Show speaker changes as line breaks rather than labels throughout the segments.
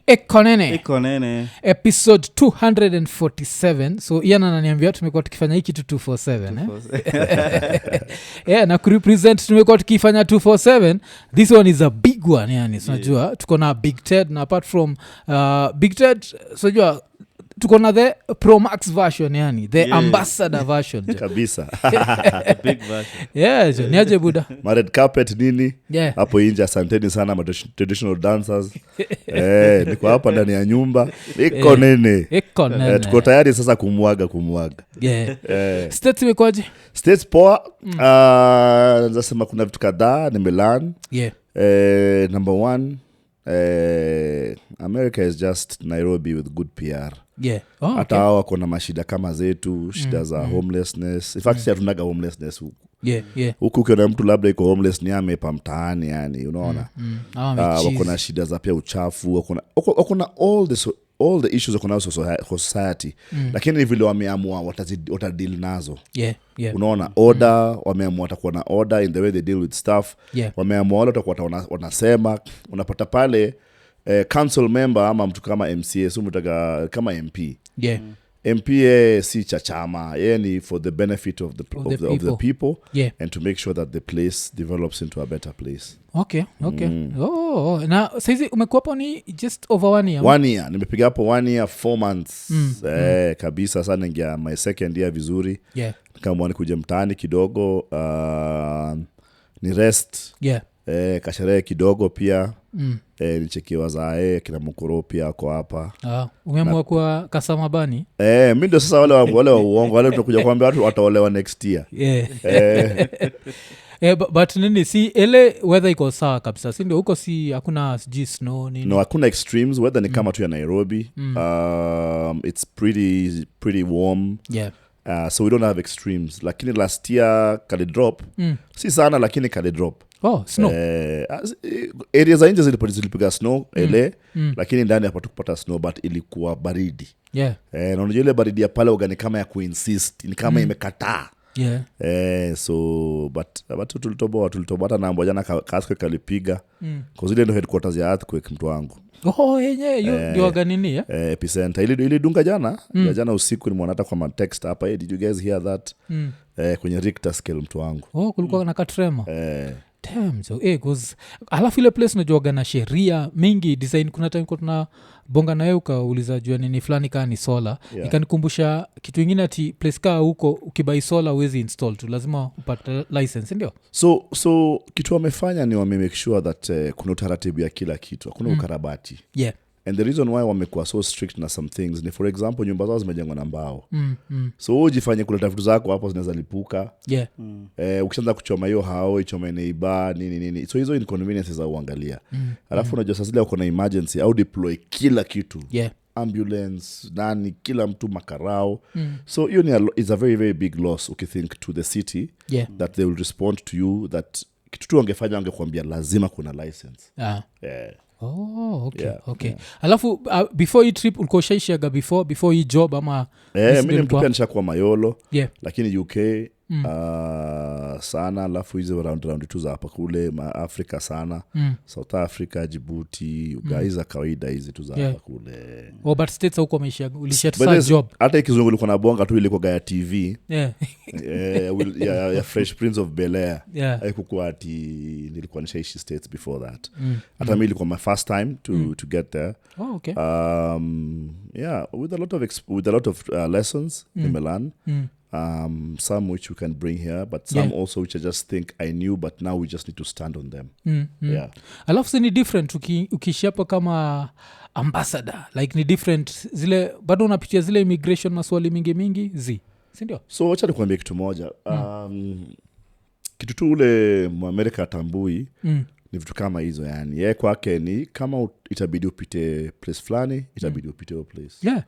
IKONINI
episode 247. So Ian ananiambia tumekuwa tukifanya hiki 247 yeah, na kurepresent tumekuwa tukifanya 247. This one is a big one, yani unajua yeah. Tuko na Big Ted, na apart from Big Ted unajua tuko na the Pro Max version, yani the ambassador version
kabisa.
The big version.
Yeah, ni aje buda.
Red carpet nini hapo nje. Asanteni sana ma traditional dancers. Niko hapa ndani ya nyumba. IKONINI. Tuko tayari sasa kumwaga.
States imekwaje?
States poa. Nasema kuna vitu kadhaa nimelan. Number one, America is just Nairobi with good PR. Hata hao wako na mashida kama zetu, shida za homelessness. In fact, hatunaga homelessness huku. Huku ukiona mtu labda iko homeless ni amepa mtaani, yani unaona. Wako na shida za pia uchafu, wako na all the issues wako nazo society. Lakini vile wameamua watadeal nazo. Unaona, order, wameamua watakuwa na order in the way they deal with stuff. Wameamua wale watakuwa wanasema, unapata pale council member ama mtu kama MCA, so mtaka kama MP. MPA si cha chama, ni for the benefit of the people and to make sure that the place develops into a better place.
Okay. Na saizi umekuwa hapo ni just over 1 year.
1 year. Nimepiga hapo 1 year 4 months. Kabisa sana ingia my second year vizuri. Kama kuja mtaani kidogo, ni rest. Kasherehe kidogo pia. Nichekiwa za kina mkoro pia kwa hapa.
Umeamua kwa Kasamabani?
Mimi ndio sasa wale wa uongo wale tunakuja kuambia watu wataolewa next year.
But nini si ele weather iko sawa kabisa, si ndio? Huko si hakuna snow nini?
No, hakuna extremes. Weather ni kama tu ya Nairobi. It's pretty warm. So we don't have extremes. Lakini last year kali drop. Si sana lakini kali drop.
Snow.
Areas za nje zilipiga snow lakini ndani hapa tukupata snow, but ilikuwa baridi. Na unajua ile baridi ya pale ni kama ya kuinsist, ni kama imekataa. So but tulitoboa hata na mbojana kasko kalipiga kwa zile ndo headquarters ya earthquake mtu wangu.
Yenyewe ndio ganini
epicenter ili dunga jana usiku. Nimeona hata kwa text hapa, did you guys hear that? Kwenye Richter scale mtu wangu.
Kulikuwa na katrema. So alafu ile place unajuaga na sheria mingi design. Kuna time kwa tuna bonga na wewe ukauliza jua nini fulani kaa ni solar. Ikanikumbusha kitu kingine ati place kaa huko ukibai solar huwezi install tu, lazima upate license, ndio?
So kitu wamefanya ni make sure that kuna utaratibu ya kila kitu, kuna ukarabati. And the reason why wamekuwa so strict na some things ni, for example, nyumba zao zimejengwa na mbao. So ujifanye kuleta vitu zako hapo zinaweza lipuka. Ukishaanza kuchoma hiyo hao, ichoma neighbor nini. So hizo inconveniences za uangalia. Alafu unajua sasa zile uko na emergency au deploy kila kitu. Ambulance, nani, kila mtu makarao. So hiyo is a very very big loss ukithink to the city that they will respond to you, that kitu tu wangefanya wangekuambia lazima kuna license.
Okay. Alafu before hii trip ulikuwa shaishaga before hii job ama?
Mimi mtupia nishakuwa Mayolo. Lakini UK sana. Alafu hizo round tu za hapa kule Afrika sana. South Africa, Djibouti, Uganda kawaida hizi tu za hapa kule.
But States huko ulisha job.
Hata ikizungu ulikuwa na bonga tu ilikuwa Gaya TV. Ya Fresh Prince of Bel-Air. Haikuwa ati nilikuwa nishaishi States before that. Hata mimi ilikuwa my first time to get there. With a lot of lessons in Milan. Some which we can bring here, but some also which I just think I knew, but now we just need to stand on them.
Alafu ni different ukishapo kama ambassador, like ni different zile, bado unapitia zile immigration maswali mingi si ndio?
So wacha nikwambie kitu moja. Kitu tu ule Amerika atambui ni vitu kama hizo, yani yeye kwake ni kama itabidi upite place fulani, itabidi upite hiyo place.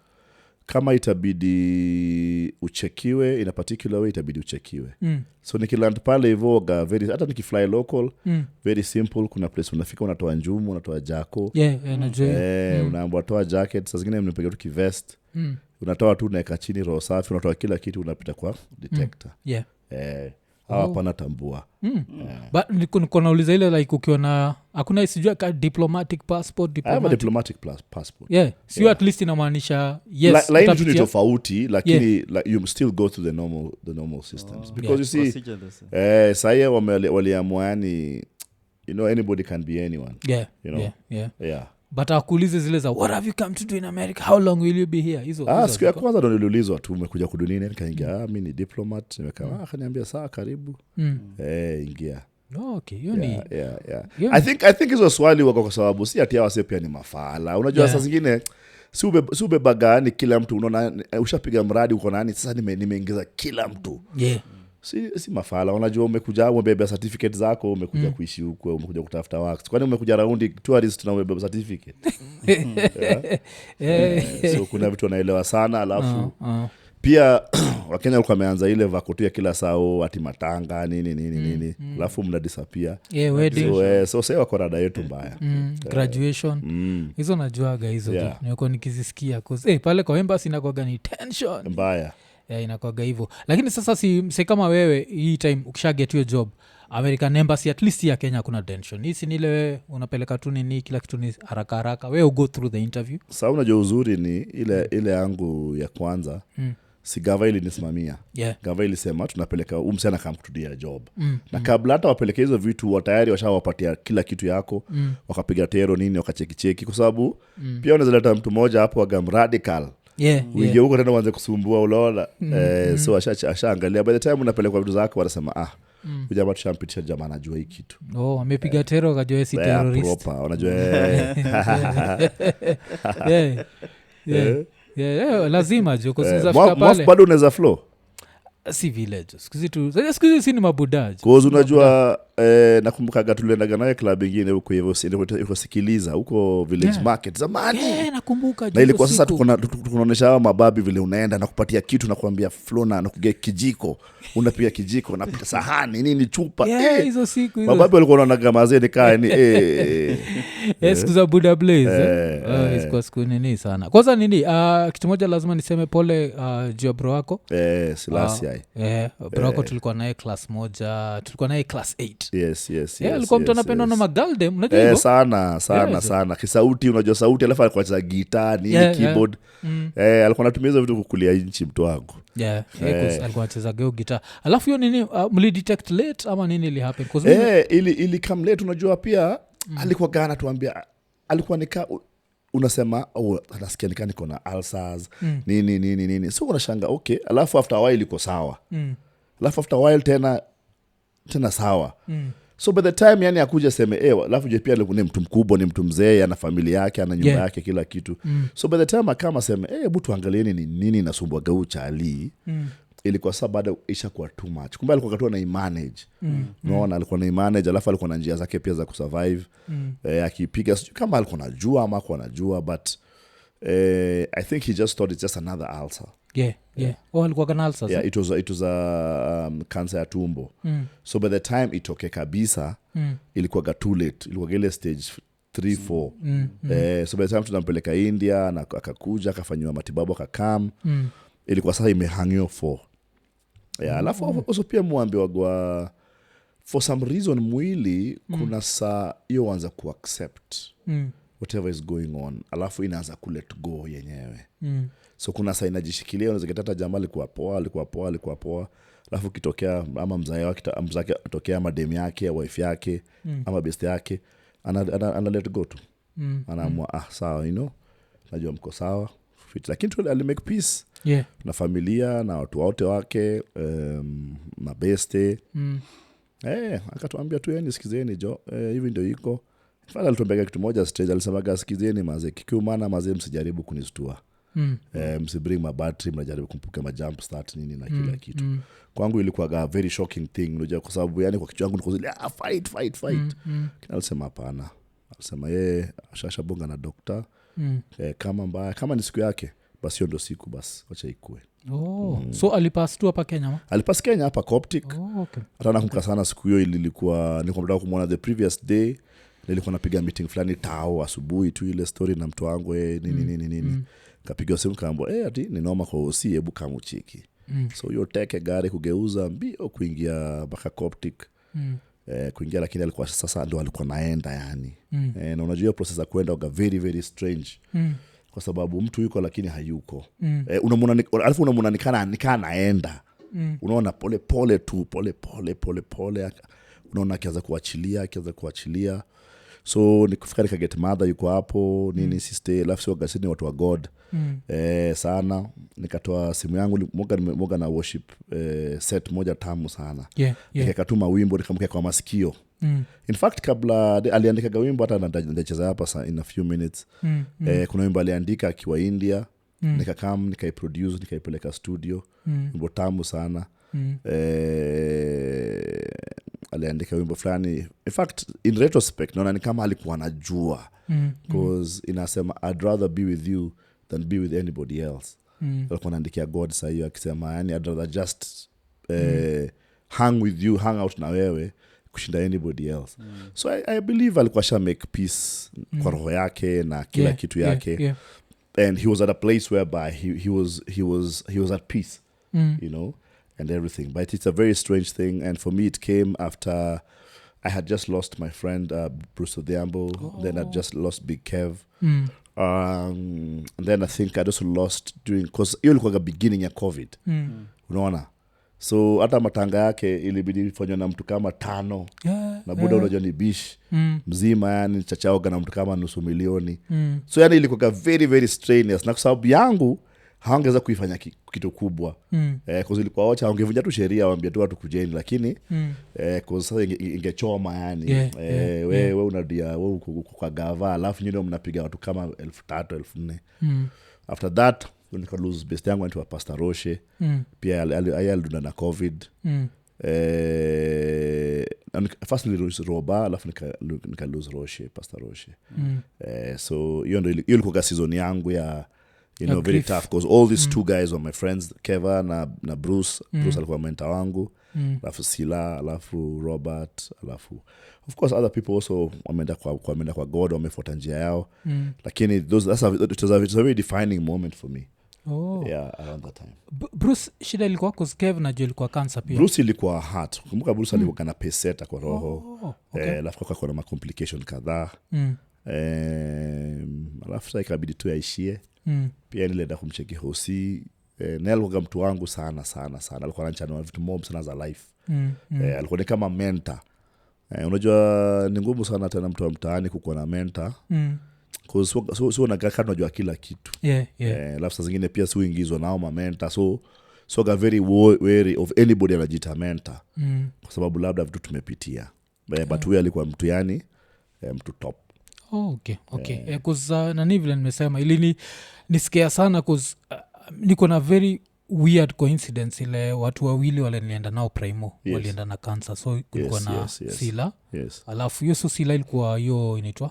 Kama itabidi uchekiwe in a particular way, itabidi uchekiwe. So nikiland pale hivyo hata nikifly local, very simple. Kuna place unafika unatoa njumu, unatoa jako. Unaambiwa toa jacket, saa zingine mnipiga tu kivest. Unatoa tu naeka chini roho safi, unatoa kila kitu, unapita kwa detector. hapana tambua.
But niko nauliza ile like ukiona hakuna sijua ka diplomatic passport.
I have a diplomatic passport.
Yeah, sio at least inamaanisha yes.
Line tu ni tofauti lakini like you still go to the normal systems because you see sasa waliamua yani you know anybody can be anyone.
Yeah.
You know?
Yeah. But akuulize zile za what have you come to do in America, how long will you be here, hizo
siku ya kwanza ndo niliulizwa tu umekuja kudunini, nikaingia mimi ni diplomat, nimekaa akaniambia saa karibu ingia.
Okay, hiyo ni
yeah. I think hizo swali wako kwa sababu si ati hawa pia ni mafala, unajua saa zingine si ubebagani kila mtu, unaona ushapiga mradi uko nani sasa nimeingiza kila mtu. Si mafala, unajua umekuja umebeba certificate zako, umekuja kuishi huko, umekuja kutafuta work. Kwani umekuja raundi tourist na umebeba certificate? So kuna vitu wanaelewa sana, alafu pia Wakenya walikuwa wameanza ile vakotu ya kila saa ati matanga nini alafu mna disappear.
Wedding.
So sasa wako rada yetu mbaya.
Graduation. Hizo najuaga hizo tu. Niko nikizisikia cause pale kwa embassy inakuwa ni tension
mbaya.
Inakuwaga hivyo. Lakini sasa si kama wewe hii time ukisha get your job American embassy at least ya Kenya kuna tension. Hii si nile unapeleka tu nini kila kitu ni haraka wewe go through the interview.
Sasa unajua uzuri ni ile yangu ya kwanza si gava ilinisimamia. Gava ilisema tunapeleka umsiana kama kutudia job. Na kabla hata wapeleke hizo vitu tayari washawapatia kila kitu yako, wakapiga tero nini wakacheki kwa sababu pia unaweza leta mtu mmoja hapo agam radical. Wingi huko tena uanze kusumbua unaona. So ashaangalia by the time unapelekwa vitu zako wanasema jamaa tushampitisha jamaa anajua hii kitu.
Amepiga tero akajua si terrorist.
Proper unajua.
Lazima jo kusiza fika pale.
Bado unaweza flow.
Si village. Sikuzi si ni mabudaji.
Cause unajua nakumbuka tuliendaga naye club nyingine huko hivyo ukosikiliza huko village market zamani.
Nakumbuka.
Na ilikuwa sasa tunaonesha hawa mababi vile unaenda na kupatia kitu na kuambia flow na kugia kijiko. Unapiga kijiko na pita sahani nini chupa.
Hizo siku hizo.
Mababi walikuwa wanaga mazeni kaa ni
siku za Buddha Blaze. Ilikuwa siku nini sana. Kwanza nini kitu moja lazima niseme pole juu bro wako.
Silasi
bro wako tulikuwa naye class moja, tulikuwa naye class 8.
Yes.
Alikuwa mtu anapenda na magaldem, unajua hivyo?
Sana. Kisauti unajua sauti alafu alikuwa anacheza gitaa nini keyboard. Alikuwa anatumia hizo vitu kukulia inchi mtu wangu. Alikuwa anacheza geo gitaa. Alafu hiyo nini mlidetect late ama nini ili happen? Ili come late unajua pia alikuwa gana tuambia alikuwa nika unasema anasikia nika niko na ulcers nini so unashanga okay, alafu after a while iko sawa. Alafu after a while tena sawa. So by the time yani akuja seme alafu je pia ni mtu mkubwa, ni mtu mzee, ana familia yake, ana nyumba yake, kila kitu. So by the time akama seme hebu tuangalieni ni nini inasumbua gaucha ali. Ilikuwa sasa baada ishakuwa too much. Kumbe alikuwa katua na manage. Unaona alikuwa na manage, alafu alikuwa na njia zake pia za kusurvive. Akipiga kama alikuwa anajua ama alikuwa anajua but I think he just thought it's just another ulcer.
Alikuwa kana ulcer.
It was a cancer ya tumbo. So by the time itoke kabisa ilikuwa too late. Ilikuwa ile stage 3-4. So by the time tunampeleka India na akakuja akafanywa matibabu akakam. Ilikuwa sasa imehangio 4. Alafu also pia muambiwa kwa for some reason mwili kuna saa hiyo anza kuaccept whatever is going on, alafu inaanza kulet go yenyewe. So kuna saa inajishikilia, unaweza getata jamaa alikuwa poa, alafu kitokea ama mzae wake atokea ama dem yake, wife yake ama best yake ana let go tu. Anaamua sawa, you know, najua mko sawa fit, lakini tu ali make peace na familia na watu wote wake na beste. Akatuambia tu yani sikizeni jo, hivi ndio iko. Fala alituambia kitu moja stage, alisema sikizeni mazee, kikiumana mazee msijaribu kunistua. Msibring my battery, mnajaribu kumpuka ma jump start nini na kila kitu. Kwangu ilikuwa a very shocking thing, unajua kwa sababu yani kwa kichwa changu niko zile fight. Kina alisema hapana. Alisema ashashabonga na doctor. Kama mbaya, kama ni siku yake basi hiyo ndio siku, basi acha ikue.
So alipass tu hapa Kenya?
Alipass Kenya hapa Coptic. Okay. Hata nakumbuka sana siku hiyo nilikuwa nataka kumuona the previous day. Nilikuwa napiga meeting fulani tao asubuhi tu, ile story na mtu wangu nini. Kapiga simu kaambo ati ni noma kwa OC, hebu kama ucheki. So you teke gari kugeuza mbio kuingia mpaka Coptic. Kuingia, lakini alikuwa sasa ndo alikuwa naenda yani. Na unajua process ya kwenda uga very very strange. Kwa sababu mtu yuko lakini hayuko. Unamuona nikana naenda. Unaona pole pole tu, pole pole. Unaona akianza kuachilia. So nikufika nikaget mother yuko hapo, Nini sister, alafu sio gasini watu wa God. Sana nikatoa simu yangu moga na worship set moja tamu sana. Nikakatuma wimbo nikamweka kwa masikio. In fact kabla aliandika wimbo hata ndacheza hapa in a few minutes. Kuna wimbo aliandika akiwa India. Nikaiproduce, nikaipeleka studio. Wimbo tamu sana. Aliandika wimbo fulani. In fact in retrospect naona ni kama alikuwa anajua. Because inasema I'd rather be with you than be with anybody else. Alikuwa anaandikia God saa hiyo akisema yani I'd rather just hang with you, hang out na wewe kushinda anybody else. So I believe alikuwa sha make peace kwa roho yake na kila kitu yake. And he was at a place whereby he was at peace. You know, and everything. But it's a very strange thing, and for me it came after I had just lost my friend Bruce Odhiambo. Then I just lost Big Kev. And then I think I also lost during, because hiyo ilikuwa beginning ya COVID. Unaona? So hata matanga yake ilibidi ifanywe na mtu kama 5 na buda unajua ni bish mzima yani chachaoga na mtu kama $500,000. So yani ilikuwa very very strenuous, na kwa sababu yangu haongeza kuifanya kitu kubwa. Kwa ilikuwa wacha haongevunja tu sheria waambie tu watu kujeni, lakini kwa sasa ingechoma yani. Wewe unadia wewe kwa gava alafu nyinyi mnapiga watu kama 3,000-4,000. After that nika lose best yangu into Pastor Roche. Pia alidunda na COVID. First lose Roba alafu nika lose Roche, Pastor Roche. So hiyo ndio ilikuwa season yangu ya very tough, because all these two guys were my friends, Keva na Bruce. Bruce alikuwa mentor wangu. Alafu Sila, alafu Robert, alafu of course other people also wameenda kwa God, wamefuata njia yao. Lakini it was a very defining moment for me. Yeah, around that time.
Bruce shida ilikuwa cause Kev na ilikuwa cancer pia.
Bruce ilikuwa heart. Kumbuka Bruce alikuwa kana peseta kwa roho. Alafu kwa kuna complication kadhaa. Alafu sasa ikabidi tu yaishie. Pia nilienda kumcheki hosi. Na alikuwa mtu wangu sana. Alikuwa anachanua vitu mob sana za life. Alikuwa ni kama mentor. Unajua ni ngumu sana tena mtu wa mtaani kukuwa na mentor. Because so unakaa unajua kila kitu. Alafu saa zingine pia si uingizwa nao mentor. So got very wary of anybody anajita mentor. Kwa sababu labda vitu tumepitia. But huyu alikuwa mtu yani mtu top. Okay. Cause
nani vile nimesema ili nisikia sana cause niko na very weird coincidence ile watu wawili wale nilienda nao Primo. Walienda na cancer, so kulikuwa na Sila. Alafu hiyo Sila ilikuwa hiyo inaitwa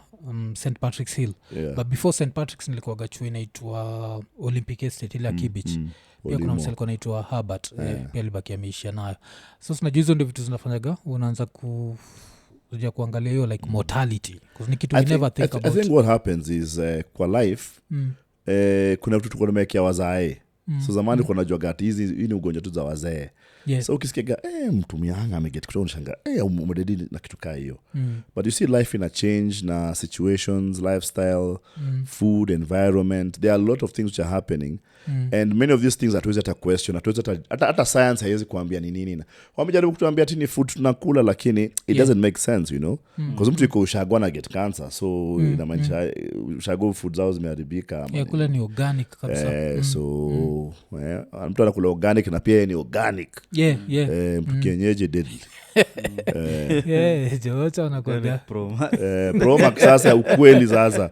St. Patrick's Hill. But before St. Patrick's nilikuwa gachu inaitwa Olympic Estate ile Kibich. Pia kuna msali kwa naitwa Herbert. Pia libaki ameisha nayo. So sinajua hizo ndio vitu zinafanyaga unaanza kuja kuangalia hiyo like mortality, because ni kitu we never think about.
I think what happens is kwa life kuna vitu tuko tumekia wazae. So zamani kuna jua gati hizi ni ugonjwa tu za wazee. So ukisikia mtu myanga ameget kutoka unashanga umededi na kitu kaa hiyo. But you see life in a change na situations, lifestyle, food, environment. There are a lot of things which are happening. And many of these things hatuwezi hata question, hata science haiwezi kuambia ni nini. Wamejaribu kutuambia ati ni food tunakula, lakini it doesn't make sense, you know. Because mtu yuko ushagwa na get cancer, so inamaanisha ushagwa food zao zimeharibika.
Kula ni organic kabisa.
So mtu anakula organic na pia ni organic. Mtu kienyeji deadly.
Jocha unakwambia
Proma sasa ukweli sasa.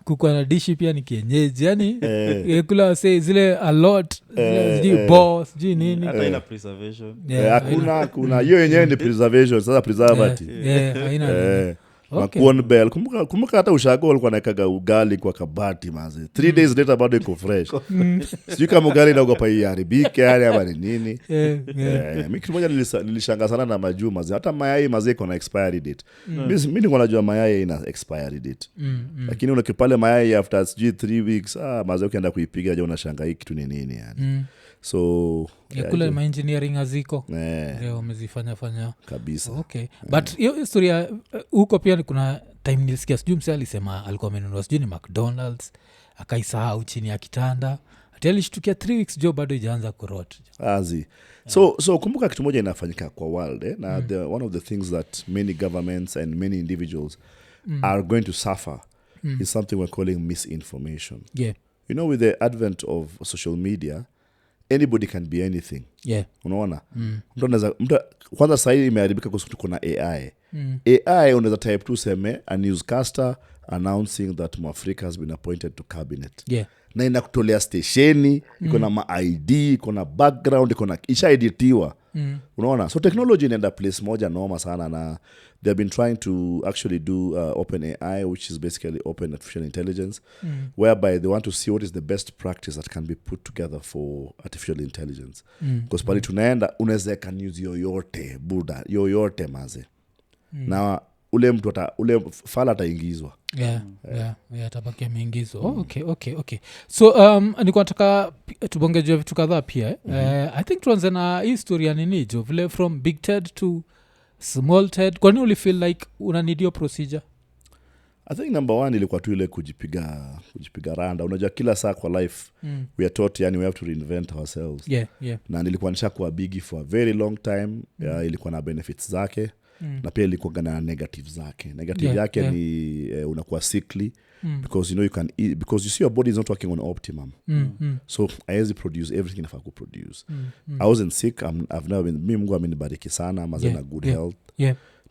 Kukua na dishi pia ni kienyeji yani. Kula say zile a lot zile boss nini
hata ina preservation.
Hakuna hiyo yenyewe ni preservation, sasa preservative.
Haina
Makuon bell. Kumbuka hata ushago walikuwa naekaga ugali kwa kabati maze. 3 days later bado iko fresh. Sijui kama ugali inaogopa iharibike yani ama ni nini. Mimi kitu moja nilishanga sana na majuu maze. Hata mayai maze iko na expiry date. Mimi niko najua mayai ina expiry date. Lakini unakipale mayai after 3 weeks maze ukienda kuipiga je unashanga hii kitu ni nini yani. So
kule engineering haziko wamezifanya
kabisa.
Okay. But hiyo historia huko pia kuna time nilisikia sijui msee alisema alikuwa amenunua sijui ni McDonald's akaisahau chini ya kitanda ati alishtukia 3 weeks jo bado ijaanza kurot
azi. So kumbuka kitu moja inafanyika kwa world na one of the things that many governments and many individuals are going to suffer is something we're calling misinformation.
You
know, with the advent of social media anybody can be anything. Unaona? Kwanza sasa imeharibika kwa sababu kuna AI. AI unaweza type tu seme a newscaster announcing that Mwafrika has been appointed to cabinet. Na inakutolea stationi, iko na ma-ID, iko na background, iko na ishaeditiwa. Unaona? So technology inaenda place moja noma sana na they've been trying to actually do open AI, which is basically open artificial intelligence, whereby they want to see what is the best practice that can be put together for artificial intelligence. Because pali tunaenda unaweza news yoyote buda yoyote maze. Na ule mtu ule fala ataingizwa.
Tabaki ameingizwa. Okay. So nilikuwa nataka tubongejwe vitu kadhaa pia. I think tuanze na historia nini jo vile from big TED to small TED. Kwani uli feel like una need your procedure?
I think number 1 ilikuwa tu ile kujipiga randa. Unajua kila saa kwa life we are taught yani we have to reinvent ourselves. Na nilikuwa nishakuwa biggie for a very long time. Ilikuwa na benefits zake. Na pia ilikuwa na negative zake. Negative yake ni unakuwa sickly because you know you can eat, because you see your body is not working on optimum. So I has to produce everything if I could produce. I wasn't sick. I've never been, mimi Mungu amenibariki sana mazena good health.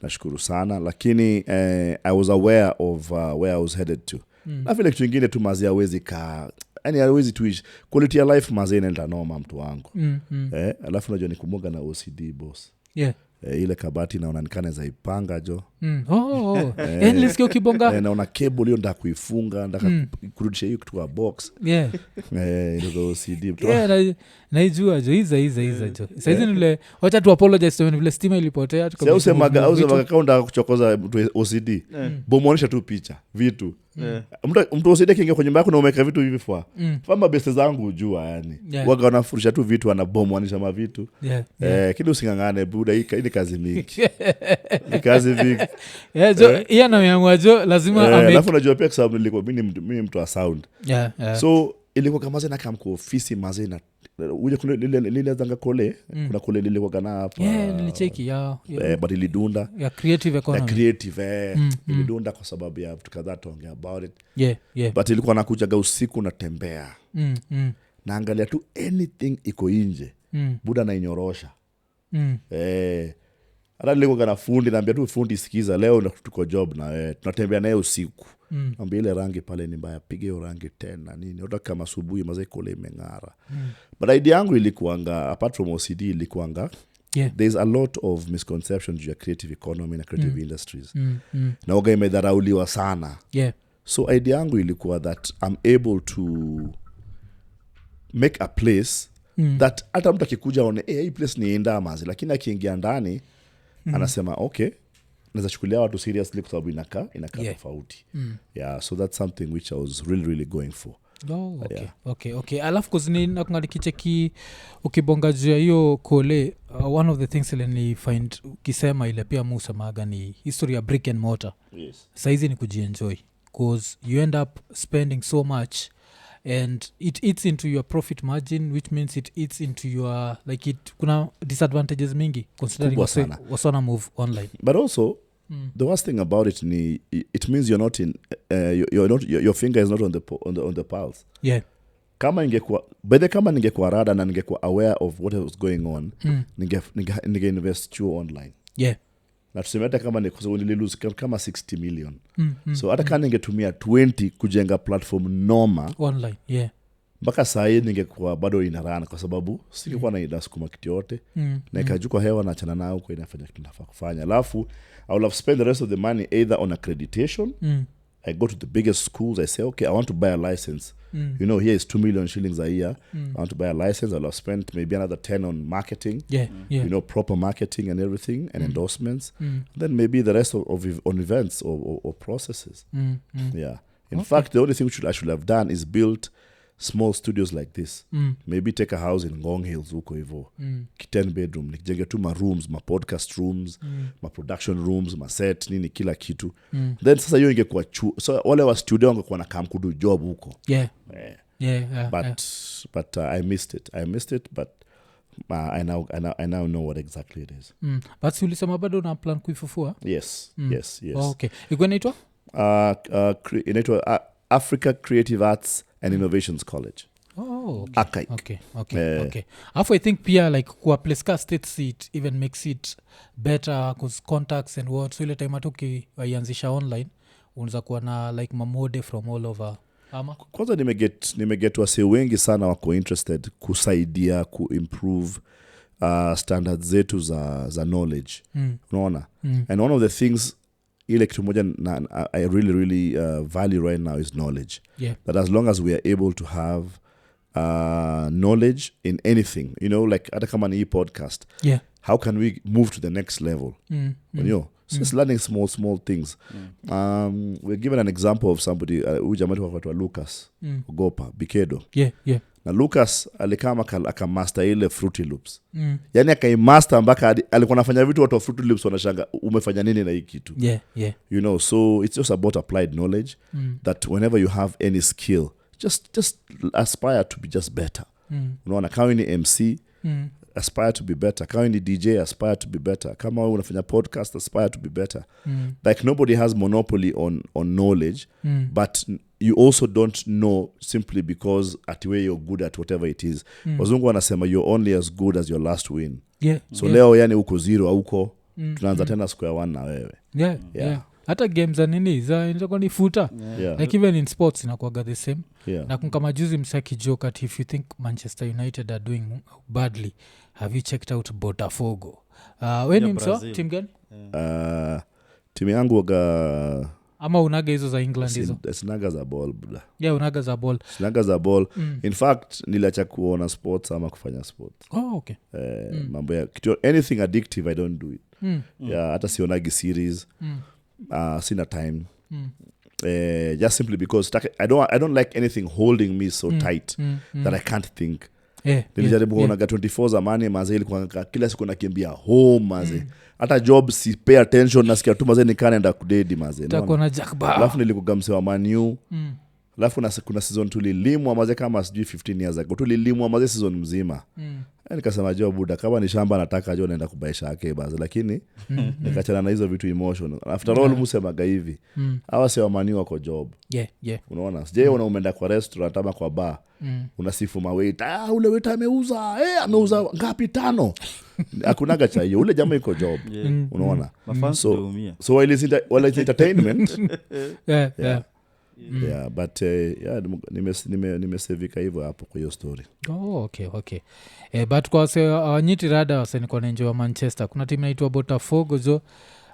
Nashukuru sana lakini I was aware of where I was headed to. Na vile kitu kingine tu mazia hawezi yani hawezi tuishi quality of life mazena inaenda noma mtu wangu. Alafu unajua nikumbuka na OCD boss. Ile kabati naona nikana za ipanga jo.
Nilisikia ukibonga.
Naona cable hiyo ndaka kuifunga, ndaka kurudisha hiyo kutoka box. Ndio CD.
Naijua jo hiza jo. Sasa nile wacha tu apologize when vile stima ilipotea
tukamwambia. Sasa usemaga kaunda kuchokoza OCD. Bomonisha tu picha, vitu. Mtu OCD kinge kwenye nyumba yako na umeka vitu hivi fwa. Famba best zangu ujua yani. Waga wanafurusha tu vitu anabomonisha mavitu. Kile usingangane buda hii ni kazi mingi. Ni kazi mingi.
Hiyo na yangu jo lazima
alafu najua pia kwa sababu nilikuwa mimi mtu wa sound. So ilikuwa kama zina kama kwa ofisi mazina uje kule lile zanga kole kuna kule lilikuwa kana hapa
nilicheki
but ilidunda
creative economy
ilidunda kwa sababu ya vitu kadhaa tuongea about it but ilikuwa nakujaga usiku natembea naangalia tu anything iko nje buda na inyorosha hata nilikuwa kana fundi naambia tu fundi sikiza leo tuko job na tunatembea naye usiku naambia ile rangi pale ni mbaya piga hiyo rangi tena nini hata kama asubuhi mazee kole imeng'ara but idea yangu ilikuanga apart from OCD ilikuanga there's a lot of misconceptions juu ya creative economy na creative industries na waga imedharauliwa sana so idea yangu ilikuwa that I'm able to make a place that hata mtu akikuja aone hii place ni indamazi lakini akiingia ndani anasema okay naweza chukulia watu seriously kwa sababu inakaa tofauti. So that's something which I was really going for.
Okay. Alafu kuzini nakungalikicheki ukibonga juu ya hiyo kole one of the things ile ni find ukisema ile pia Musa maga ni history ya brick and mortar. Saizi ni kujienjoy because you end up spending so much and it eats into your profit margin which means it eats into your like it kuna disadvantages mingi considering wasana move online
but also the worst thing about it ni it means you're not in you're not your finger is not on the pulse kama ningekuwa rada na ningekuwa aware of what was going on ninge invest you online na tuseme hata kama nililose kama 60 million so hata kama ningetumia 20 kujenga platform noma
online
mpaka saa hii ningekuwa bado inarana kwa sababu singekuwa na sukuma kitu yote na ikaju kwa hewa na achana nayo kwa inafanya kitu nafaa kufanya. Alafu I will have spent the rest of the money either on accreditation. I go to the biggest schools. I say, okay, I want to buy a license. You know, here is 2 million shillings a year. I want to buy a license. I'll have spent maybe another 10 on marketing. You know, proper marketing and everything and endorsements. Then maybe the rest on events or processes. Yeah. In fact, the only thing I should have done is built small studios like this. Maybe take a house in Ngong Hills huko hivyo. 10 bedroom. Nikijenge tu ma rooms, ma podcast rooms, ma production rooms, ma set, nini kila kitu. Then sasa hiyo ingekuwa so wale wa studio wangekuwa na kam kudu job huko. But I missed it but I now know what exactly it is.
But ulisema bado na plan kuifufua?
Yes.
Oh, okay. Iko inaitwa?
Inaitwa Africa Creative Arts and Innovations College.
Oh,
okay.
Okay. Alafu I think pia like kwa place ka state seat even makes it better cause contacts and what. So ile time atoki waianzisha online unaweza kuwa na like mamode from all over. Ama?
Kwanza nimeget wase wengi sana wako interested kusaidia kuimprove standards zetu za knowledge. Unaona? And one of the things ile kitu moja I really value right now is knowledge. That as long as we are able to have knowledge in anything, you know, like hata kama ni podcast, how can we move to the next level? You know, just learning small things. We're given an example of somebody huyu jamaa kwa Lucas Gopa Bikedo. Na Lucas alikama akamaster ile Fruity Loops. Yani akaimaster mpaka alikuwa anafanya vitu watu wa Fruity Loops wanashanga umefanya nini na hii kitu. You know, so it's just about applied knowledge that whenever you have any skill just aspire to be just better. Unaona kama ni MC aspire to be better. Kama ni DJ aspire to be better. Kama wewe unafanya podcast aspire to be better. Like nobody has monopoly on knowledge, but you also don't know simply because at where you're good at whatever it is. Wazungu wanasema you're only as good as your last win. Leo yani uko zero auko tunaanza tena square one na wewe.
Hata games za nini za inakuwa ni futa. Like even in sports inakuwaga the same. Na kama juzi msaki joke at if you think Manchester United are doing badly, have you checked out Botafogo? When you saw team gani?
Timu yangu waga
ama unaga hizo za England hizo?
Sinaga za ball bla.
Unaga za ball.
Sinaga za ball. In fact niliacha kuona sports ama kufanya sports.
Okay.
Mambo ya anything addictive I don't do it. Hata sionagi series. Sina time. Just simply because I don't like anything holding me so tight that I can't think. Nilijaribu kuonaga 24 zamani maze ilikuwa kila siku nakimbia home maze. Hata job si pay attention nasikia tu maze nikaenda kudedi maze. Alafu nilikuwa msewa Man U. Alafu kuna season tulilimwa maze kama sijui 15 years ago. Tulilimwa maze season mzima. Nikasema jo buda kama ni shamba nataka jo naenda kubaisha yake baze lakini nikachana na hizo vitu emotional. After all musemaga hivi. Hawa sewa Man U wako job. Unaona? Sije unaenda kwa restaurant ama kwa bar. Unasifu mawaita ule waiter ameuza ngapi 5. Hakunaga cha hiyo ule jamaa iko job. Unaona? So while it's entertainment but nimesevika hivyo hapo kwa hiyo story.
Okay. But kwa se nyiti rada wasenikuwa na enjoy wa Manchester. Kuna timu inaitwa Botafogo zo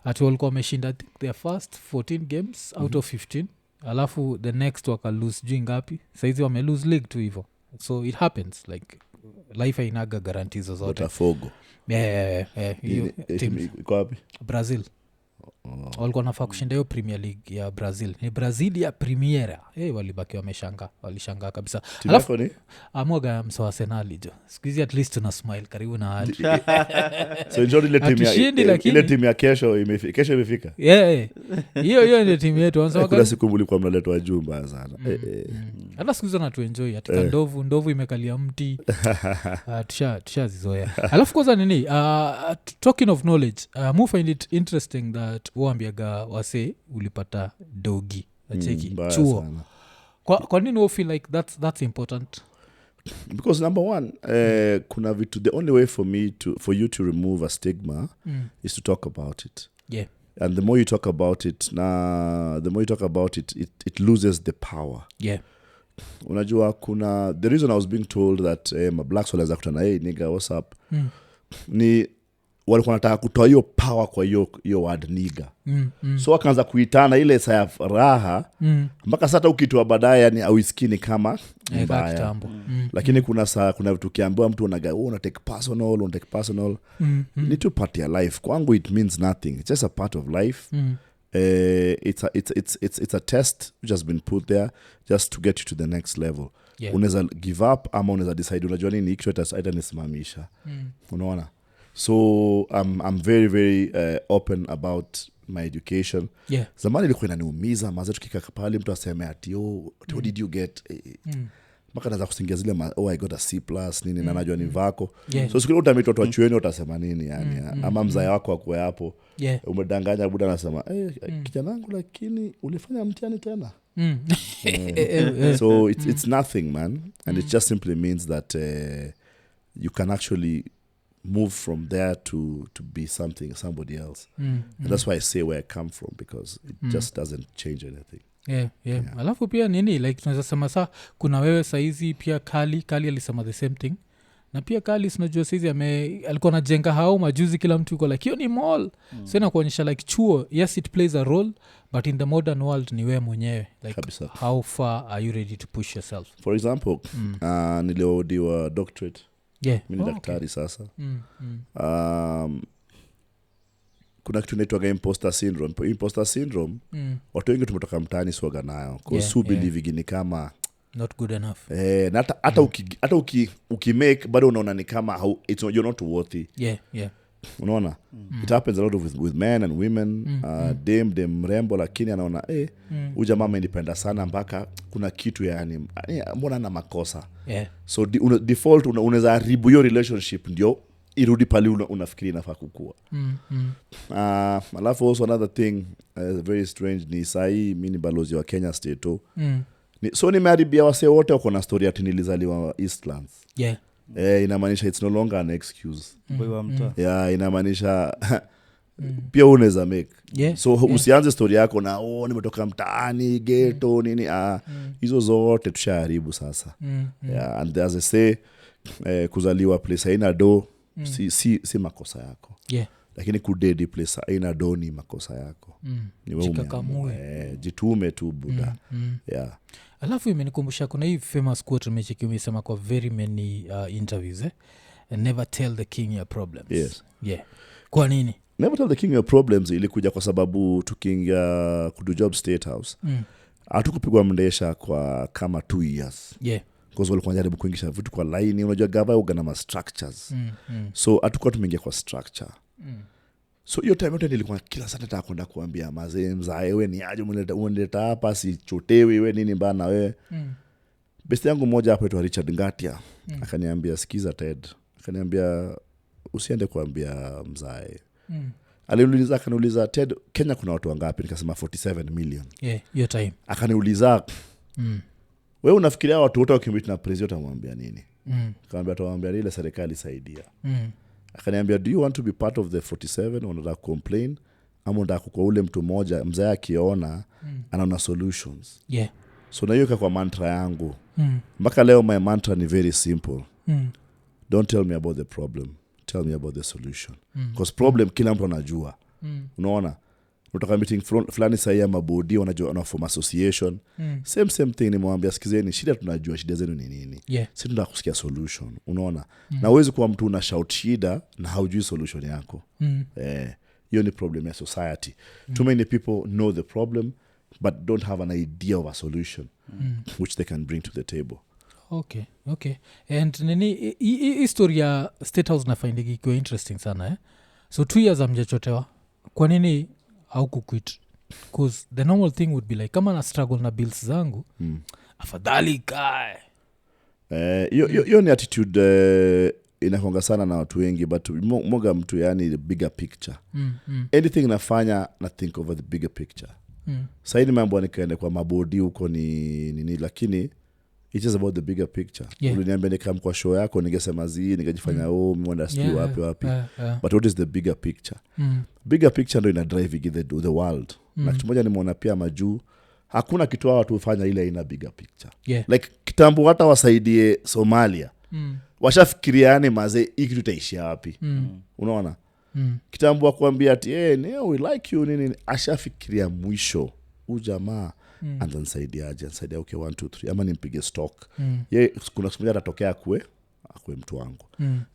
ati walikuwa wameshinda their first 14 games out of 15. Alafu the next waka lose juu ngapi? Saizi wame lose league tu hivyo. So it happens like life hainaga guarantees zote.
Botafogo.
Team
iko wapi?
Brazil. Walikuwa nafaa kushinda hiyo Premier League ya Brazil. Ni Brazil ya Primera. Walibaki walishangaa kabisa.
Alafu ni
amwaga mso Arsenal jo. Siku hizi at least tuna smile karibu na hadi.
So enjoy ile timu ya kesho imefika.
Hiyo ndio timu yetu.
Kuna siku mlikuwa mnaletwa juu mbaya sana.
Hata siku hizo na tu enjoy atika ndovu imekalia mti. Tushazizoea. Alafu kwanza nini? Talking of knowledge, I find it interesting that uambiaga wase ulipata dogi acheki chuo. Kwa nini you feel like that's important?
Because number one, kuna vitu, the only way for you to remove a stigma is to talk about it. And the more you talk about it, it loses the power. unajua kuna the reason I was being told that blacks walianza kutana hey nigga what's up ni walikuwa wanataka kutoa hiyo power kwa hiyo word nigga so wakaanza kuitana ile saa ya raha mpaka sasa ukitoa baadaye yani auisikini kama mbaya lakini kuna vitu kiambiwa mtu una take personal you need to part your life kwangu it means nothing it's just a part of life it's a test which has been put there just to get you to the next level unaweza give up ama unaweza decide unajua nini kitu itanisimamisha unaona so I'm very very open about my education zamani ilikuwa inaniumiza maana tukika pale mtu aseme ati what did you get mpaka naanza kusingia zile I got a C+ nini na najua ni vako so siku utamita watu wachueni utasema nini yani ama mzaya wako akwe hapo umedanganya buda anasema kijana wangu lakini ulifanya mtihani tena so it's nothing man and it just simply means that you can actually move from there to be somebody else and that's why I say where I come from because it just doesn't change anything
alafu pia nini like tunaweza sema saa kuna wewe saizi pia kali alisema the same thing na pia kali sinajua saizi alikuwa najenga hao majuzi kila mtu yuko like hiyo ni mall so inakuonyesha like chuo yes it plays a role but in the modern world ni wewe mwenyewe like Kabisa. How far are you ready to push yourself
for example niliodiwa doctorate mimi daktari sasa kuna kitu inaitwa imposter syndrome watu wengi tumetoka mtaani swaga nayo kwa believe ni kama
not good enough
na hata ukimake bado unaona ni kama you're not worthy unaona it happens a lot with men and women dem mrembo lakini anaona huyu jamaa amenipenda sana mpaka kuna kitu yani mbona ana makosa so default unaweza haribu hiyo relationship ndio irudi pale unafikiri inafaa kukua alafu also another thing very strange ni sahi mimi ni balozi wa Kenya State so nimeharibia wase wote wako na story ati nilizaliwa Eastlands inamaanisha it's no longer an excuse inamaanisha pia unaweza make so usianze story yako na nimetoka mtaani ghetto nini hizo zote tushaharibu sasa and as I say kuzaliwa place haina do si makosa yako lakini kudedi place haina do ni makosa yako ni wewe jitume tu buda
alafu imenikumbusha kuna hii famous quote umesema kwa very many interviews never tell the king your problems kwa nini
never tell the king your problems ilikuja kwa sababu tukiingia kudu job State House hatukupigwa mndesha kwa kama 2 years because walikuwa jaribu kuingisha vitu kwa line unajua gava ugana ma structures so hatukuwa tumeingia kwa structure so hiyo time yote nilikuwa kila saa nataka kwenda kuambia mazee mzae wewe ni aje umeleta hapa si chotewe wewe nini bana wewe best yangu mmoja hapo aitwa Richard Ngatia akaniambia sikiza Ted akaniambia usiende kuambia mzae akaniuliza Ted Kenya kuna watu wangapi nikasema 47 million
hiyo time
akaniuliza wewe unafikiria watu wote wakimwita na president utamwambia nini akamwambia tuwaambia ile serikali saidia akaniambia do you want to be part of the 47 unataka complain ama unataka kwa ule mtu mmoja mzee akiona anaona solutions so na hiyo kwa mantra yangu mpaka leo my mantra ni very simple don't tell me about the problem tell me about the solution because problem kila mtu anajua unaona unataka meeting fulani saa ya mabodi wanajua na form association same thing nimwambia sikizeni shida tunajua shida zenu ni nini sisi tunataka kusikia solution unaona na uwezi kuwa mtu una shout shida na haujui solution yako hiyo ni problem ya society too many people know the problem but don't have an idea of a solution which they can bring to the table
okay and nini history ya State House na finding ikiwa interesting sana so 2 years amjachotewa kwa nini au kuquit because the normal thing would be like kama na struggle na bills zangu afadhali guy
hiyo ni attitude inakonga sana na watu wengi but moga mtu yani the bigger picture anything nafanya na think over the bigger picture saini mambo nikaenda kwa mabodi huko ni lakini it's just about the bigger picture uliniambia nikam kwa show yako ningesema ningejifanya mwenda sijui wapi but what is the bigger picture bigger picture ndio ina drive the world na kitu moja nimeona pia majuu hakuna kitu hawa watu hufanya ile ina bigger picture. Like kitambo hata wasaidie Somalia. Washafikiriane mazee hii kitu itaishia wapi. Unaona? Kitambo akwambia ati we like you nini, ashafikiria mwisho ujamaa and then saidia okay 1 2 3 ama nimpige stock. Kuna siku moja atatokea akwe mtu wangu.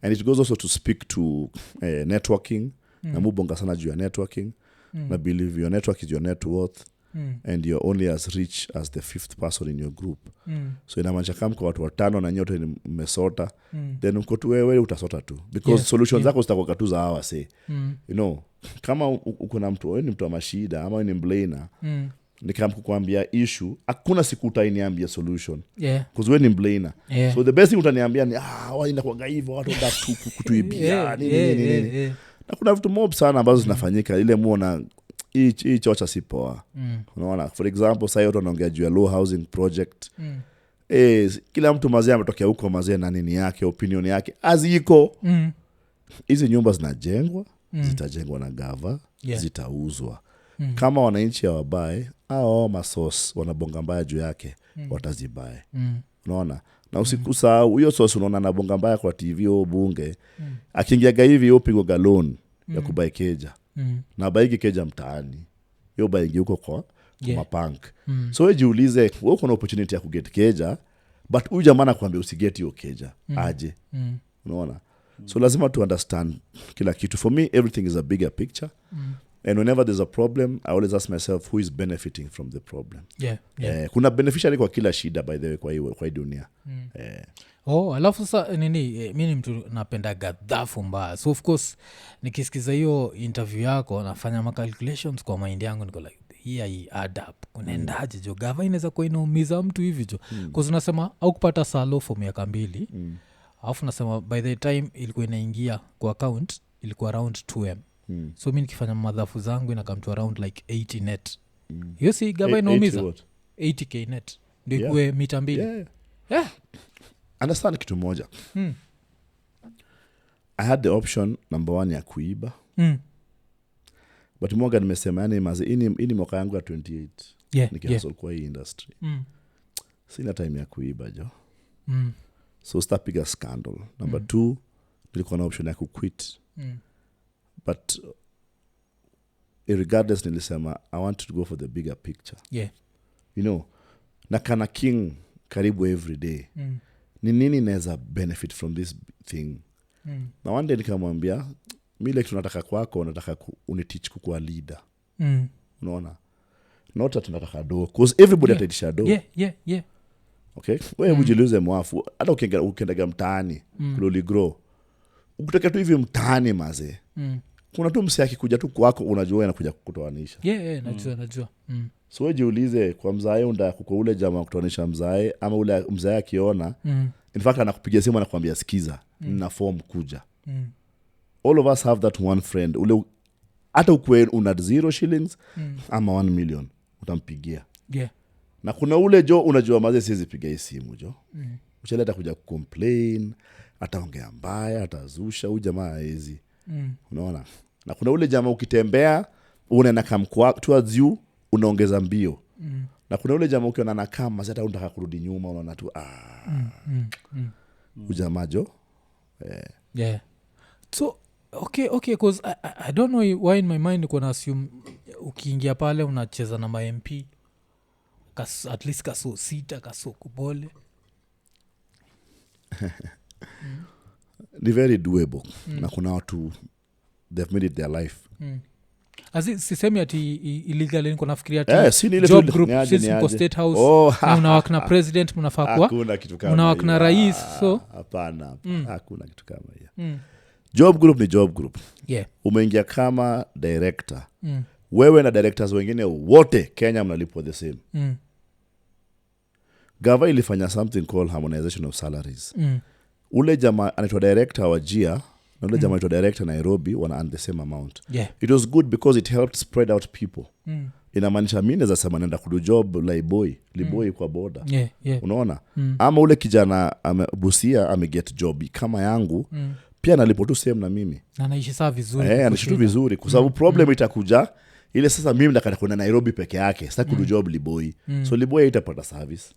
And it goes also to speak to networking. Na mubonga sana juu ya networking. Na believe your network is your net worth. And you're only as rich as the 5th person in your group. So inamaanisha kama kwa watu 5 na nyote mmesota, then uko tu wewe utasota tu because solutions zako zitakuwa tu za hawa say. You know, kama uko na mtu, wewe ni mtu wa mashida ama wewe ni mblana, nikamkuambia issue, hakuna siku utaniambia solution. Because wewe ni mblana. So the best thing utaniambia ni wao inakuwa hivyo, watu ndio kutuibia nini. Na kuna vitu mob sana ambazo zinafanyika ile muona hii chocha si poa. Unaona, for example sasa yote wanaongea juu ya low housing project. Kila mtu mazee ametokea huko mazee na nini yake, opinion yake aziko. Hizi nyumba zinajengwa, zitajengwa na gava, zitauzwa. Kama wananchi hawabae au masource wanabonga mbaya juu yake, watazibae. Unaona? Na usikusahau hiyo source unaona na bonga mbaya kwa TV au bunge. Akiingia hivi upigwa loan ya kubai keja. Na baigi keja mtaani. Yo baigi huko kwa mapank. So wewe jiulize, wewe uko na opportunity ya kuget keja, but huyu jamaa anakuambia usiget hiyo keja. Aje. Unaona? So lazima to understand kila kitu. For me everything is a bigger picture. And whenever there's a problem, I always ask myself who is benefiting from the problem. Kuna beneficiary kwa kila shida by the way kwa hii dunia.
Alafu sasa nini, mimi ni mtu napenda gadhafu mbaya. So of course nikisikiza hiyo interview yako nafanya ma calculations kwa mind yangu, niko like hii add up. Kunaendaje jo? Gava inaweza kuwa inaumiza mtu hivi jo. Because unasema au kupata salo for miaka 2. Alafu nasema by the time ilikuwa inaingia kwa account ilikuwa around 2M. So mimi nikifanya madhafu zangu inakam to around like 80 net. Hiyo si gava inaumiza 80k net. Ndio ikuwe mita 2.
Understand kitu moja. I had the option number 1 ya kuiba. But Morgan nimesema yani mazi ini mwaka yangu ya 28. Nikiasol kwa hii industry. Sina time ya kuiba jo. So start piga scandal. Number 2, nilikuwa na option ya kuquit. But regardless nilisema I want to go for the bigger picture. You know, na kana king karibu every day. Ni nini naweza benefit from this thing? Na one day nikamwambia mimi tunataka kwako, nataka uniteach kuwa leader. Unaona? Not that tunataka do because everybody ataitisha do. Okay? Wewe ujiluze mwafu hata ukienda mtaani kuloli grow. Ukitaka tu hivi mtaani maze. Kuna tu msaki kuja tu kwako unajua anakuja kukutoanisha.
Najua.
So wewe jiulize kwa mzae unda kuko ule jamaa kutoanisha mzae ama ule mzae akiona in fact anakupigia simu anakuambia sikiza na form kuja. All of us have that one friend ule hata ukwe una 0 shillings ama 1 million utampigia. Na kuna ule jo unajua maze siwezi piga hii simu jo. Ucheleta kuja complain, ataongea mbaya, atazusha huyu jamaa hizi. Unaona? Na kuna ule jamaa ukitembea unaenda kamkwa towards you unaongeza mbio. Na kuna ule jamaa ukiona nakama hata unataka kurudi nyuma unaona tu ujamaa jo.
So okay cause I don't know why in my mind niko na assume ukiingia pale unacheza na MP at least kaso 6 kaso kubole.
Ni very doable. Na kuna watu they've made it their life.
Sisemi ati illegal niko nafikiria ati job group sisi mko state house unawaka na president mnafaa kwa
hakuna kitu kama
unawaka na rais so
hapana hakuna kitu kama hiyo. Job group ni job group. Umeingia kama director. Wewe na directors wengine wote Kenya mnalipwa the same. Gava ilifanya something called harmonization of salaries. Ule jamaa anaitwa director wa Jia na ule jamaa anaitwa director Nairobi wana earn the same amount. It was good because it helped spread out people. Inamaanisha mimi naweza sema naenda kudu job Liboi kwa border. Unaona? Ama ule kijana Busia ameget job kama yangu pia nalipo tu same na mimi.
Na anaishi sawa vizuri.
Anaishi tu vizuri kwa sababu problem itakuja ile sasa mimi nataka kwenda Nairobi peke yake sasa kudu job Liboi so Liboi itapata service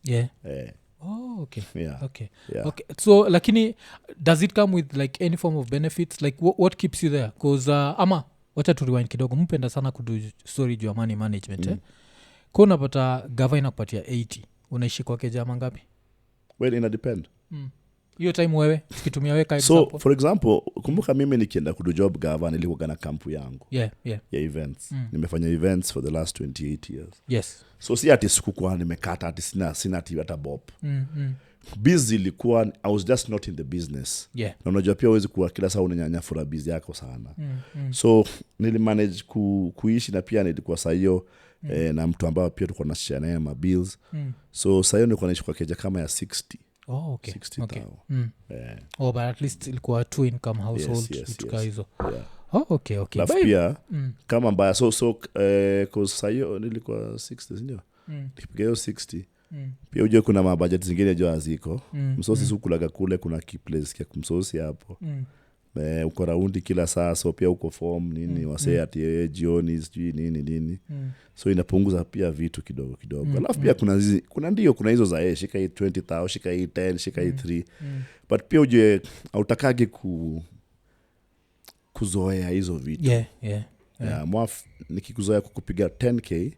okay.
Yeah.
Okay. So lakini does it come with like any form of benefits like what keeps you there because ama wacha tu rewind kidogo mpenda sana kudu story juu ya money management kwa unapata gava inakupatia 80 unaishi kwa kejama ngapi
well ina depend
hiyo time wewe ukitumia weka
so example. For example kumbuka mimi nikienda kudu job gava nilikuwa na kampu yangu
ya
events nimefanya events for the last 28 years
yes
so si ati sikukuwa nimekata ati sina ati hata bob busy ilikuwa I was just not in the business
na
unajua pia huwezi kuwa kila saa unanyanyafura busy yako sana so nilimanage kuishi na pia nilikuwa saa hiyo na mtu ambao pia tulikuwa tunashare naye ma bills so saa hiyo nilikuwa naishi kwa keja kama ya 60
okay
60
okay but at least ilikuwa two income household
yes.
hizo
okay Lafu pia kama mbaya so cause saa hiyo nilikuwa 60 ndio nikipiga hiyo 60 pia uje kuna mabudget zingine jua ziko msosi sukulaga kule kuna kiplace kia kumsosi hapo uko raundi kila saa so pia uko form nini wasee ati jioni sijui nini so inapunguza pia vitu kidogo alafu pia kuna hizo za shika hii 20,000 shika hii 10 shika hii 3 but pia uje hautakagi kuzoea hizo vitu nikikuzoea kukupiga 10k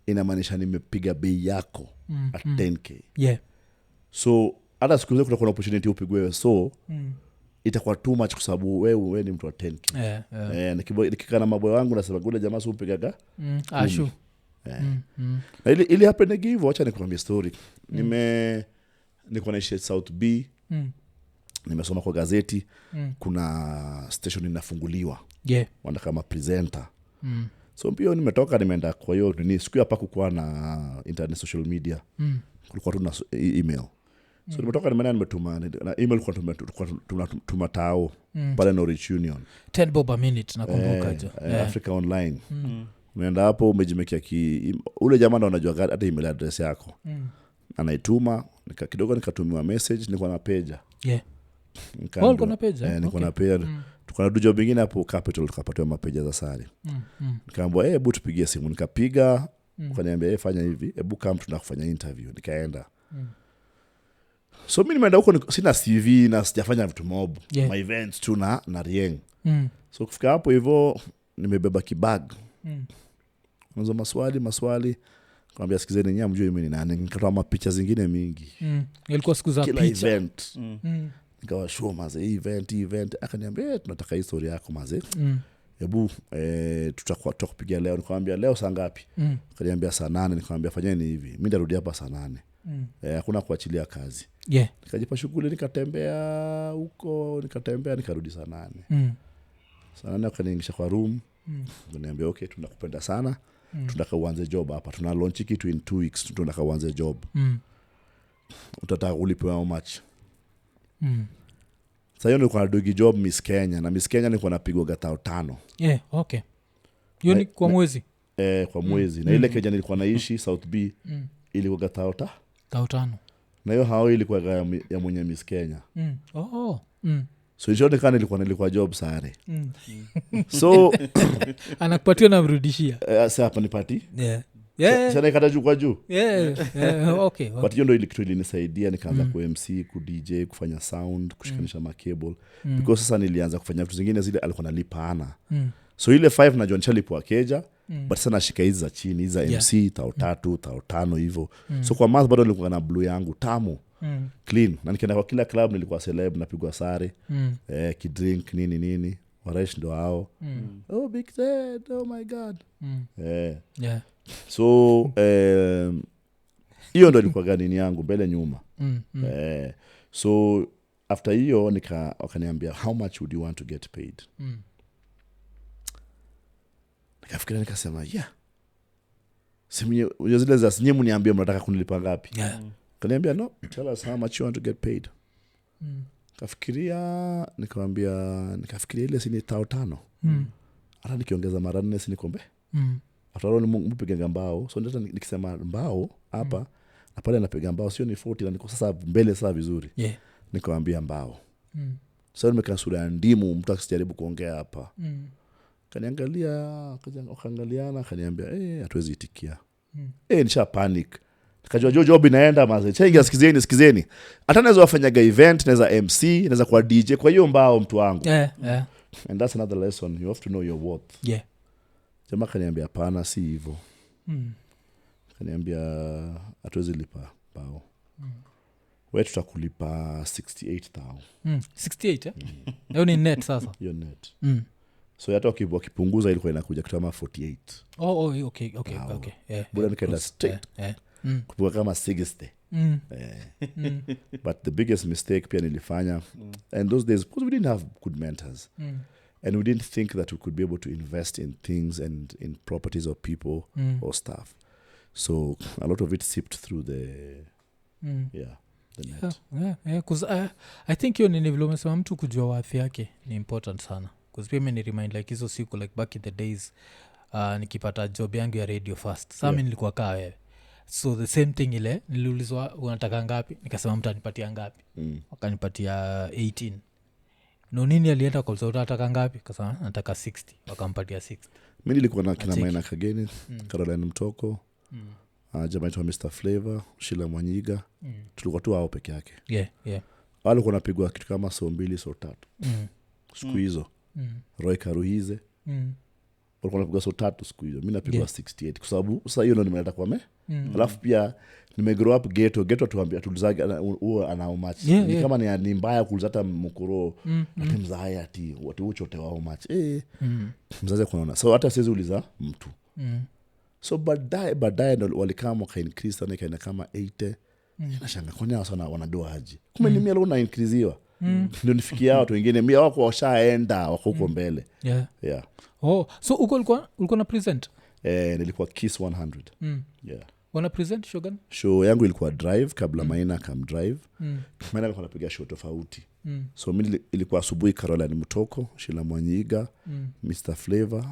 inamaanisha nimepiga bei yako at 10k so hata siku zote kuna opportunity upigwe so itakuwa too much kwa sababu wewe ni mtu wa 10k nikikaa na maboy wangu nasema gule jamaa si upigaga
ashu
na ili happen hivyo acha nikwambie story niko naishi South B nimesoma kwa gazeti kuna station inafunguliwa wanda kama presenter so pia nimetoka nimeenda kwa hiyo siku hapa kukuwa na internet social media kulikuwa tu na email so nimetoka nimetuma na email kwa tumatao pale Norwich Union
10 bob a minute nakumbuka jo
Africa Online unaenda hapo umejimekia ule jamaa ndo anajua hata email address yako anaituma kidogo nikatumiwa message nilikuwa na page
niko na page
niko na page tukana job nyingine hapo Capital tukapatiwa mapeja za sare nikaambiwa hebu tupigie simu nikapiga wakaniambia fanya hivi hebu kama tunakufanya interview nikaenda so mimi nimeenda huko sina CV na sijafanya vitu mob my events tu na rieng so kufika hapo hivyo nimebeba kibag mwanzo maswali kwambia sikizeni nyinyi mjue mimi ni nani nikatoa mapicha zingine mingi
ilikuwa siku za
kila
picha
event nikawa show maze event akaniambia tunataka historia yako maze hebu tutakupigia leo nikamwambia leo saa ngapi akaniambia saa 8 nikamwambia fanyeni hivi mimi ndarudi hapa saa 8 hakuna kuachilia kazi nikajipa shughuli nikatembea huko nikarudi saa 8 saa 8 akaniingisha kwa room akaniambia okay tunakupenda sana tunataka uanze job hapa tuna launch kitu in 2 weeks tunataka uanze job utataka ulipewa how much sasa hiyo nilikuwa dogi job Miss Kenya na Miss Kenya nilikuwa napigwa gatao 5
okay hiyo ni kwa mwezi
kwa mwezi na ile Kenya nilikuwa naishi South B ilikuwa gatao
5
na hiyo hao ilikuwa ya mwenye Miss Kenya so hiyo nilikuwa job sare so
anakupatia na mrudishia
sasa hapa nipati sana ikata juu kwa juu
okay
but hiyo ndio ilinisaidia nikaanza ku MC ku DJ kufanya sound kushikanisha makable because sasa nilianza kufanya vitu zingine zile alikuwa nalipana so ile 5 najua nishalipo keja but sana shika hizi za chini hizi za MC tao 3 tao 5 hivyo so kwa month bado nilikuwa na blue yangu tamu clean na nikienda kwa kila club nilikuwa celeb napigwa sare kidrink nini waresh ndo hao oh big Ted oh my god so hiyo ndo ilikuwa gani yangu mbele nyuma so after hiyo wakaniambia how much would you want to get paid nikafikiria nikasema simu zile za sinyemu niambie mnataka kunilipa ngapi kaniambia no tell us how much you want to get paid nikafikiria ile sini 5,000 hata nikiongeza mara 4 sini kombe after all mpiganga mbao so ndio nikisema mbao hapa na pale napiga mbao sio ni 40 na niko sasa mbele sasa vizuri nikamwambia mbao so nimekaa sura ya ndimu mtu akijaribu kuongea hapa kaniangalia akaangaliana kaniambia hatuwezi itikia. Nisha panic. Nikajua job inaenda maze. Chenga sikizeni. Hata naweza wafanyaga event, naweza MC, naweza kuwa DJ. Kwa hiyo mbao mtu wangu. And that's another lesson. You have to know your worth. Jamaa kaniambia hapana si hivyo. Kaniambia hatuwezi lipa bao. Wewe tutakulipa 68,000.
68 Hiyo ni net sasa.
Hiyo net. So hata wakipunguza ilikuwa inakuja kama 48.
Okay.
Bora nikaenda straight. Kupuka kama 60. But the biggest mistake pia nilifanya and those days because we didn't have good mentors. And we didn't think that we could be able to invest in things and in properties or people or stuff. So a lot of it seeped through the net.
Because I think hiyo nini vile umesema mtu kujua worth yake ni important sana. Because pia mimi ni remind like hizo siku like back in the days nikipata job yangu ya radio first. Sasa mimi nilikuwa kaa wewe. So the same thing ile niliulizwa unataka ngapi? Nikasema mtanipatia ngapi? Wakanipatia 18. Nini alienda kwa sababu unataka ngapi? Kasema nataka 60. Wakampatia 60.
Mimi nilikuwa na kina Maina Kageni, Caroline Mtoko. Jamaa wa Mr Flavor, Sheila Mwanyiga. Tulikuwa tu hao peke yake.
Yeah.
Wale walikuwa napigwa kitu kama so 2 so 3. Siku hizo. Roy Karuhize. Walikuwa napigwa so 3 siku hizo. Mimi napigwa 68 kwa sababu sasa hiyo ndo nimeleta kwa alafu pia nimegrow up ghetto tuambia tulizaga huo ana how much. Ni kama ni mbaya kuuliza hata mkuro ati mzaya ati watu uchote wa how much. Mzazi kunaona. So hata siwezi uliza mtu. So baadaye ndo walikaa mwaka increase sana ikaenda kama 80. Nashanga kwa nini sana wanadoa haji. Kumbe ni mimi alona increasewa. Ndio nifikia watu wengine mimi wako washaenda wako huko mbele. Yeah.
So ulikuwa na present?
Nilikuwa Kiss 100.
Wana present show gani?
Show yangu ilikuwa drive kabla Maina come drive. Maina alikuwa anapiga show tofauti. So mimi ilikuwa asubuhi Caroline Mtoko, Sheila Mwanyiga, Mr Flavor,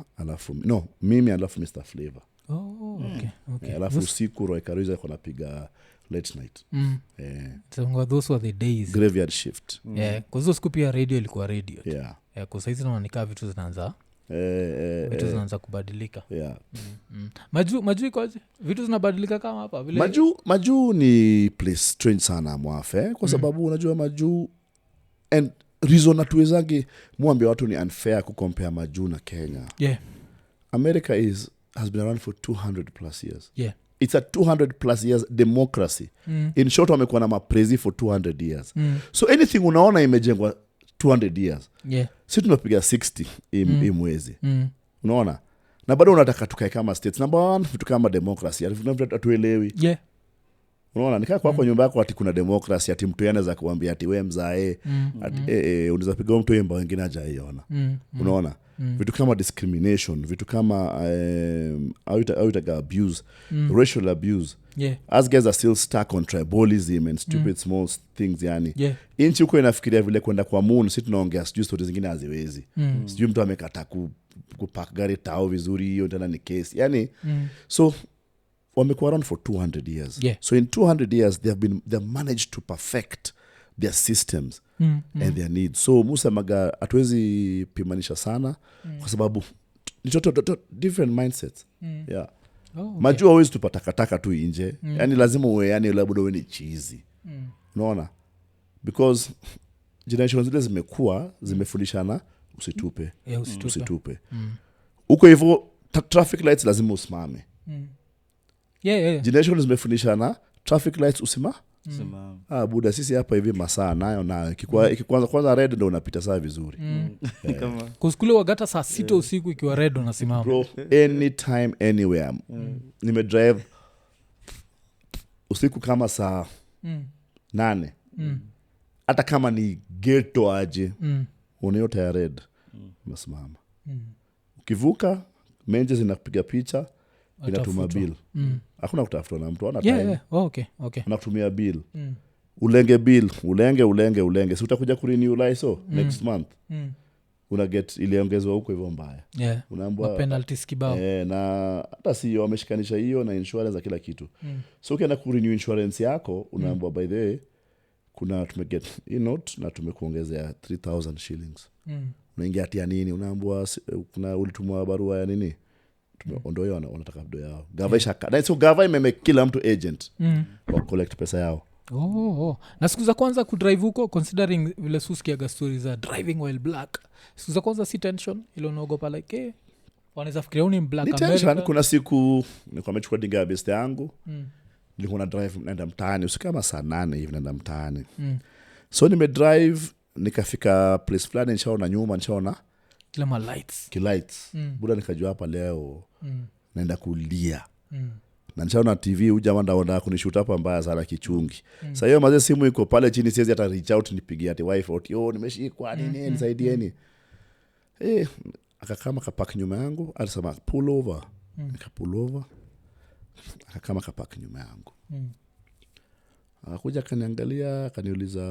mimi alafu Mr Flavor.
Okay.
Alafu usiku Roy Karuiza alikuwa anapiga late night.
So those were the days.
Graveyard shift.
Kwa hiyo siku pia radio ilikuwa radio. Kwa saizi naona nikaa vitu zinaanza. Vitu zinaanza kubadilika. Maju ikoje? Vitu zinabadilika kama hapa vile.
Maju ni place strange sana mwafe kwa sababu unajua Maju and reason natuwezangi muambia watu ni unfair kucompare Maju na Kenya. America has been around for 200 plus years. It's a 200 plus years democracy. In short wamekuwa na maprezi for 200 years. So anything unaona imejengwa 200 years. Sisi tunapiga 60 imwezi. Unaona? Na bado unataka tukae kama states. Number 1 vitu kama democracy. Atuelewi. Unaona nikaa kwa nyumba yako ati kuna democracy ati mtu anaweza kuambia ati wewe mzae ati unaweza piga mtu yemba wengine hajaiona. Unaona? Vitu kama discrimination, vitu kama abuse, racial abuse. As guys are still stuck on tribalism and stupid small things yani. Inchi huko inafikiria vile kwenda kwa moon, sisi tunaongea sijui stories zingine haziwezi. Sijui mtu amekata kupark gari tao vizuri hiyo tena ni case. Yani so wamekuwa around for 200 years. So in 200 years they've managed to perfect their systems and their needs. So Musa maga hatuwezi pimanisha sana kwa sababu ni different mindsets. Maju always tupatakataka tu nje. Yani lazima uwe yani labda uwe ni cheesy. Unaona? Because generations zile zimefundishana usitupe. Usitupe. Uko hivyo traffic lights lazima usimame. Generations zimefundishana traffic lights usimame. Buda sisi hapa hivi masaa nayo ikikwanza red ndo unapita saa vizuri.
Kuskule wagata saa 6 usiku ikiwa red unasimama.
Bro, anytime anywhere. Nimedrive usiku kama saa 8. Hata kama ni ghetto aje unaota ya red unasimama. Ukivuka menje zinapiga picha inatuma bill. Hakuna kutafuta na mtu ana time.
Okay.
Anakutumia bill. Ulenge bill, ulenge. Si utakuja kurenew license next month. Una get iliongezwa huko hivyo mbaya.
Unaambiwa penalties kibao.
Na hata si wameshikanisha hiyo na insurance za kila kitu. So ukienda kurenew insurance yako unaambiwa by the way kuna tumeget note na tumekuongezea 3,000 shillings. unaingia atia nini, unaambua kuna ulitumwa barua ya nini, ondoe wanataka do yao. Gava so gava imeme kila mtu agent wa collect pesa yao.
Na siku za kwanza kudrive huko, considering vile suskiaga stories za driving while black, siku za kwanza si tension ile unaogopa like wanaweza fikiria uni black
America. Tension, kuna siku nilikuwa nimechukua dinga ya best yangu, nilikuwa na drive naenda mtaani usiku kama saa 8 hivi naenda mtaani. So nimedrive nikafika place fulani, nishaona nyuma, nishaona
kila lights.
Buda nikajua hapa leo naenda kulia. Na nishaona TV huyu jamaa ndaona kunishoot hapa mbaya sana kichungi. Sasa hiyo maze simu iko pale chini, siwezi hata reach out nipigie ati wife out, nimeshikwa nini, nisaidieni. Akakama kapak nyuma yangu, alisema pull over. Nikapull over. Akakama kapak nyuma yangu. Akakuja kaniangalia, akaniuliza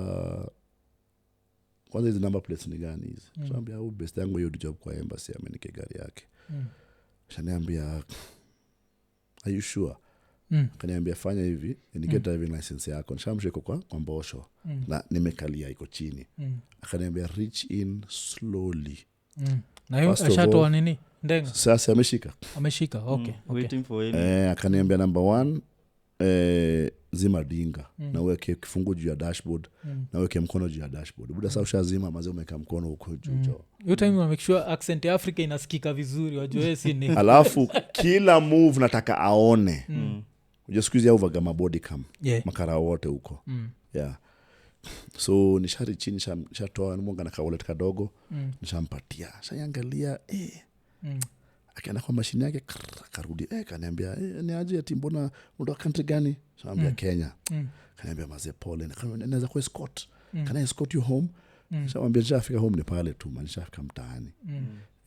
kwanza hizi number plates ni gani hizi? Niambia huyu best yangu hiyo job kwa embassy amenike gari yake. Shaniambia are you sure? Kaniambia fanya hivi, ni get driving license yako. Nishamshika kwa mbosho. Na nimekalia iko chini. Akaniambia reach in slowly.
Na hiyo ashatoa nini? Ndenga.
Sasa ameshika.
Okay.
Waiting for any.
Akaniambia number 1 zima dinga na uweke kifungu juu ya dashboard na uweke mkono juu ya dashboard. Buda sasa ushazima maze umeka mkono huko juu.
Hiyo time una make sure accent ya Africa inasikika vizuri, wajue si ni.
Alafu kila move nataka aone. Unajua siku hizi uvaga mabody cam. Makara wote huko. So nishari chini, nishatoa mwanga na wallet kadogo, nishampatia. Shaangalia akaenda kwa mashine yake, karudi kaniambia ni aje ati mbona unatoka country gani? Shaambia Kenya. Kaniambia maze pole, naweza ku escort. Can I escort you home? Shaambia nishafika home ni pale tu, nishafika mtaani.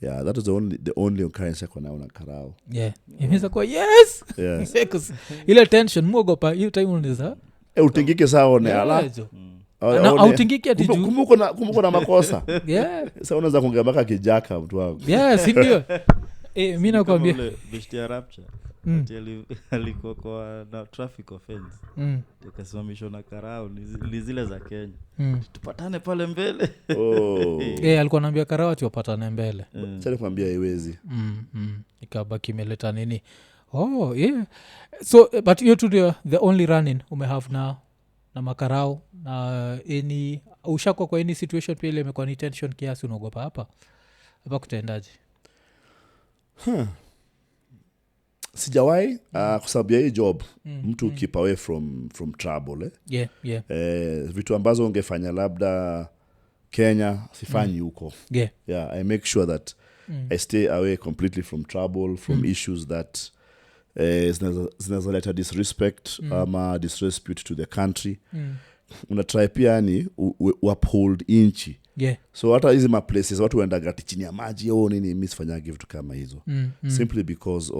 That was the only occurrence kwa naona karao.
Imeza kwa yes. Ile tension muogopa hiyo time unaweza
utingike sawa ne ala.
Na autingiki ati juu.
Kumbuko na makosa. Sasa unaweza kuongea mpaka kijaka mtu wangu.
Si ndio? Mimi nakwambia
bishti ya RAPCHA alikuwa kwa na traffic offense. Tukasimamishwa na karao ni zile za Kenya. Tupatane pale mbele.
Alikuwa anambia karao ati wapatane mbele.
Sasa kwambia haiwezi.
Ikabaki imeleta nini? So but you to the only running have now na makarao na any ushakwa kwa any situation pia ile imekuwa ni tension kiasi, unaogopa hapa kutendaje?
Sijawahi kwa sababu ya hii job mtu keep away from trouble. Vitu ambazo ungefanya labda Kenya sifanyi huko. I make sure that I stay away completely from trouble, from issues that zinazoleta disrespect ama disrespect to the country. Unatry pia ni uphold inchi. So hata hizi places watu waenda gati chini ya maji nini, mimi sifanyagi vitu kama hizo. Simply because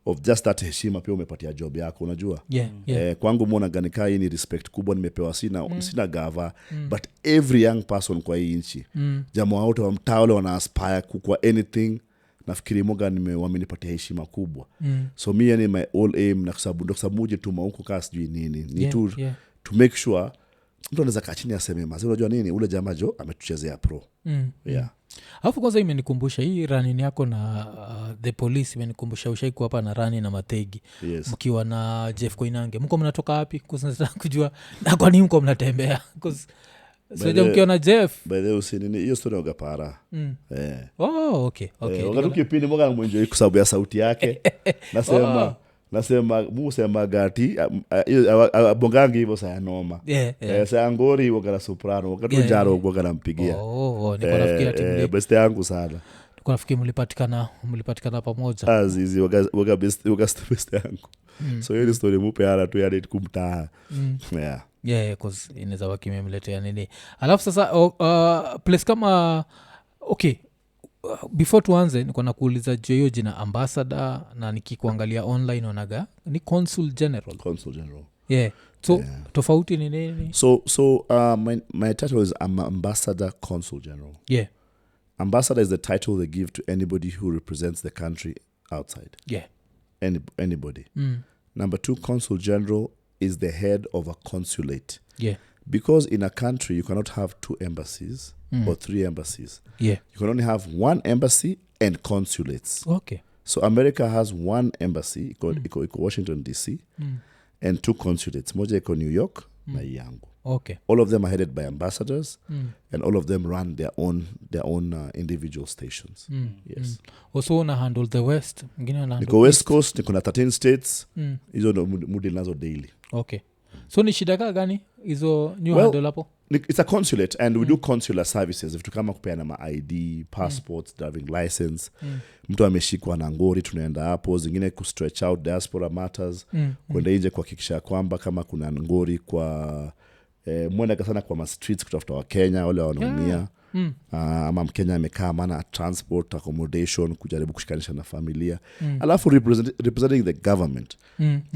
of just that heshima pia umepatia job yako, unajua. Kwangu muona gani kai ni respect kubwa nimepewa, sina gava but every young person kwa hii nchi jamaa wote wa mtaa wale wana aspire kwa anything. Nafikiri moga wamenipatia heshima kubwa. So me and my all aim na sababu muje tuma huko kasi sijui nini ni to make sure mtu anaweza kaa chini aseme mazi, unajua nini ule jamaa jo ametuchezea pro.
Alafu kwanza imenikumbusha hii running yako na the police, imenikumbusha ushaiku hapa na running na Mategi. Mkiwa na Jeff Koinange, mko mnatoka wapi? Kwanza kujua na kwa nini mko mnatembea? Because sio mkiwa na Jeff
by the usinini hiyo story ogapara.
Okay.
Wakati kipindi moga mwenjo kwa sababu ya sauti yake. Nasema musema gati bongangi hivyo saya noma. Saya ngori wogala soprano wakati jaro wogala mpigia.
Niko nafikiria timu
best yangu sana.
Niko nafikiria mlipatikana pamoja.
Azizi woga best yangu. So hiyo story mupe ara tu yale kumtaa.
Cause inaweza wakimemletea nini. Alafu sasa place kama okay, before tuanze niko nakuuliza hiyo jina ambassador, na nikikuangalia online onaga ni consul general. So tofauti ni nini?
So my title is ambassador consul general. Ambassador is the title they give to anybody who represents the country outside. Anybody. Number 2, consul general is the head of a consulate. because in a country you cannot have 2 embassies or 3 embassies.
Yeah.
You can only have 1 embassy and consulates.
Okay.
So America has 1 embassy iko Washington DC and 2 consulates. Moja iko New York na yangu.
Okay.
All of them are headed by ambassadors and all of them run their own individual stations. Yes.
Also una handle the West.
Niko West Coast, niko na 13 states. Hizo ndo mudi nazo daily.
Okay. So ni shida gani hizo new handle hapo?
It's a consulate and we do consular services. Vitu kama kupeana ma ID, passports, driving license. Mtu ameshikwa na ngori tunaenda hapo, zingine ku stretch out diaspora matters, kwenda nje kuhakikisha kwamba kama kuna ngori kwa mwenda sana kwa ma streets kutafuta wa Kenya wale wanaumia. Ama Mkenya amekaa maana transport, accommodation, kujaribu kushikanisha na familia. Alafu representing the government.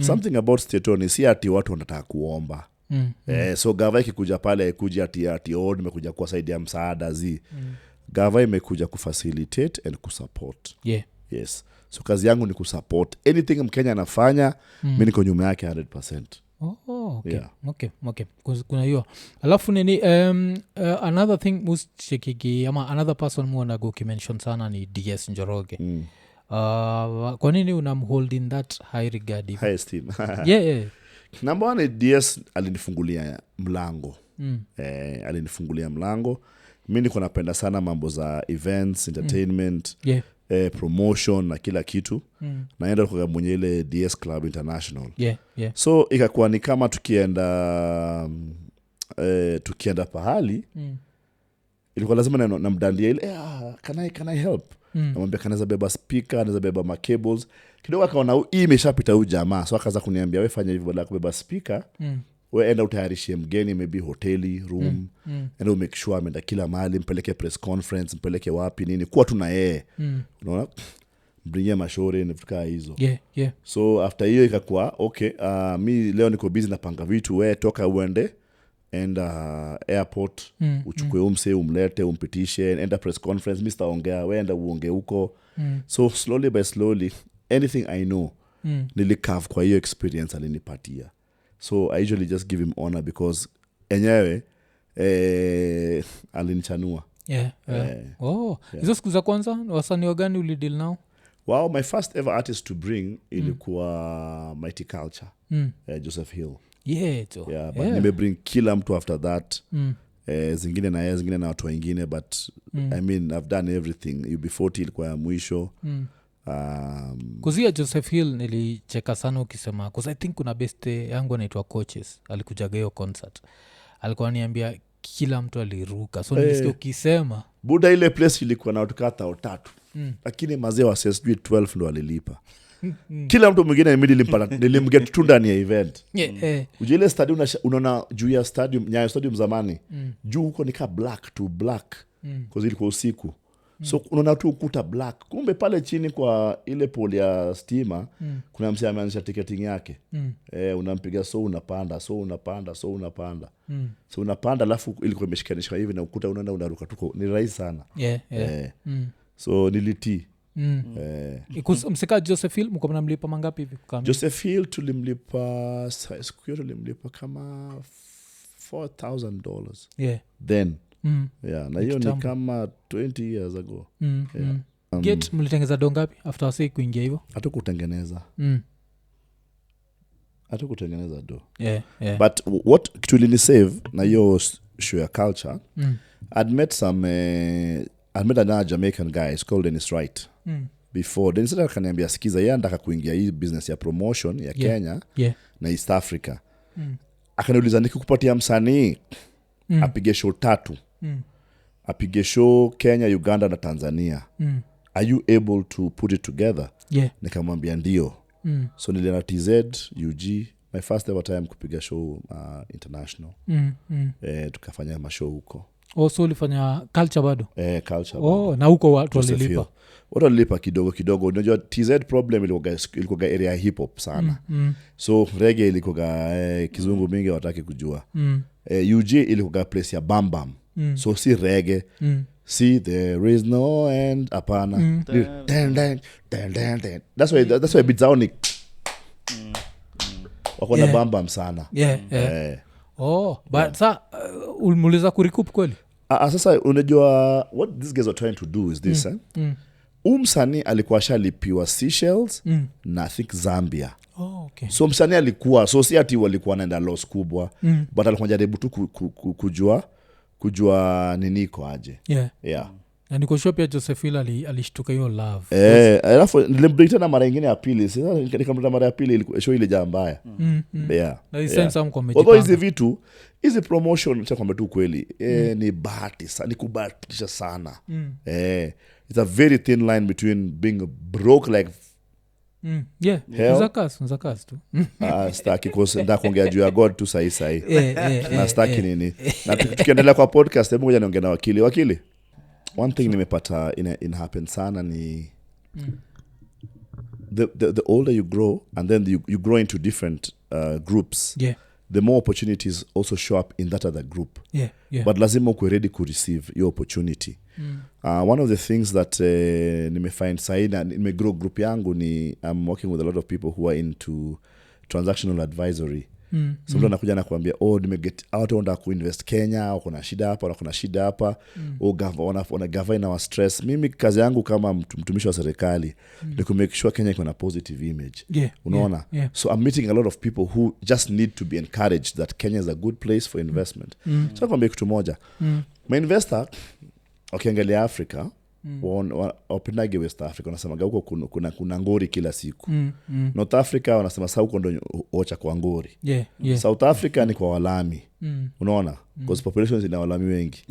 Something about state owned si ati watu wanataka kuomba. So gava ikikuja pale kuja ati nimekuja kuwasaidia msaada gava imekuja kufacilitate and kusupport. Yes. So kazi yangu ni kusupport anything Mkenya anafanya, mimi niko nyuma yake 100%.
Okay.
Yeah.
Okay. Kuna hiyo. Alafu nini another thing mushikiki ama another person muona go mention sana ni DS Njoroge. Kwa nini unamhold in that high regard?
High esteem.
Yeah.
Number 1 DS alinifungulia mlango. Alinifungulia mlango. Mimi niko napenda sana mambo za events, entertainment, promotion na kila kitu. Naenda kwa mwenye ile DS Club International. So ikakuwa ni kama tukienda pahali ilikuwa lazima na mdandia ile can I help? Namwambia kanaweza beba speaker, anaweza beba ma cables. Kidogo akaona hii imeshapita huyu jamaa, so akaanza kuniambia wewe fanya hivyo, badala kubeba speaker wewe enda utayarishie mgeni maybe hoteli room and make sure ameenda kila mahali, mpeleke press conference, mpeleke wapi nini, kuwa tuna yeye unaona, brinye mashore na vitu hizo. So after hiyo ikakuwa okay, mi leo niko busy napanga vitu, wewe toka uende and airport uchukue umse umlete umpitishe, enda press conference, mimi sitaongea, wewe enda uongee huko. So slowly by slowly anything I know nilikave kwa hiyo experience alinipatia. So I usually just give him honor because enyewe alinichanua.
Hizo siku za kwanza wasanii gani ulideal nao?
Wow, my first ever artist to bring ilikuwa Mighty Culture, Joseph Hill. But nimebring kila mtu after that. Zingine na watu wengine, but I mean I've done everything. UB40 ilikuwa ya mwisho.
Kuzia Joseph Hill nilicheka sana ukisema, because I think kuna beste yangu anaitwa Coaches alikujaga hiyo concert, alikuwa niambia kila mtu aliruka. So nilisikia ukisema
buda ile place ilikuwa na watu kata 3 lakini mazee wa CSB 12 ndo alilipa. Kila mtu mwingine nilimget tu ndani ya event. Ujile stadium unaona juu ya stadium, Nyayo Stadium zamani, juu huko nika black to black because ilikuwa usiku. So unaona tu ukuta black, kumbe pale chini kwa ile pole ya stima kuna msee ameanzisha ticketing yake. Unampiga so unapanda so unapanda, alafu ilikuwa imeshikanisha hivi na ukuta, unaenda unaruka tuko, ni rahisi sana. So nilitii.
Msika Joseph Hill mko mnamlipa mangapi hivi kama?
Joseph Hill tulimlipa kama $4,000 then. Na hiyo ni kama 20 years ago.
Get mlitengeza dongapi after wase kuingia hivyo?
Hatukutengeneza do. But what actually save na hiyo show ya culture, I'd met another Jamaican guy, it's called Dennis Wright. Before Dennis akaniambia sikiza, yeye anataka kuingia hii business ya promotion ya Kenya na East Africa. Akaniuliza nikikupatia msanii apige show 3, apige show Kenya, Uganda na Tanzania, are you able to put it together? Nikamwambia ndio. So nilienda TZ, UG, my first ever time kupiga show international. Tukafanya mashow huko.
So ulifanya culture bado?
Culture bado.
Na huko watu walilipa?
Watu walilipa kidogo. Unajua TZ problem ilikuwa area hip hop sana. So reggae ilikuwa kizungu mingi wataki kujua. UG ilikuwa place ya bam bam. So si reggae. See there is no end apana. That's why beats are wako na bam bam sana.
But sa ulimuliza kurecoup kweli?
Sasa unajua what these guys are trying to do is this msanii alikuwa shalipiwa Seychelles na I think Zambia.
Okay.
So msanii alikuwa so si ati walikuwa naenda loss kubwa but alikuwa jaribu tu kujua nini iko aje.
Yeah. Na niko sure pia Josephine alishtuka hiyo love.
Alafu nilimbrita na mara nyingine ya pili. Sasa nikamrudi mara ya pili show ile jaa mbaya. Yeah.
Na hizo some comedy.
Although hizi vitu hizi promotion cha kwamba tu kweli ni bahati sana, ni kubahatisha sana. It's a very thin line between being broke like
Zakas tu.
Staki nda kuongea juu ya God tu sahi. Na staki nini. Na tukiendelea kwa podcast hebu ngoja niongee na wakili. One thing nimepata in happen sana ni the older you grow and then you grow into different groups. The more opportunities also show up in that other group. But lazima ukwe ready to receive your opportunity. One of the things that nimefind saina nimegrow group yangu ni I'm working with a lot of people who are into transactional advisory. So mtu anakuja na kuambia nimeget out on kuinvest Kenya au kuna shida hapa wana govern our stress. Mimi kazi yangu kama mtumishi wa serikali ni ku make sure Kenya iko na positive image. Unaona? So I'm meeting a lot of people who just need to be encouraged that Kenya is a good place for investment. So nakwambia kitu moja. My investor ukiangalia Africa wapendage West Africa wanasemaga huko kuna ngori kila siku. North Africa wanasema sasa huko ndo ocha kwa ngori. South Africa ni kwa walami. Unaona? Because population ina walami wengi.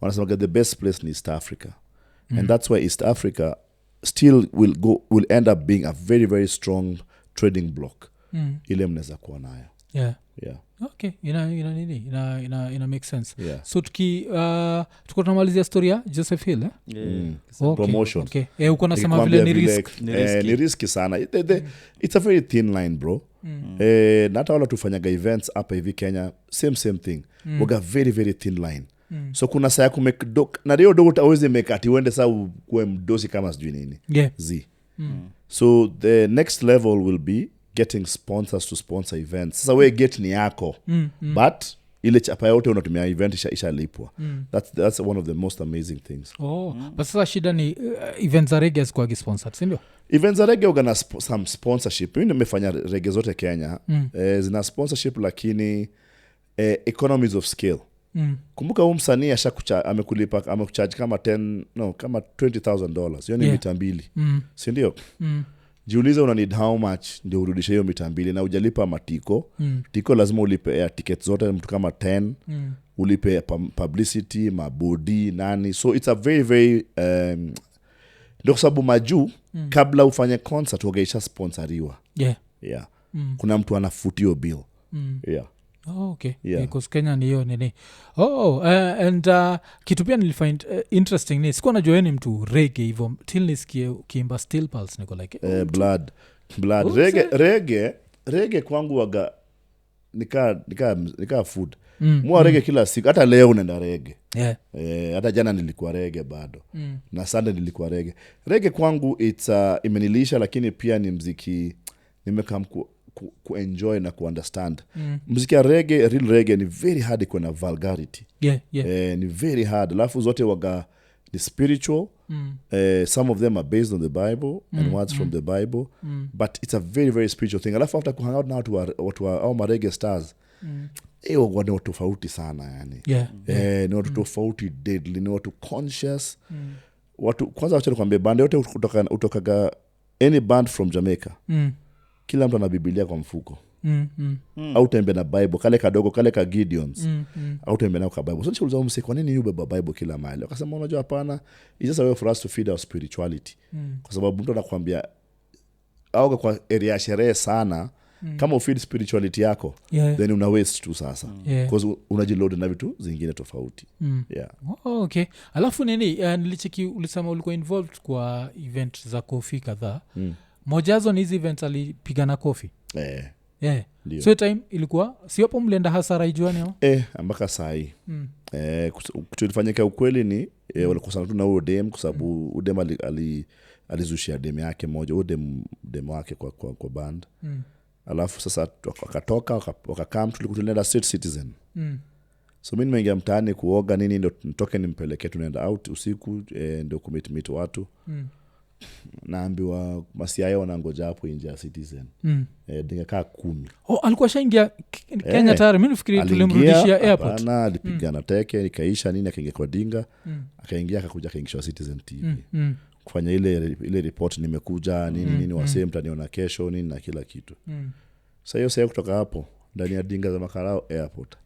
Wanasemaga the best place ni East Africa. And that's why East Africa still will end up being a very very strong trading block. Ile mnaweza kuwa nayo.
Okay, ina make sense. So tuko tunamalizia story ya Joseph Hill
promotion.
Okay. Uko nasema vile
ni risky sana. It's a very thin line bro. Na hata wala tufanyaga events hapa hivi Kenya same thing. Waga very very thin line. So kuna saa ku make na leo dogo always make ati uende saa kuwe mdosi kama sijui nini. So the next level will be getting sponsors to sponsor events. Sasa we get ni yako. But ile chapa yote unatumia event ishalipwa. That's one of the most amazing things.
But sasa shida ni events za reggae kwa sponsored, si ndio?
Events za reggae ugana some sponsorship. Mimi nimefanya reggae zote Kenya. Zina sponsorship lakini economies of scale. Kumbuka msanii amekucharge kama kama $20,000. Hiyo ni mita 2. Si ndio? Jiulize una need how much ndio urudishe hiyo mita 2 na hujalipa matiko. Tiko lazima ulipe air tickets zote mtu kama 10. Ulipe publicity, mabodi, nani. So it's a very very ndio sababu majuu kabla ufanye concert wageisha sponsoriwa. Kuna mtu anafutio bill.
Okay. Because Kenya ni hiyo nini. And kitu pia nilifind interesting ni sikuwa najua ni mtu reggae hivyo till nisikie ukiimba Steel Pulse niko like
blood reggae kwangu waga nika food. Mwa reggae kila siku hata leo unaenda reggae. Hata jana nilikuwa reggae bado. Na Sunday nilikuwa reggae kwangu it's imenilisha lakini pia ni mziki nimekam ku-enjoy na ku-understand. Muziki ya reggae, real reggae ni very hard kuna vulgarity. Ni very hard. Alafu zote waga ni spiritual. Some of them are based on the Bible and words from the Bible. But it's a very very spiritual thing. Alafu after kuhang out now to our reggae stars. Ni watu tofauti sana yani. Ni watu tofauti deadly, ni watu conscious. Watu kwanza wacha nikwambie band yote utokaga any band from Jamaica. Kila mtu ana Biblia kwa mfuko. Au tembe na Bible kale kadogo kale ka Gideons. Au tembe na kwa Bible. So nichouliza mse kwa nini ubeba Bible kila mahali? Akasema unajua hapana, it's just a way for us to feed our spirituality. Kwa sababu mtu anakuambia au kwa area sherehe sana kama ufeed spirituality yako then una waste tu sasa. Because unajiload na vitu zingine tofauti.
Okay. Alafu nini nilicheki ulisema ulikuwa involved kwa event za coffee kadhaa. Mojazo ni hizi events alipigana coffee. So time ilikuwa siwapo mlenda hasara ijuani hao?
Mpaka saa hii. Tulifanyika ukweli ni walikuwa tu na huyo dem kwa sababu udem alizushia dem yake moja, udem wake kwa band. alafu sasa wakatoka wakakam tulikuwa state citizen. So mimi nimeingia mtaani kuoga nini ndio nitoke nimpelekee tunaenda out usiku ndio kumit watu. Naambiwa masiaya wanangoja hapo nje ya citizen. Dingekaa 10.
Alikuwa shaingia Kenya tayari. Mimi nafikiri tulimrudishia airport.
Hapana, alipigana teke ikaisha nini akaingia kwa dinga. Akaingia akakuja akaingishwa Citizen TV. Kufanya ile report nimekuja nini waseme mtaniona kesho nini na kila kitu. Sasa hiyo sasa kutoka hapo ndani ya dinga za makarao airport.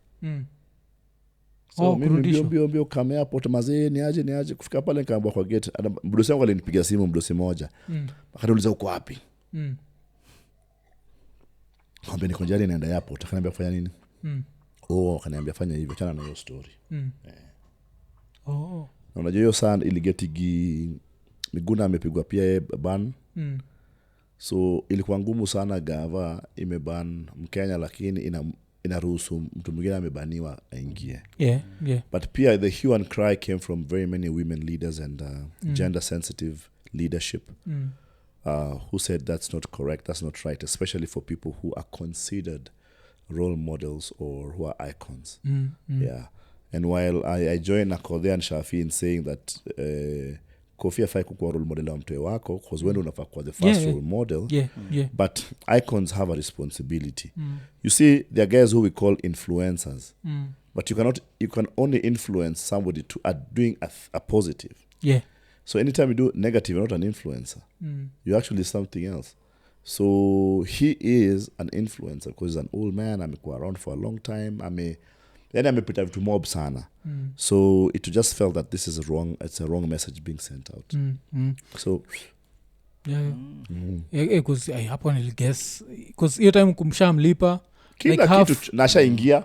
So mimi mbio kama airport mazee ni aje kufika pale nikaambia kwa gate. Mdosi wangu alinipigia simu mdosi moja. Akaniuliza uko wapi? Kwambia niko njiani naenda airport. Akaniambia kufanya nini? Akaniambia fanya hivyo chana na hiyo story. Na unajua hiyo sana iligetigi Miguna amepigwa pia ban. So ilikuwa ngumu sana gava imeban Mkenya lakini inaruhusu mtu mwingine amebaniwa aingie. But pia the hue and cry came from very many women leaders and gender sensitive leadership who said that's not correct, that's not right, especially for people who are considered role models or who are icons. Yeah. And while I join Akodhe and Shafi in saying that Kofi afai kukuwa role model wa mtoe wako because when unafaa kuwa the first role model, but icons have a responsibility. You see, there are guys who we call influencers, but you can only influence somebody to doing a positive. So anytime you do negative, you're not an influencer. You're actually something else. So he is an influencer because he's an old man, amekuwa around for a long time, yani amepita vitu mob sana. So it just felt that this is it's a wrong message being sent out. So
because I happen to guess because hiyo time kumshamlipa
kila like kitu nashaingia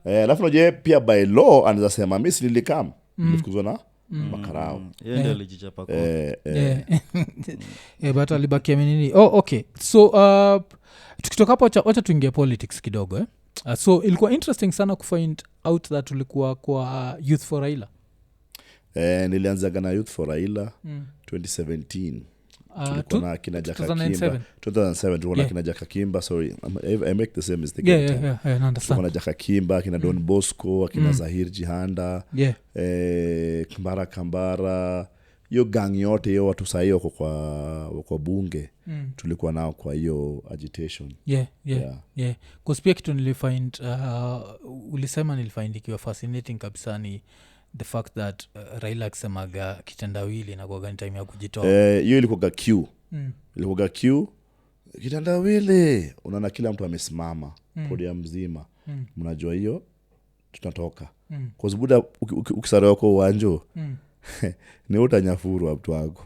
alafu unajua pia by law anaweza sema mimi si nilikam nilifukuzwa na makarao
yeye ndio alijichapa kwa
but alibakia nini. Okay, so tukitoka hapo acha tuingie politics kidogo so ilikuwa interesting sana kufind out that tulikuwa kwa Youth for Raila.
Nilianzaga na Youth for Raila 2017. Tulikuwa na kina Jaka Kimba 2007 tulikuwa na kina Jaka Kimba, sorry I make the same mistake.
Yeah, I understand.
Tulikuwa na Jaka Kimba, kina Don Bosco, kina Zahir Jihanda, Kambara, hiyo gang yote hiyo watu sasa hiyo kwa bunge tulikuwa nao kwa hiyo agitation. Because
pia kitu nilifind ulisema nilifind ikiwa fascinating kabisa ni the fact that Raila akisemaga kitendawili na kwa time ya kujitoa
hiyo ilikuwa queue. Ilikuwa queue kitendawili unaona kila mtu amesimama podium mzima mnajua hiyo tutatoka kwa sababu ukisarao kwa uwanjo ni utanyafuru watu wangu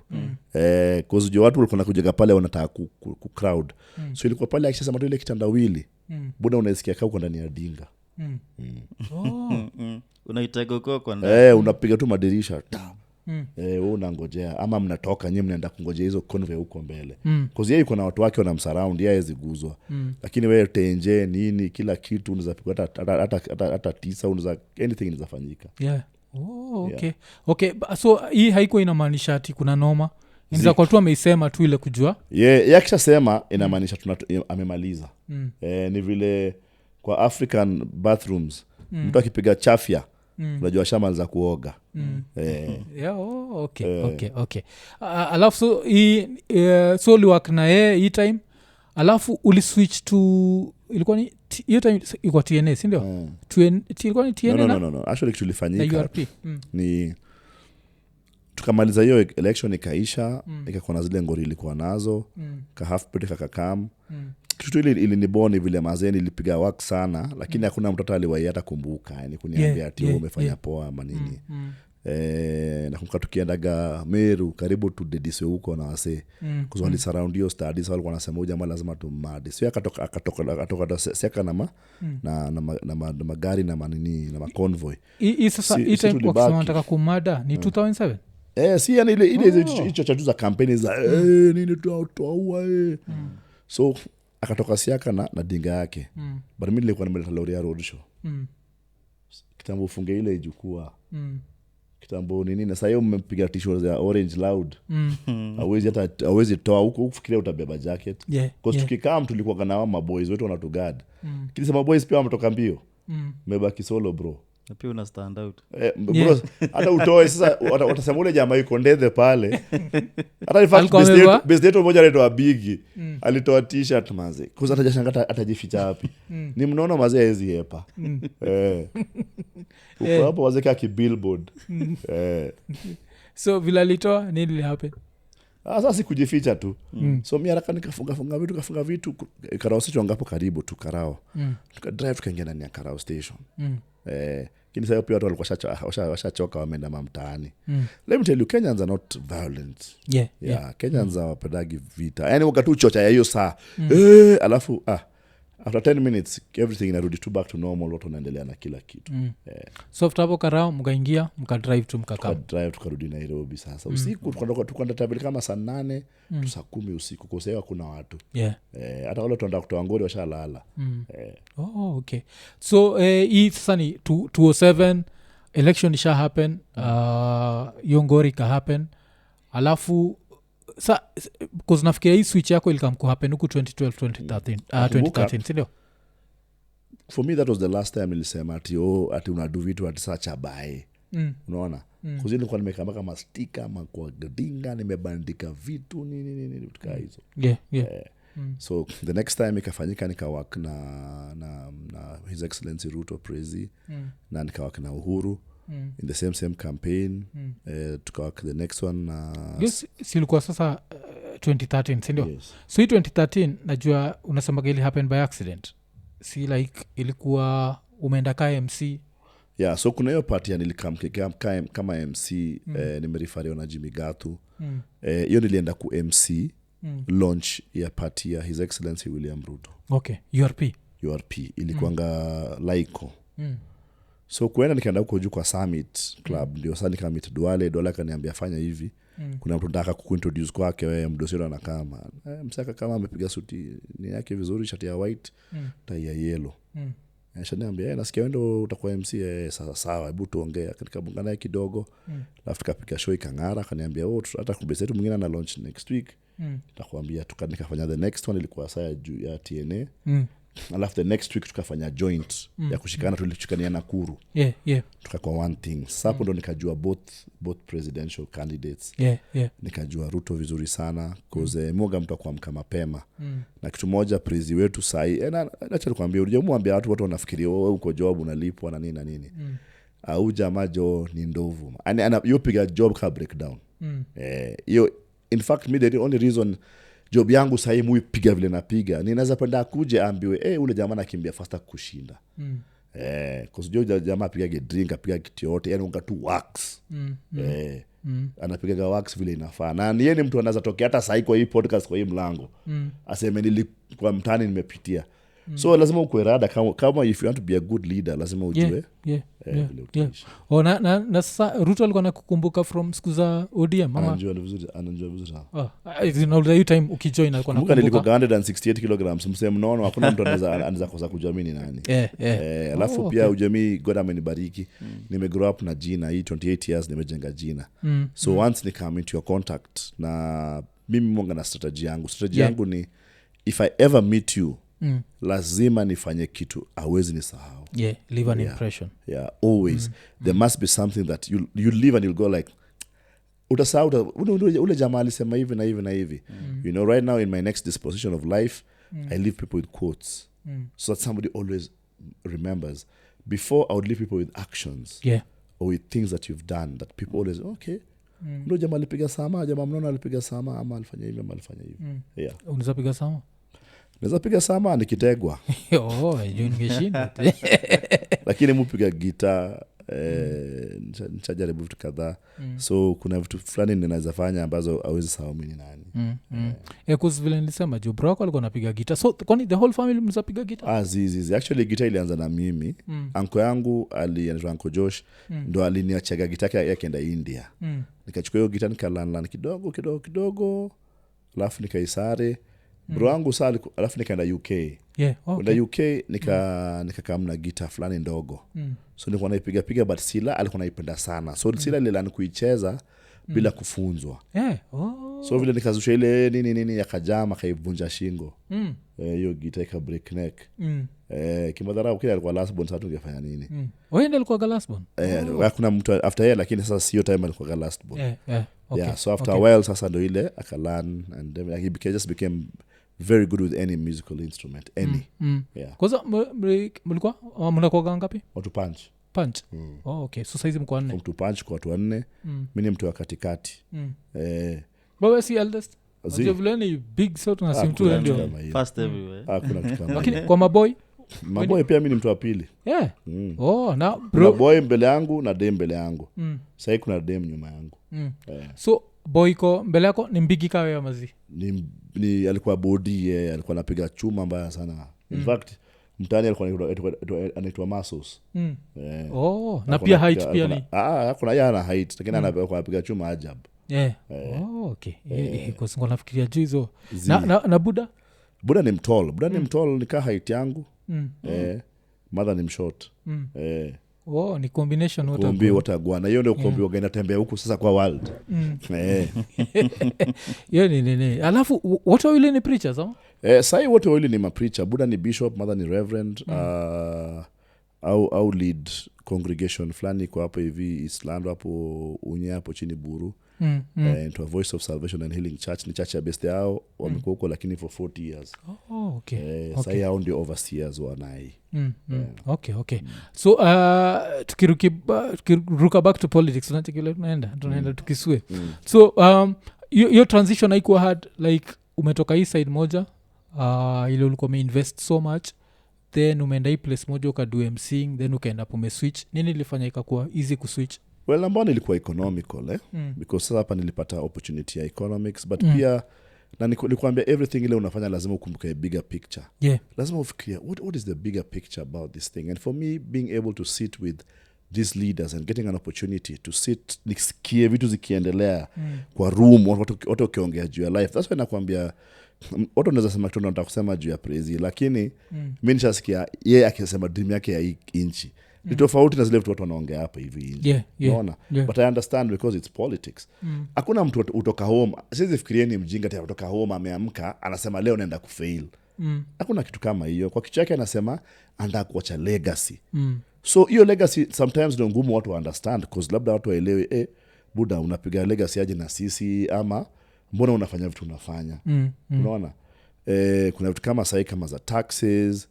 kwa sababu watu walikuwa kujaga pale wanataka ku crowd so ilikuwa pale akisema ile kitendawili buda unaisikia kaa uko ndani ya dinga
unaitega kwa ndani
unapiga tu madirisha wewe unangojea ama mnatoka nyinyi mnaenda kungojea hizo convoy huko mbele cause yeye yuko na watu wake wana msurround yeye haweziguzwa lakini wewe tenje nini kila kitu unaweza pigwa hata tisa unaweza anything inaweza fanyika. Okay, so hii haiko inamaanisha ati kuna noma inaweza kwa tu ameisema tu ile kujua yakishasema inamaanisha amemaliza ni vile kwa African bathrooms mtu akipiga chafya unajua shamaliza kuoga okay. Alafu so so liwak na yeye hii time alafu uliswitch to ilikuwa ni hiyo time ilikuwa TNA si ndio? Ilikuwa ni TNA no actually tulifanyika ni tukamaliza hiyo election ikaisha ikakuwa na zile ngori ilikuwa nazo ka half break kakam kitu ile iliniboni vile mazeni ilipiga work sana lakini hakuna mtoto aliwahi hata kumbuka yani kuniambia ati umefanya poa ama nini na kumbuka tukiendaga Meru karibu tudediswe huko na wase kuzwali surround hiyo studies walikuwa wanasema huyu jamaa lazima tumade sio akatoka siaka na magari na manini na convoy
sasa hii time wakisema wanataka kumada ni 2007
si yani ile hicho cha za kampeni za nini tuaua so akatoka siaka na dinga yake but mimi nilikuwa nimeleta Lauria road show kitambo ufunge ile ijukua kitambo nini na sasa mmempiga t-shirt ya orange loud hawezi toa huko ufikiria utabeba jacket because tukikaa tulikuwa kana maboys wetu wanatugad kile sema boys pia wametoka mbio mmebaki solo bro
na pia una stand out
bro hata utoe sasa watasema ule jamaa yuko ndethe pale hata in fact best date moja anaitwa Bigi alitoa t-shirt maze kuza atajashanga atajificha wapi ni mnono maze hizi hepa uko hapo wazeka ki billboard
so vile alitoa nini happen
sasa kujificha tu so mimi haraka nikafunga vitu karao station ngapo karibu tu karao tukadrive tukaingia ndani ya karao station kini sasa pia watu walikuwa washachoka wameenda mamtaani let me tell you Kenyans are not violent Kenyans are pedagi vita yani wakati chocha ya hiyo saa alafu after 10 minutes everything inarudi to back to normal watu wanaendelea na kila kitu
so after hapo karao mkaingia mkadrive tu
mkakam tukarudi Nairobi sasa usiku tukaenda travel kama saa 8 tu saa 10 usiku kwa sababu kuna watu hata wale tunaenda kutoa ngori washalala
okay so hii sasa ni 207 election isha happen yongori ka happen alafu sa because nafikiria hii switch yako ilikamku happen huku 2012 2013 sindio
for me that was the last time nilisema ati unadu vitu ati saa chabae unaona kuzini nilikuwa nimeka kama sticker ama kwa gadinga nimebandika vitu nini vitu kama hizo so the next time ikafanyika nikawak na His Excellency Ruto Prezi na nikawak na Uhuru in the same campaign tukawak the next one
yes silikuwa sasa 2013 sindio so hii 2013 najua unasema gili happen by accident si like ilikuwa umeenda KMC
so kuna hiyo party ya nilikamkekea kama MC nimerifariwa na Jimmy Gatu hiyo nilienda ku MC launch ya party ya His Excellency William Ruto URP ilikuanga laiko so kuenda nikaenda huko juu kwa Summit Club ndio sasa nikamit Duale akaniambia fanya hivi kuna mtu nataka kuintroduce kwake wewe mdosiro na kama msaka kama amepiga suti ni yake vizuri shati ya white tai ya yellow shaniambia nasikia wewe utakuwa MC sawa hebu tuongea nikabunga naye kidogo alafu tukapiga show ikangara akaniambia hata kubesa yetu mwingine na launch next week nitakwambia tukafanya the next one ilikuwa saa juu ya TNA alafu the next week tukafanya joint ya kushikana tulichukania Nakuru tukakuwa one thing sapo ndo nikajua both presidential candidates nikajua Ruto vizuri sana cause mwoga mtu kwa mapema na kitu moja prezi wetu sai acha nikwambie unajua watu wanafikiria wewe uko job unalipwa na nini au jamaa jo ni ndovu ana yopiga job ka breakdown hiyo in fact me the only reason job yangu sasa hivi piga vile napiga ninaweza penda kuje ambiwe ule jamaa anakimbia faster kushinda cause jo jamaa piga drink piga kitu yote yani unga tu wax anapiga wax vile inafaa na yeye ni mtu anaweza tokea hata sasa kwa hii podcast kwa hii mlango aseme nilikuwa mtani nimepitia so lazima ukwe rada kama if you want to be a good leader lazima ujue
na sasa Ruto alikuwa nakukumbuka from siku za ODM mama
anajua vizuri sana
zinaulza you time ukijoin alikuwa nakumbuka
nilikuwa 168 kilograms msemo mnono hakuna mtu anaweza kosa kujamini nani alafu pia ujamii God amenibariki nimegrow up na jina hii 28 years nimejenga jina so once ni come into your contact na mimi mwanga na strategy yangu ni if I ever meet you lazima nifanye kitu hawezi nisahau
leave an impression
always there must be something that you live and you'll go like utasahau ule jamaa alisema hivi na hivi na hivi you know right now in my next disposition of life I leave people with quotes so that somebody always remembers before I would leave people with actions or with things that you've done that people always okay ndio jamaa alipiga sama jamaa mnono alipiga sama ama alifanya hivi ama alifanya hivi
unaweza piga sama
naweza piga sama nikitegwa
ningeshinda
lakini mupiga gitaa nchajaribu vitu kadhaa so kuna vitu fulani ninaweza fanya ambazo hawezi sawa mimi nani
cause vile nilisema jo bro alikuwa anapiga gitaa so kwani the whole family mzapiga gitaa
zizi actually gitaa ilianza na mimi anko yangu alianza Uncle Josh ndo aliniachaga gitaa yake enda India nikachukua hiyo gitaa nikalanlan kidogo alafu nikaisare bro wangu saa alafu nikaenda UK.
Yeah, okay.
Kwenda UK nikakaa na guitar fulani ndogo. So nilikuwa naipiga but Sila alikuwa naipenda sana. So Sila nililani kuicheza bila kufunzwa.
Yeah.
So vile nikazusha ile nini yakajama kaivunja shingo. Hiyo guitar ika break neck. Kimadharau kile alikuwa last born, sasa tungefanya nini?
Wewe ndio alikuwa last born?
Hakuna mtu after yeye, lakini sasa sio time alikuwa last born.
Okay.
Yeah, so after a while sasa ndo ile akalearn and then he became very good with any musical instrument, yeah.
Kwanza mlikuwa mnakuwa ngapi?
Watu punch.
Okay, so size mko 4.
Mtu punch kwa watu 4. Mimi ni mtu wa katikati.
Wewe si eldest? Sio vile ni big sort na simtu ndio
first everywhere.
Hakuna kitu kama.
Lakini kwa maboy
pia mimi ni mtu wa pili.
Yeah. Na bro,
boy mbele yangu na dem mbele yangu. Sasa kuna dem nyuma yangu.
So boy ko mbele yako ni mbigi kawe mazi?
Ni alikuwa body, alikuwa anapiga chuma mbaya sana. In fact mtani alikuwa anaitwa Masos.
Na pia height pia ni.
Kuna yana height lakini anapiga chuma ajabu.
Okay. Kwa sababu nafikiria jizo. Na Buda
ni mtall. Ni mtall nika height yangu. Mother ni mshort.
Ni combination
wote agwana. Hiyo ndio kombi wagana tembea huku sasa kwa world.
Hiyo ni. Alafu wote wawili ni preachers ama?
Sai wote wawili ni preacher. Buda ni bishop, mother ni reverend. Au lead congregation fulani kwa hapo hivi Island hapo Unye hapo chini Buru. Into a Voice of Salvation and Healing Church. Ni church ya best yao wamekuwa huko lakini for 40 years.
Okay.
Sai hao ndio overseers wanai.
Okay. So tukiruka back to politics, tunaenda tukisue. So your transition haikuwa hard, like umetoka hii side moja ile ulikuwa umeinvest so much, then umeenda hii place moja ukadu MCing, then ukaenda hapo umeswitch. Nini ilifanya ikakuwa easy kuswitch?
Well, ambao nilikuwa economical because sasa hapa nilipata opportunity ya economics, but pia na nikuambia everything ile unafanya lazima ukumbuke a bigger picture. Lazima ufikiria what is the bigger picture about this thing, and for me being able to sit with these leaders and getting an opportunity to sit nisikie vitu zikiendelea kwa room watu wakiongea juu ya life, that's why nakwambia watu wanaweza sema tu nataka kusema juu ya praise, lakini mimi nishasikia yeye akisema dream yake ya hii inchi ni tofauti na zile watu wanaongea hapa hivi nje. Unaona? But I understand because it's politics. Hakuna mtu utoka home, siwezi fikirieni mjinga tena kutoka home ameamka anasema leo naenda kufail. Hakuna kitu kama hiyo. Kwa kichwa yake anasema anataka kuacha legacy. So hiyo legacy sometimes ndio ngumu watu understand because labda watu waelewe Buda unapiga legacy aje na sisi, ama mbona unafanya vitu unafanya. Unaona? Kuna vitu kama sahi kama za taxes.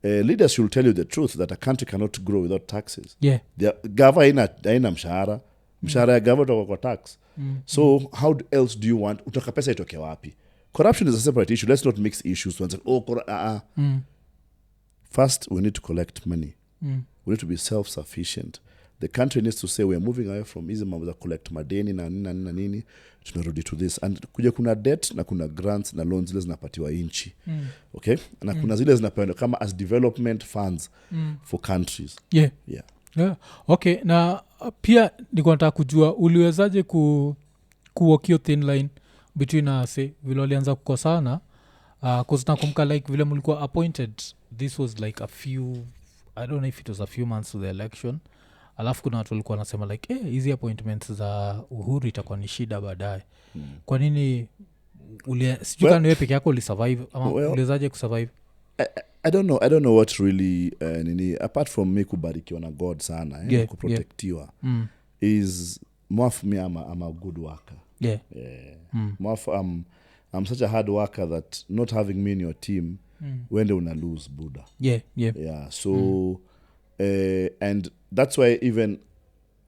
Leaders should tell you the truth that a country cannot grow without taxes. The gava haina mshahara ya gava toka kwa tax. So how else do you want utaka pesa itoke wapi? Corruption is a separate issue. Let's not mix issues. First we need to collect money. We need to be self-sufficient. The country needs to say we are moving away from hizi mambo za collect madeni na nini tunarudi to this, and kuja kuna debt na kuna grants na loans zile zinapatiwa inchi. Okay, na kuna zile zinapewa kama as development funds for countries.
Okay, na pia niko nataka kujua uliwezaje kuwalk thin line between say vile walianza kukosana, cause nakumbuka like vile mlikuwa appointed, this was like I don't know if it was a few months to the election. Alafu kuna watu walikuwa wanasema like hizi appointments za Uhuru itakuwa ni shida baadaye. Kwa nini sijui kama wewe peke yako ulisurvive ama uliwezaje kusurvive?
I don't know what really nini apart from me kubarikiwa na God sana kuprotectiwa is more for me I'm a good worker. More for I'm such a hard worker that not having me in your team when una lose Buddha. So and that's why even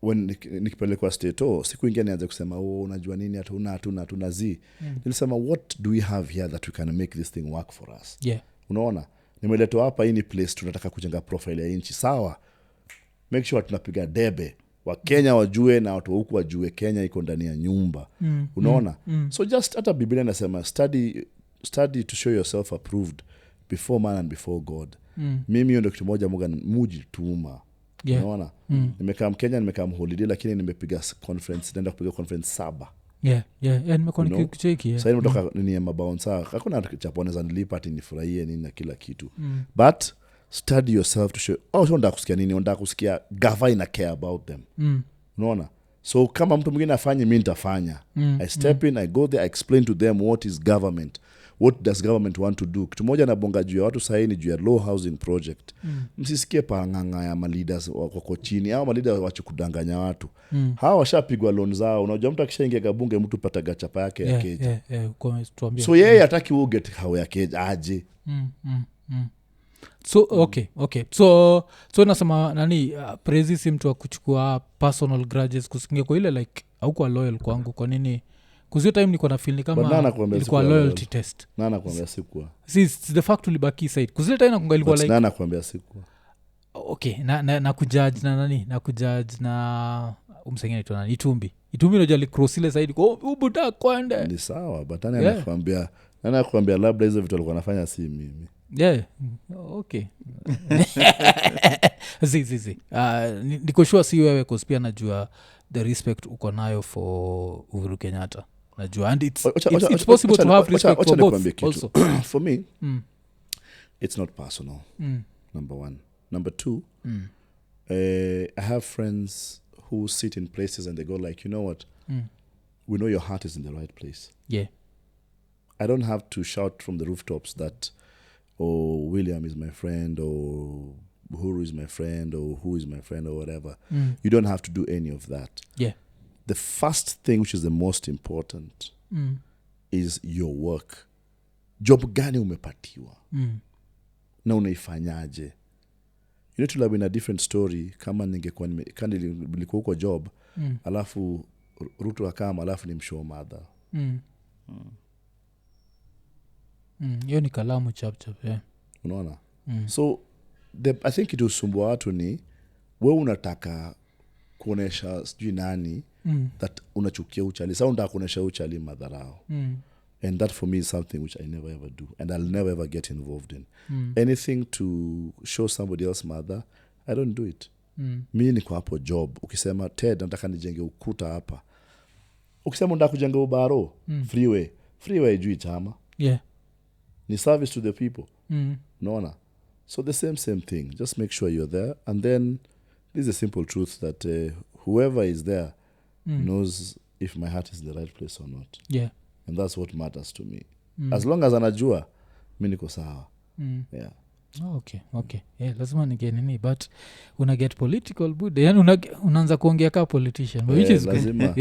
when nikipelekwa state siku ingine nianze kusema unajua nini hatuna zi nilisema what do we have here that we can make this thing work for us. Unaona, nimeletwa hapa hii ni place tunataka kujenga profile ya inchi, sawa, make sure tunapiga debe wa Kenya wajue na watu huku wajue Kenya iko ndani ya nyumba. Unaona? So just hata Biblia inasema study to show yourself approved before man and before God. Mimi ndio kitu moja mujituma. Unaona? Nimekaa Kenya, nimekaa holiday, lakini nimepiga conference, naenda kupiga conference 7
nimekuwa nikicheki
sasa nimetoka nini ya mabouncer hakuna chapone za nilipa ati nifurahie nini na kila kitu but study yourself to show unataka kusikia nini unataka kusikia gava ina care about them unaona so kama mtu mwingine afanye mimi nitafanya I step in I go there I explain to them what is government what does government want to do kitu moja na bonga juu ya watu sasa ni juu ya low housing project msisikie panganga ya leaders wako chini au leaders wacho kudanganya watu hawa washapigwa loan zao unajua mtu akishaingia gabunge mtu pata gachapa yake ya keja so yeye hataki u get how ya keja aje
so okay so nasema nani praise si mtu wa kuchukua personal grudges kusingia kwa ile like au kwa loyal kwangu kwa nini kuzio time niko na feel ni kama ilikuwa loyalty test
nana kuambia sikuwa
the fact ulibaki side kuzio time nakunga ilikuwa like
nana kuambia sikuwa
okay na kujudge na nani na kujudge na umsengeni tu nani itumbi unajua cross ile side kwa ubuta kwenda
ni sawa but nana kuambia labda hizo vitu alikuwa anafanya si mimi
okay zizi niko sure si wewe cause pia najua the respect uko nayo for Uhuru Kenyatta najua and it's possible to have respect for both also
for me it's not personal number one number two I have friends who sit in places and they go like you know what we know your heart is in the right place I don't have to shout from the rooftops that William is my friend or Uhuru is my friend or who is my friend or whatever. You don't have to do any of that. The first thing which is the most important is your work. Job gani umepatiwa na unaifanyaje. You need to live in a different story kama nilikuwa huko job alafu Ruto akama alafu ni mshow mother
hiyo ni kalamu chap
unaona so I think it usumbua watu ni wewe unataka kuonesha sijui nani that unachukia uchali sasa unataka kuonesha uchali madharao and that for me is something which I never ever do and I'll never ever get involved in anything to show somebody else mother I don't do it mimi niko hapo job ukisema Ted nataka nijenge ukuta hapa ukisema unataka kujenga ubaro freeway juu chama ni service to the people unaona so the same thing just make sure you're there and then this is a simple truth that whoever is there knows if my heart is in the right place or not and that's what matters to me as long as anajua mimi niko sawa
okay lazima nige nini but una get political bude yani unaanza kuongea kama politician which is
lazima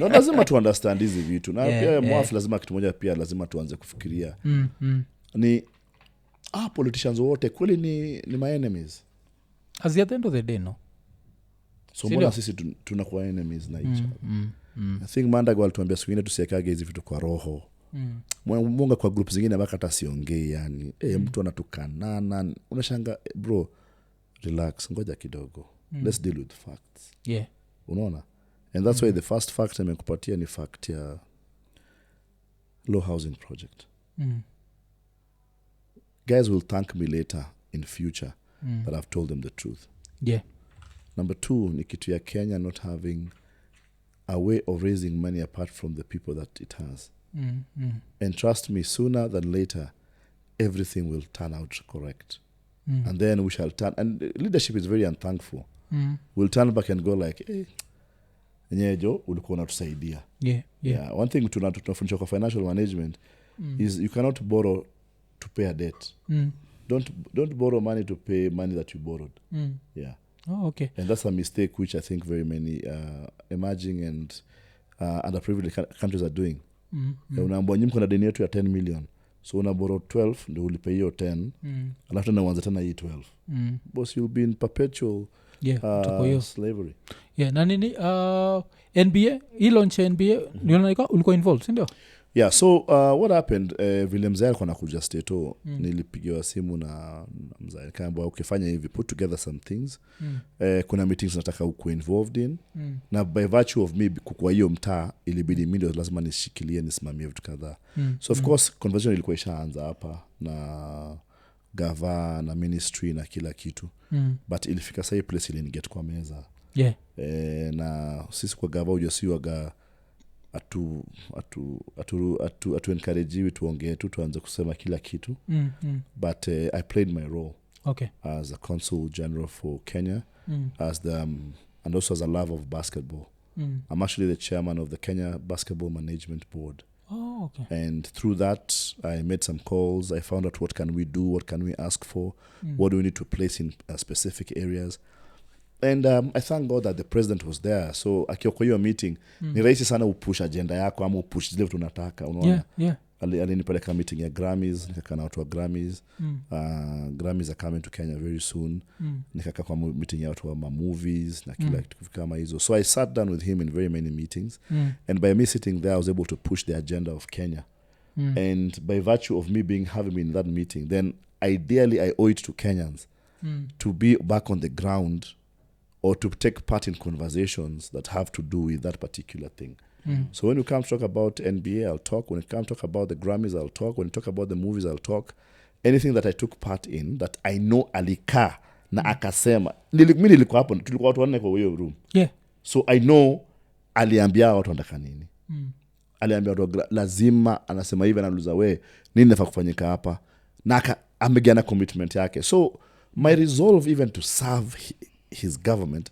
no lazima tu understand hizi vitu na pia mwafu lazima kitu moja pia lazima tuanze kufikiria ni politicians wote kweli ni my enemies
as at the end of the day no
so mbona sisi tunakuwa enemies na each other I think Mandago alituambia siku ingine tusiekage hizi vitu kwa roho munga kwa group zingine mpaka hata siongei yani mtu anatukanana unashanga bro relax ngoja kidogo let's deal with facts unaona and that's why the first fact nimekupatia ni fact ya low housing project guys will thank me later in future that I've told them the truth number 2 ni kitu ya Kenya not having a way of raising money apart from the people that it has and trust me sooner than later everything will turn out correct and then we shall turn and leadership is very unthankful we'll turn back and go like nyejo ulikuwa unatusaidia one thing tunafundishwa kwa financial management is you cannot borrow to pay a debt don't borrow money to pay money that you borrowed
okay
and that's a mistake which I think very many emerging and underprivileged countries are doing unaambia nyinyi kuna deni yetu ya 10 million so una borrow 12 ndio ulipe hiyo 10 alafu tena uanze tena hii 12 boss you'll be in perpetual slavery
na nini NBA hii launch NBA niona ulikuwa involved si ndio
so what happened vile mzee alikuwa anakuja stato nilipigiwa simu na mzee akaambia ukifanya hivi put together some things kuna meetings nataka uko involved in na by virtue of me kwa hiyo mtaa ilibidi mimi ndio lazima nishikilie nisimamie vitu kadhaa so of course conversation ilikuwa ishaanza hapa na gava na ministry na kila kitu but ilifika sasa place ile get kwa meza na sisi kwa gava ujasiwaga atu encourage you tuongee tu tuanze kusema kila kitu. But I played my role as a consul general for Kenya, as the and also as a lover of basketball. I'm actually the chairman of the Kenya Basketball Management Board.
Oh, okay.
And through that, I made some calls. I found out what can we do, what can we ask for, what do we need to place in specific areas. And I thank God that the president was there. So akiwa kwa hiyo meeting, ni rahisi sana upush agenda yako ama upush zile vitu unataka, unaona.
Yeah.
Alinipeleka meeting ya Grammys, nikakaa na watu wa Grammys. Grammys are coming to Kenya very soon. Nikakaa kwa meeting ya watu wa movies na kila kitu kama hizo. So I sat down with him in very many meetings. And by me sitting there, I was able to push the agenda of Kenya. And by virtue of me having been in that meeting, then ideally I owe it to Kenyans to be back on the ground or to take part in conversations that have to do with that particular thing. So when you come to talk about NBA, I'll talk. When it comes to talk about the Grammys, I'll talk. When you talk about the movies, I'll talk. Anything that I took part in that I know alika na akasema. Mimi nilikuwa hapo, tulikuwa watu wanne kwa hiyo room.
Yeah.
So I know aliambia watu wanataka nini. Aliambia watu lazima anasema hivi anauliza nini nafaa kufanyika hapa. Na amegiana commitment yake. So my resolve even to serve his government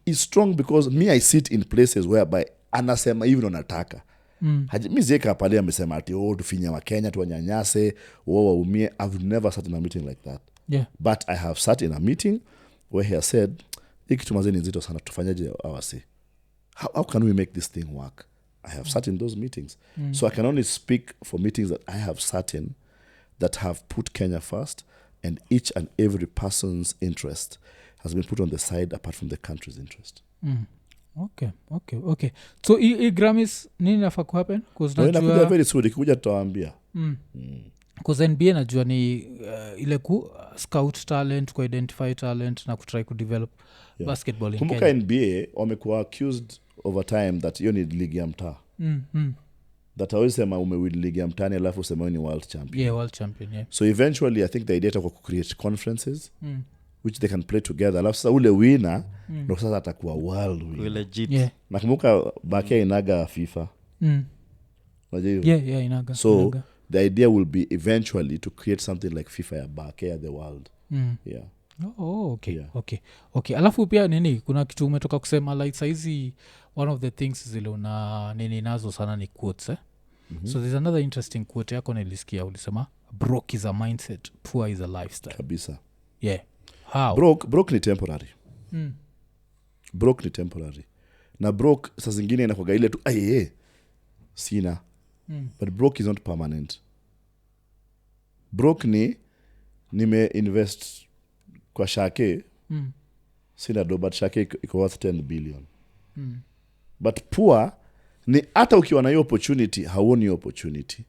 is strong because me I sit in places whereby anasema hivi ndo nataka. Mimi zieka pale amesema ati tufinya wa Kenya tuwanyanyase waumie. I've never sat in a meeting like that.
Yeah.
But I have sat in a meeting where he has said hiki tumazeni nzito sana tufanyaje awasi. How can we make this thing work? I have sat in those meetings. So I can only speak for meetings that I have sat in that have put Kenya first, and each and every person's interest has been put on the side apart from the country's interest.
Okay. So i Grammys nini nafaa kuhappen?
Inakuja very soon, ikikuja tutawaambia.
Because NBA najua ni ile scout talent, identify talent na kutry kudevelop basketball in
Kumbuka
Kenya.
NBA wamekuwa accused over time that hiyo ni ligi ya mtaa. That always sema umewin ligi ya mtaani alafu usema ni world champion.
Yeah, world champion, yeah.
So eventually I think the idea to create conferences which they can play together. Alafu sasa ule winner ndo sasa atakuwa world winner.
Legit.
Yeah.
Nakumbuka bakia inaga FIFA. Unajua hivyo?
Yeah, inaga.
So the idea will be eventually to create something like FIFA ya bakia the world. Yeah.
Okay.
Yeah.
Okay. Alafu pia nini kuna kitu umetoka kusema like saizi one of the things zile una nini nazo sana ni quotes So there's another interesting quote yako nilisikia ulisema broke is a mindset, poor is a lifestyle.
Kabisa.
Yeah. How?
Broke ni temporary. Broke ni temporary. Na broke saa zingine inakuwa ile tu sina. But broke is not permanent. Broke ni nime-invest kwa shake sina do, but shake iko worth 10 billion. But poor ni hata ukiwa na hiyo opportunity hauoni hiyo opportunity.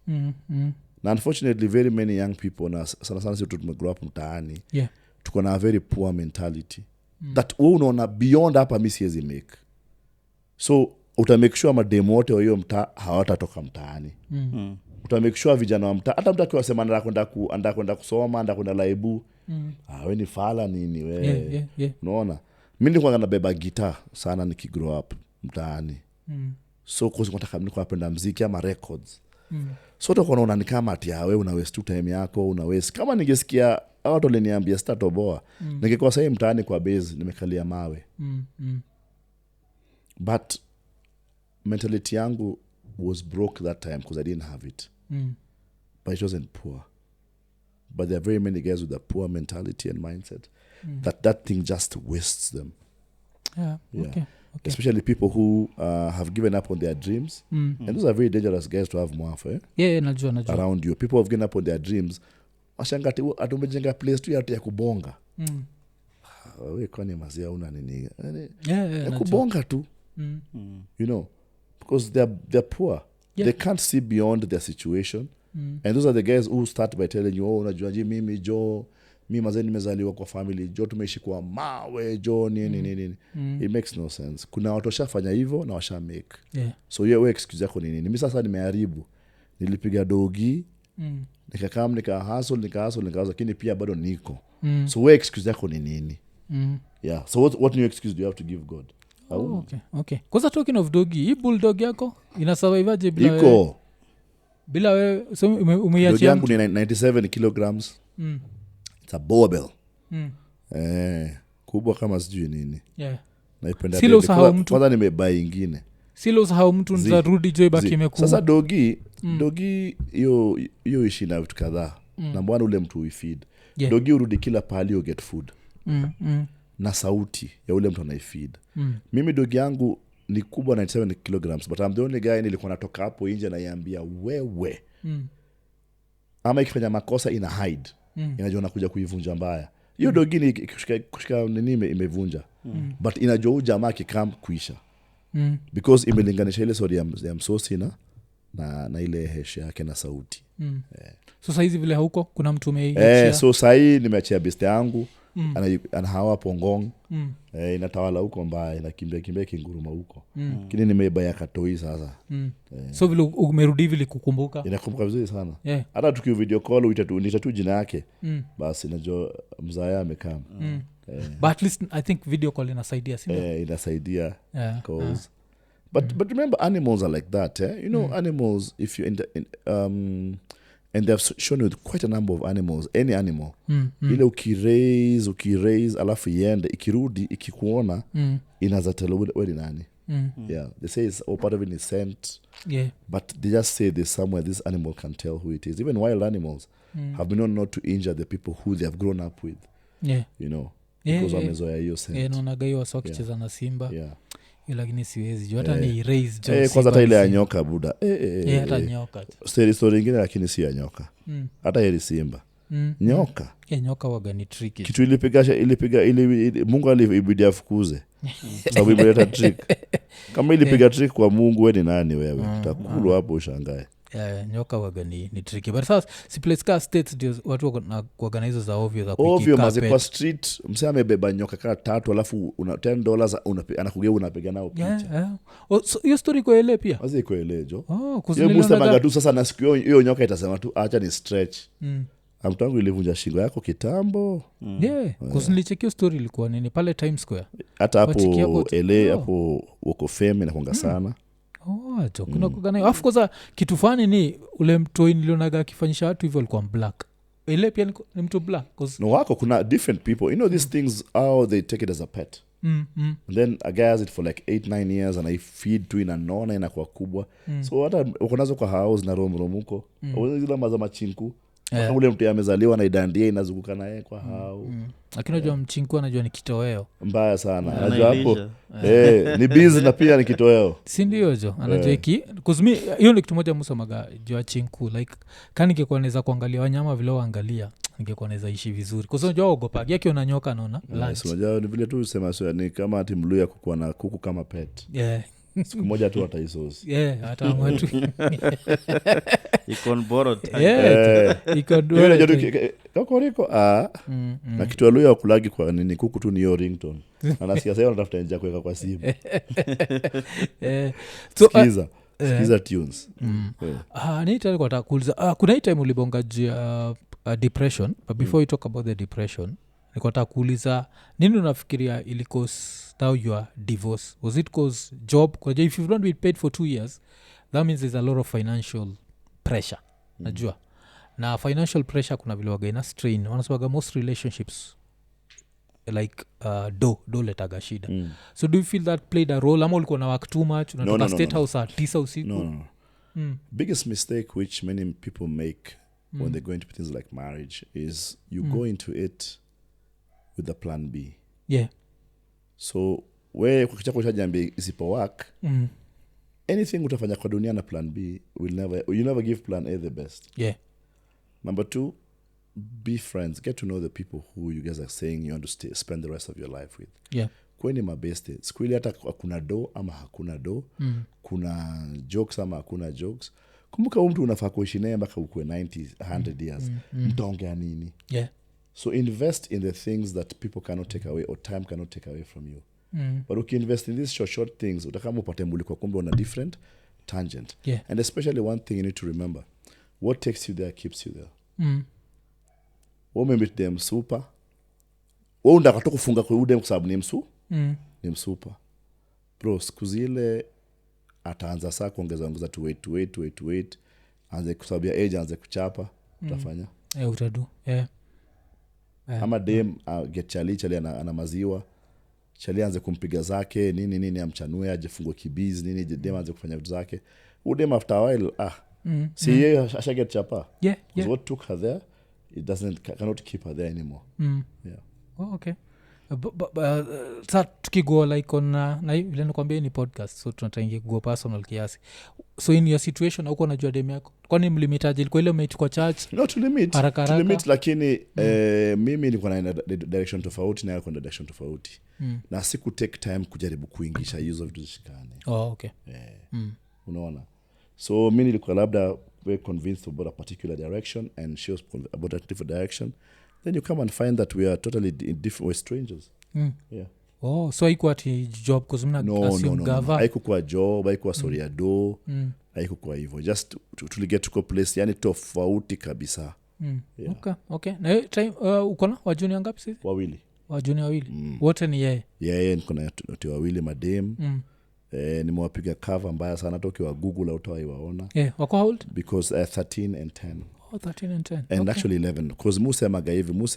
Na unfortunately very many young people na sana sisi tumegrow up mtaani.
Yeah.
Tuko na a very poor mentality. That unaona beyond hapa mimi siwezi make. So utamake sure mademo wote wa hiyo mtaa hawatatoka mtaani. Utamake sure vijana wa mtaa hata mtu akiwasema anaenda kwenda kusoma, anaenda kwenda laibu. Wewe ni fala nini wewe?
Yeah.
Unaona? Mimi nilikuwa nabeba guitar sana nikigrow up mtaani. So kwa sababu nataka napenda muziki ama records. So utakuwa unaona ni kama ati wewe una waste time yako, una waste. Kama ningesikia watu waliniambia statoboa, ningekuwa sasa mtaani kwa base nimekalia mawe. But mentality yangu was broke that time because I didn't have it. But it wasn't poor. But there are very many guys with a poor mentality and mindset that thing just wastes them.
Yeah. Okay.
Especially people who have given up on their dreams. And those are very dangerous guys to have mwafa.
Yeah, najua.
Around you. People have given up on their dreams. Washangati atumejenga place tu ya kubonga. Wewe kwani mazia una nini? Ya kubonga tu. You know, because they're poor. Yeah. They can't see beyond their situation. And those are the guys who start by telling you, unajua mimi mimi mazeni nimezaliwa kwa family tumeishi kwa mawe nini. It makes no sense. Kuna watu washafanya hivyo na washa make.
Yeah.
So wewe excuse yako nini? Mimi sasa nimeharibu. Nilipiga dogi. Nika hustle lakini pia bado niko. So wewe excuse yako ni nini? Yeah. So what new excuse do you have to give God?
Okay. Kwanza talking of dogi, hii bulldog yako inasurvivaje bila
iko
bila wewe so umeiachia
dogi yangu ni 97 kilograms. It's a barbell. Kubwa kama sijui nini. Naipenda
Silo sahau mtu.
Kwanza nimebai ingine.
Silo sahau mtu nzarudi joy baki imekuwa.
Sasa dogi hiyo ishi na vitu kadhaa. Na mbona ule mtu uifeed. Dogi urudi kila pahali you get food. Na sauti ya ule mtu anaifeed. Mimi dogi yangu ni kubwa 97 kilograms, but I'm the only guy nilikuwa natoka hapo nje na iambia wewe. Ama ikifanya makosa ina hide. Inajua nakuja kuivunja mbaya. Hiyo dogi ni kushika nini imevunja. But inajua huyu jamaa kikam kuisha. Because imelinganisha ile story ya msosi na ile hesha yake na sauti.
So saizi vile hauko kuna mtu umeishia.
So sai nimeachia beste yangu. Anahawa pongong. Inatawala huko mbaya, inakimbia kinguruma huko. Kini nimebaya katoi sasa.
So vile umerudi vile kukumbuka.
Inakumbuka vizuri sana. Hata tukiu video call uitatu jina yake. Basi najua mzaya amekaa.
But at least I think video call inasaidia, si ndio?
Inasaidia cause but remember animals are like that, you know. Animals, if you and they've shown you quite a number of animals, any animal. Ile ukiraise alafu iende ikirudi ikikuona inazatela wewe ni nani. They say it's all part of it is scent. But they just say there's somewhere this animal can tell who it is. Even wild animals have been known not to injure the people who they have grown up with. You know, because wamezoea hiyo scent.
Naonaga hiyo wasa wakicheza na simba. Lakini siwezi hata ni raise
kwanza hata ile ya nyoka buda.
Hata nyoka.
Story nyingine lakini si ya nyoka. Hata ile simba. Nyoka.
Nyoka waga ni tricky.
Kitu ilipiga Mungu alibidi afukuze. Sababu imeleta trick. Kama ilipiga trick kwa Mungu, wewe ni nani wewe? Utakulwa hapo ushangae.
Nyoka waga ni tricky. But sasa si place ka states ndio watu na organize za ovyo za kuiki
ovyo maze kwa street msee amebeba nyoka kama 3 alafu $10 anakugea unapiga nao picha.
So hiyo story kwa ile pia
wazi kwa ile jo.
Hiyo
musta magatu sasa na siku hiyo nyoka itasema tu acha ni stretch. Amtangu ilivunja shingo yako kitambo.
Kusinilichekio story ilikuwa nini pale Times Square.
Hata hapo LA hapo wako fame inakonga sana.
Kuna kugana afu koza kitu fani ni ule mtoi nilionaga akifanyisha watu hivyo alikuwa black. Ile pia ni mtu black
no wako kuna different people, you know, these things how they take it as a pet. And then a guy has it for like 8-9 years and I feed tu inanona inakuwa kubwa. So hata uko nazo kwa house na romuko zile maza chinku. Kama ule mtu amezaliwa na idandia inazunguka naye kwa hao.
Lakini unajua mchinku anajua ni kitoweo.
Mbaya sana. Anajua hapo ni busy na pia ni kitoweo.
Si ndio jo? Anajua kuzumi hiyo ni kitu moja Musa maga jua chinku like kani ingekuwa naweza kuangalia wanyama vile waangalia ingekuwa naweza ishi vizuri. Kwa sababu unajua ogopa yake unanyoka naona.
Unajua ni vile tu usema sio ni kama ati Mluya kukuwa na kuku kama pet. Siku moja tu ataisosi.
Hata watu
Ikon borrowed.
Ikon borrowed.
Kokoriko na kitu aluya kulagi kwa nini kuku tu ni yo ringtone. Anasikia sasa anatafuta nje kuweka kwa simu. Sikiza tunes.
Nita alikuwa atakuuliza kuna time ulibonga depression, but before you talk about the depression nilikuwa atakuuliza nini unafikiria ilikos now you are divorced? Was it cause job? Because if you've not been paid for 2 years, that means there's a lot of financial pressure. Najua. Na financial pressure kuna vile waga ina strain. Wanasemaga most relationships like do letaga shida. So do you feel that played a role? Ama ulikuwa na work too much? Unatoka state house at 9 usiku?
No. Biggest mistake which many people make when they go into things like marriage is you go into it with the plan B. So we kukicha jambi isipo work anything utafanya kwa dunia na plan B you never give plan A the best. Number 2, be friends, get to know the people who you guys are saying you want to spend the rest of your life with. Kweni mabeste siku ile hata kuna do ama hakuna do kuna jokes ama hakuna jokes, kumbuka mtu unafaa kuishi naye mpaka ukue 90 100 years. Mtaongea nini? So invest in the things that people cannot take away or time cannot take away from you. But you can invest in these short things utakama upate muliko kumbe on a different tangent. And especially one thing you need to remember, what takes you there keeps you there. Wewe meet them super wewe unataka kufunga kwa udem kwa sababu ni msupa bro siku zile ataanza saa kuongeza to wait anze kusabia age anze kuchapa utafanya
utadu
ama dem get chali ana maziwa chali anze kumpiga zake nini amchanue ajifungwe kibizi nini dem anze kufanya vitu zake udem after a while see yeye ashaget chapa what took her there it cannot keep her there anymore yeah
okay sa tukigo like on na vile nakwambia ni podcast so tunataingia kugo personal kiasi so in your situation hauko unajua dem yako kwani mlimitaji ilikuwa ile umeichukua church
no to limit lakini mimi nilikuwa na direction tofauti na yako na direction tofauti na siku take time kujaribu kuingisha hizo vitu zishikane
okay
unaona so mimi nilikuwa labda very convinced about a particular direction and she was about a different direction then you come and find that we are totally in different way strangers yeah
so haikuwa ati job cause mna assume gava
haikuwa job haikuwa story ya do haikuwa hivyo just tuliget tuko place yani tofauti kabisa
yeah. Okay na time uko na wajuni ngapi sisi wajuni wawili wote ni yeye
niko na wawili madem nimewapiga cover mbaya sana toki wa Google utawaiwaona
wako how old
because 13 and 10
13 and 10
and
okay.
Actually 11 because musemaga hivi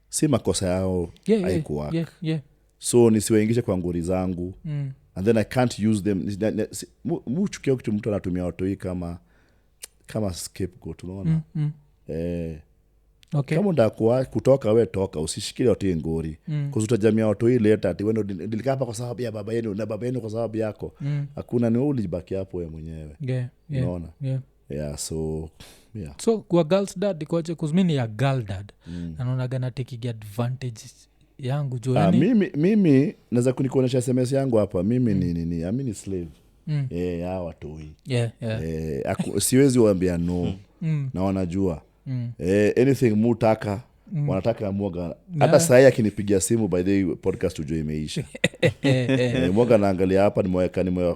si makosa yao haikuwaka so nisiwaingishe kwa nguri zangu and then I can't use them muchukia kitu mtu anatumia watu hii kama scapegoat unaona
okay.
Kama ndakua kutoka we toka usishikile watu ngori utajamia watu hii later ati wewe nilikaa hapa kwa sababu ya baba yenu na baba yenu kwa sababu yako hakuna ni wewe ulibaki hapo wewe mwenyewe unaona so
kwa girls dad ikoje kuzmini ya girl dad anaona gana taking advantage yangu jo yani
mimi naweza kunikuonesha SMS yangu hapa mimi ni amini slave hawa watu hii siwezi waambia no na wanajua anything mutaka wanataka mwoga hata saa akinipigia simu by the podcast ujue imeisha mwoga naangalia hapa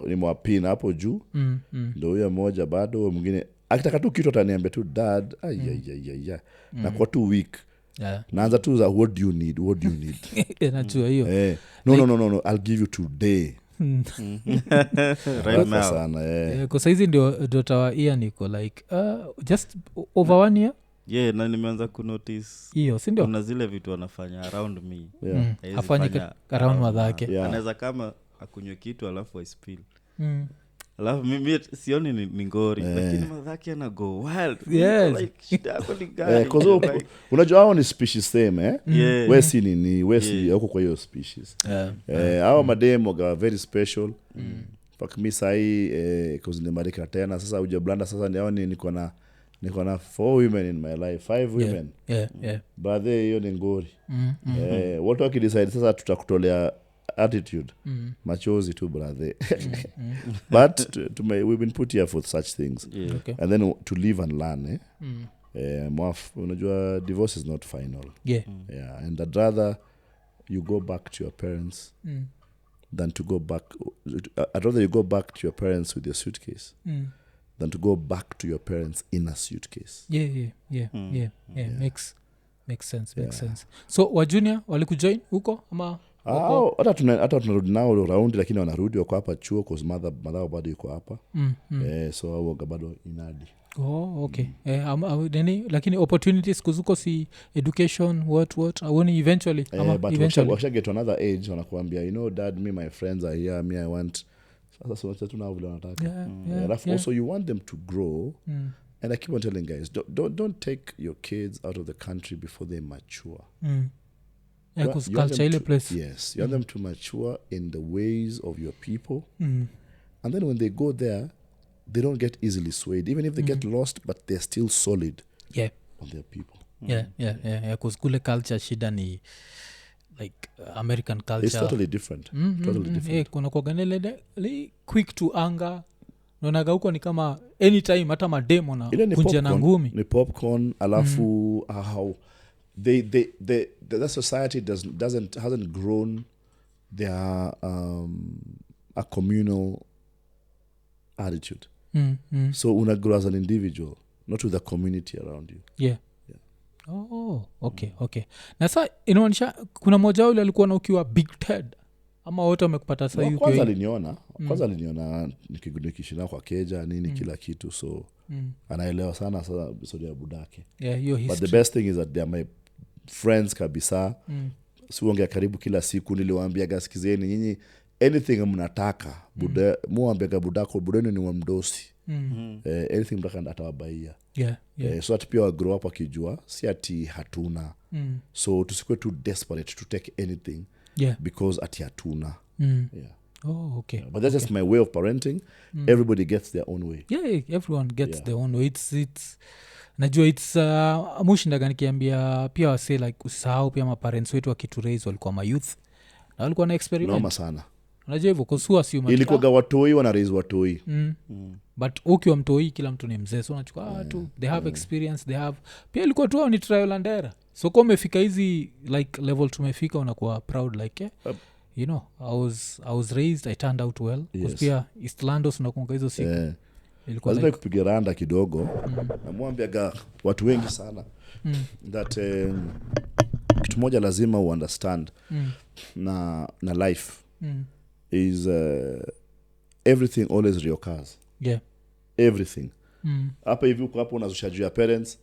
nimewapina hapo juu ndio huyo mmoja bado mwingine akitaka tu kitu ataniambia tu dad na kwa 2 week naanza tu za what do you need
najua hiyo
no I'll give you today
right now
sana
kwa saizi ndio tawa ia niko like just over 1 year
na nimeanza kunotice
hiyo si ndio
kuna zile vitu wanafanya around me
afanye around wadhake
anaweza kama akunywe kitu alafu aispill alafu mimi sioni ni ngori lakini madhaki ana go wild like shida yako ni gani
unajua hao ni species same wewe si nini wewe si huko kwa hiyo species hao mademo ga very special fuck me sai cause ni marika tena sasa huja blanda sasa niko na 4 women in my life 5 women but hiyo ni ngori watu wakidecide sasa tutakutolea attitude machozi tu brother but we've been put here for such things
okay.
And then to live and learn unajua divorce is not final and I'd rather you go back to your parents than to go back I'd rather you go back to your parents with your suitcase than to go back to your parents in a suitcase
makes sense so wa junior walikujoin huko ama
hata tunarudi nao round lakini wanarudi wako hapa chuo cause mother bado yuko hapa so hao bado inadi
okay nini lakini opportunities kuzuko si education what awoni eventually
but eventually get to another age wanakuambia dad my friends are here me I want sasa sote tunao vile wanataka also you want them to grow and I keep on telling guys don't take your kids out of the country before they mature
because culture ile place
yes you want them to mature in the ways of your people and then when they go there they don't get easily swayed even if they get lost but they're still solid on their people
because kule culture shida ni like American culture
it's totally different totally different
kuna kuganele quick to anger nonaga huko ni kama anytime hata mademo na kunja na ngumi
ni popcorn alafu how the society hasn't grown their a communal attitude so una grow as an individual not with the community around you
okay na sasa inaonyesha kuna mmoja yule alikuwa na ukiwa big Ted ama wote wamekupata sasa hivi?
Kwanza aliniona nikishinda kwa keja nini kila kitu, so anaelewa sana sasa story ya budake. But the best thing is that they are my friends kabisa. Siongea karibu kila siku, niliwaambia gaskizeni nyinyi anything mnataka muambia budako budeni ni wa mdosi. Anything mtaka atawabaia. So that pia grow up akijua si ati hatuna. So tusikwe too desperate to take anything because ati hatuna.
Oh, okay.
But that's just my way of parenting. Everybody gets their own way.
Everyone gets their own way. It's najua it's mushindaga nikiambia pia wase like usisahau pia maparents wetu wakituraise walikuwa mayouth na walikuwa na experiment.
Noma sana.
Unajua hivyo kusua si
ilikuwa watoi wana raise watoi.
But ukiwa mtoi kila mtu ni mzee, so unachukua tu they have experience, they have pia ilikuwa tu ni trial and error. So kwa umefika hizi like level tumefika unakuwa proud like you know I was raised, I turned out well. Because pia East Landos unakunga hizo siku ilikuwa
like kupiga randa kidogo. Namwambia watu wengi sana that kitu moja lazima understand na life is everything always reoccurs. Everything. Hapa hivi uko hapo unazusha juu ya parents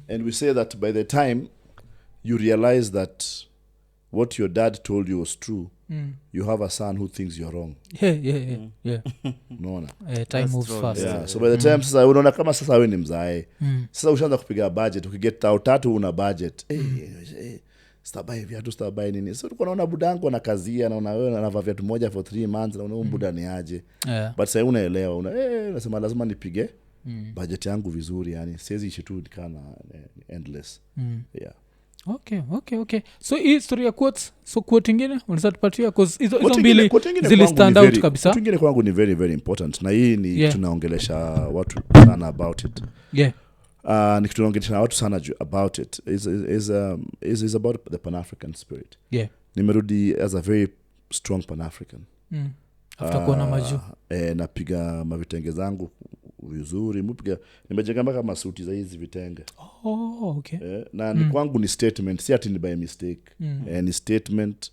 and we say that by the time you realize that what your dad told you was true, you have a son who thinks you're wrong. Unaona?
Time moves fast.
So by the time sasa unaona kama sasa wewe ni mzae. Sasa ushaanza kupiga budget, ukiget out 3 una budget. Stabai viatu stabai nini. So tulikuwa naona budangu na kazia na wewe anavaa viatu moja for 3 months na unaona buda ni aje. But sasa unaelewa unasema lazima nipige budget yangu vizuri, yani siwezi ishi tu kana endless.
Okay. So hii story ya quotes, so quote ingine unaweza tupatia cause hizo mbili zili stand out kabisa.
Quote ingine kwangu ni very very important na hii ni tunaongelesha watu sana about it. Nikitunaongelesha watu sana about it is about the Pan-African spirit. Nimerudi as a very strong Pan-African.
After kuona maju
napiga mavitenge zangu vizuri, nimejenga mpaka masuti za hizi vitenge.
Okay.
Na ni kwangu ni statement, si ati ni by mistake. Ni statement.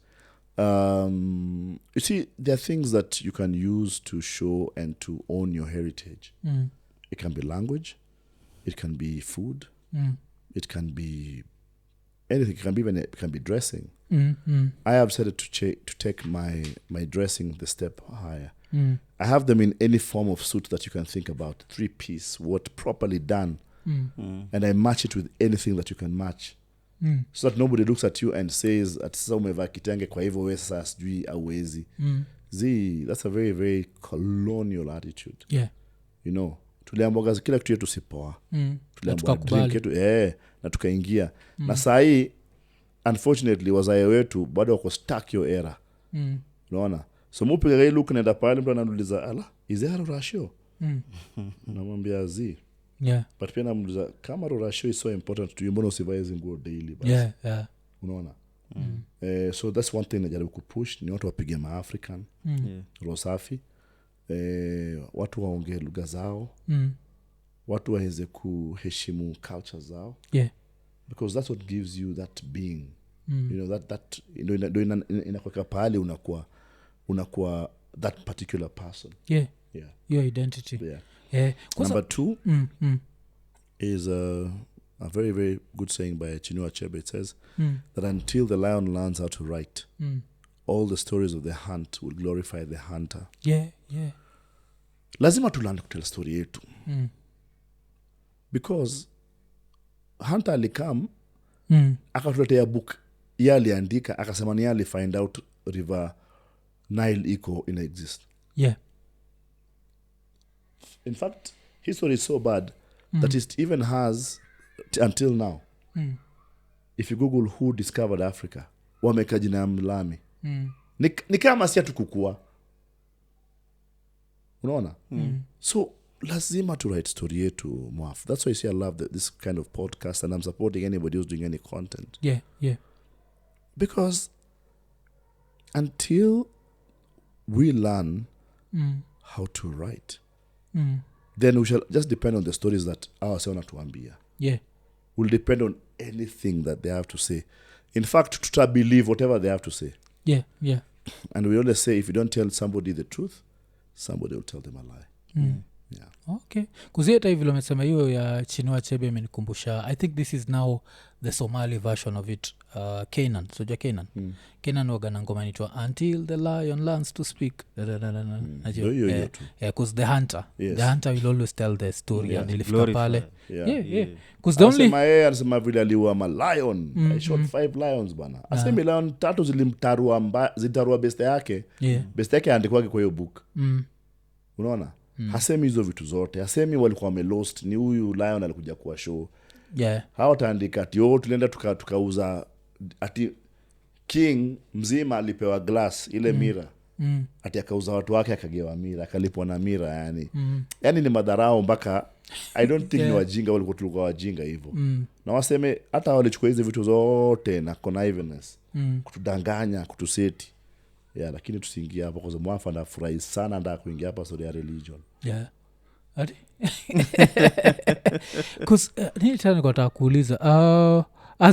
You see, there are things that you can use to show and to own your heritage. It can be language, it can be food, it can be anything. It can be dressing. I have started to take my dressing the step higher. I have them in any form of suit that you can think about, 3-piece, what properly done, and I match it with anything that you can match, so that nobody looks at you and says at sasa umevaa kitenge kwa hivyo wewe sasa sijui auwezi. That's a very very colonial attitude. You know, tuliamboga kila kitu yetu sipoa. Tuliamboga drink yetu na tukaingia. Na saa hii unfortunately wazae wetu bado wako stuck your era. Unaona? So mupiga gai look naenda pale mtu ananuliza ala is there a ratio? Namwambia zi. But pia namuliza kama ratio is so important to you, mbona usivae hizo nguo daily basi? Unaona? So that's one thing najaribu kupush ni watu wapige ma-African. Rosafi. Watu waongee lugha zao. Watu waweze kuheshimu culture zao. Because that's what gives you that being. You know that inakuwa pale unakuwa that particular person.
Your identity.
Number 2 is a very very good saying by Chinua Achebe. It says that until the lion learns how to write, all the stories of the hunt will glorify the hunter. Lazima tulande kutell story yetu. Because hunter alikam akatuletea book yeye aliandika akasema ni yeye find out river Nile iko in exist. In fact, history is so bad that it even has until now. If you Google who discovered Africa, wameka jina ya Mlami. Ni kama si atukukua. Unaona? So lazima to write story yetu mwaf. That's why I say I love this kind of podcast and I'm supporting anybody who's doing any content. Because until we learn how to write, then we shall just depend on the stories that our say wanatuambia. We'll depend on anything that they have to say. In fact, to believe whatever they have to say. And we always say if you don't tell somebody the truth, somebody will tell them a lie. Yeah.
Okay. Kuzieta hivi vile umesema hiyo ya Chinua Achebe imenikumbusha. I think this is now the Somali version of it. Canaan. Sojua Canaan. Canaan wagana ngoma inaitwa Until the Lion Learns to Speak. Najua. Because the hunter. Yes. The hunter will always tell the story. And ilifika pale. Yeah. Because the only...
Anasema vile aliua lion. I shot 5 lions bana. Asemi lion 3 zilimtarua beste yake. Beste yake andikwa kwa hiyo book. Unaona? Hasemi hizo vitu zote. Hasemi walikuwa wamelost. Ni huyu lion alikuja kuwa show. Hao taandika ati tulienda tukauza ati king mzima alipewa glass ile mira. Ati akauza watu wake akagewa mira, akalipwa na mira yani. Yani ni madharau mpaka I don't think ni wajinga walikuwa tulikuwa wajinga hivyo. Na waseme hata walichukua hizo vitu zote na connivance. Kutudanganya, kutuseti. Lakini tusiingia hapo kwa sababu mwafa na furahi sana ndio kuingia hapa story ya religion.
Ati cuz ni tena nataka kuuliza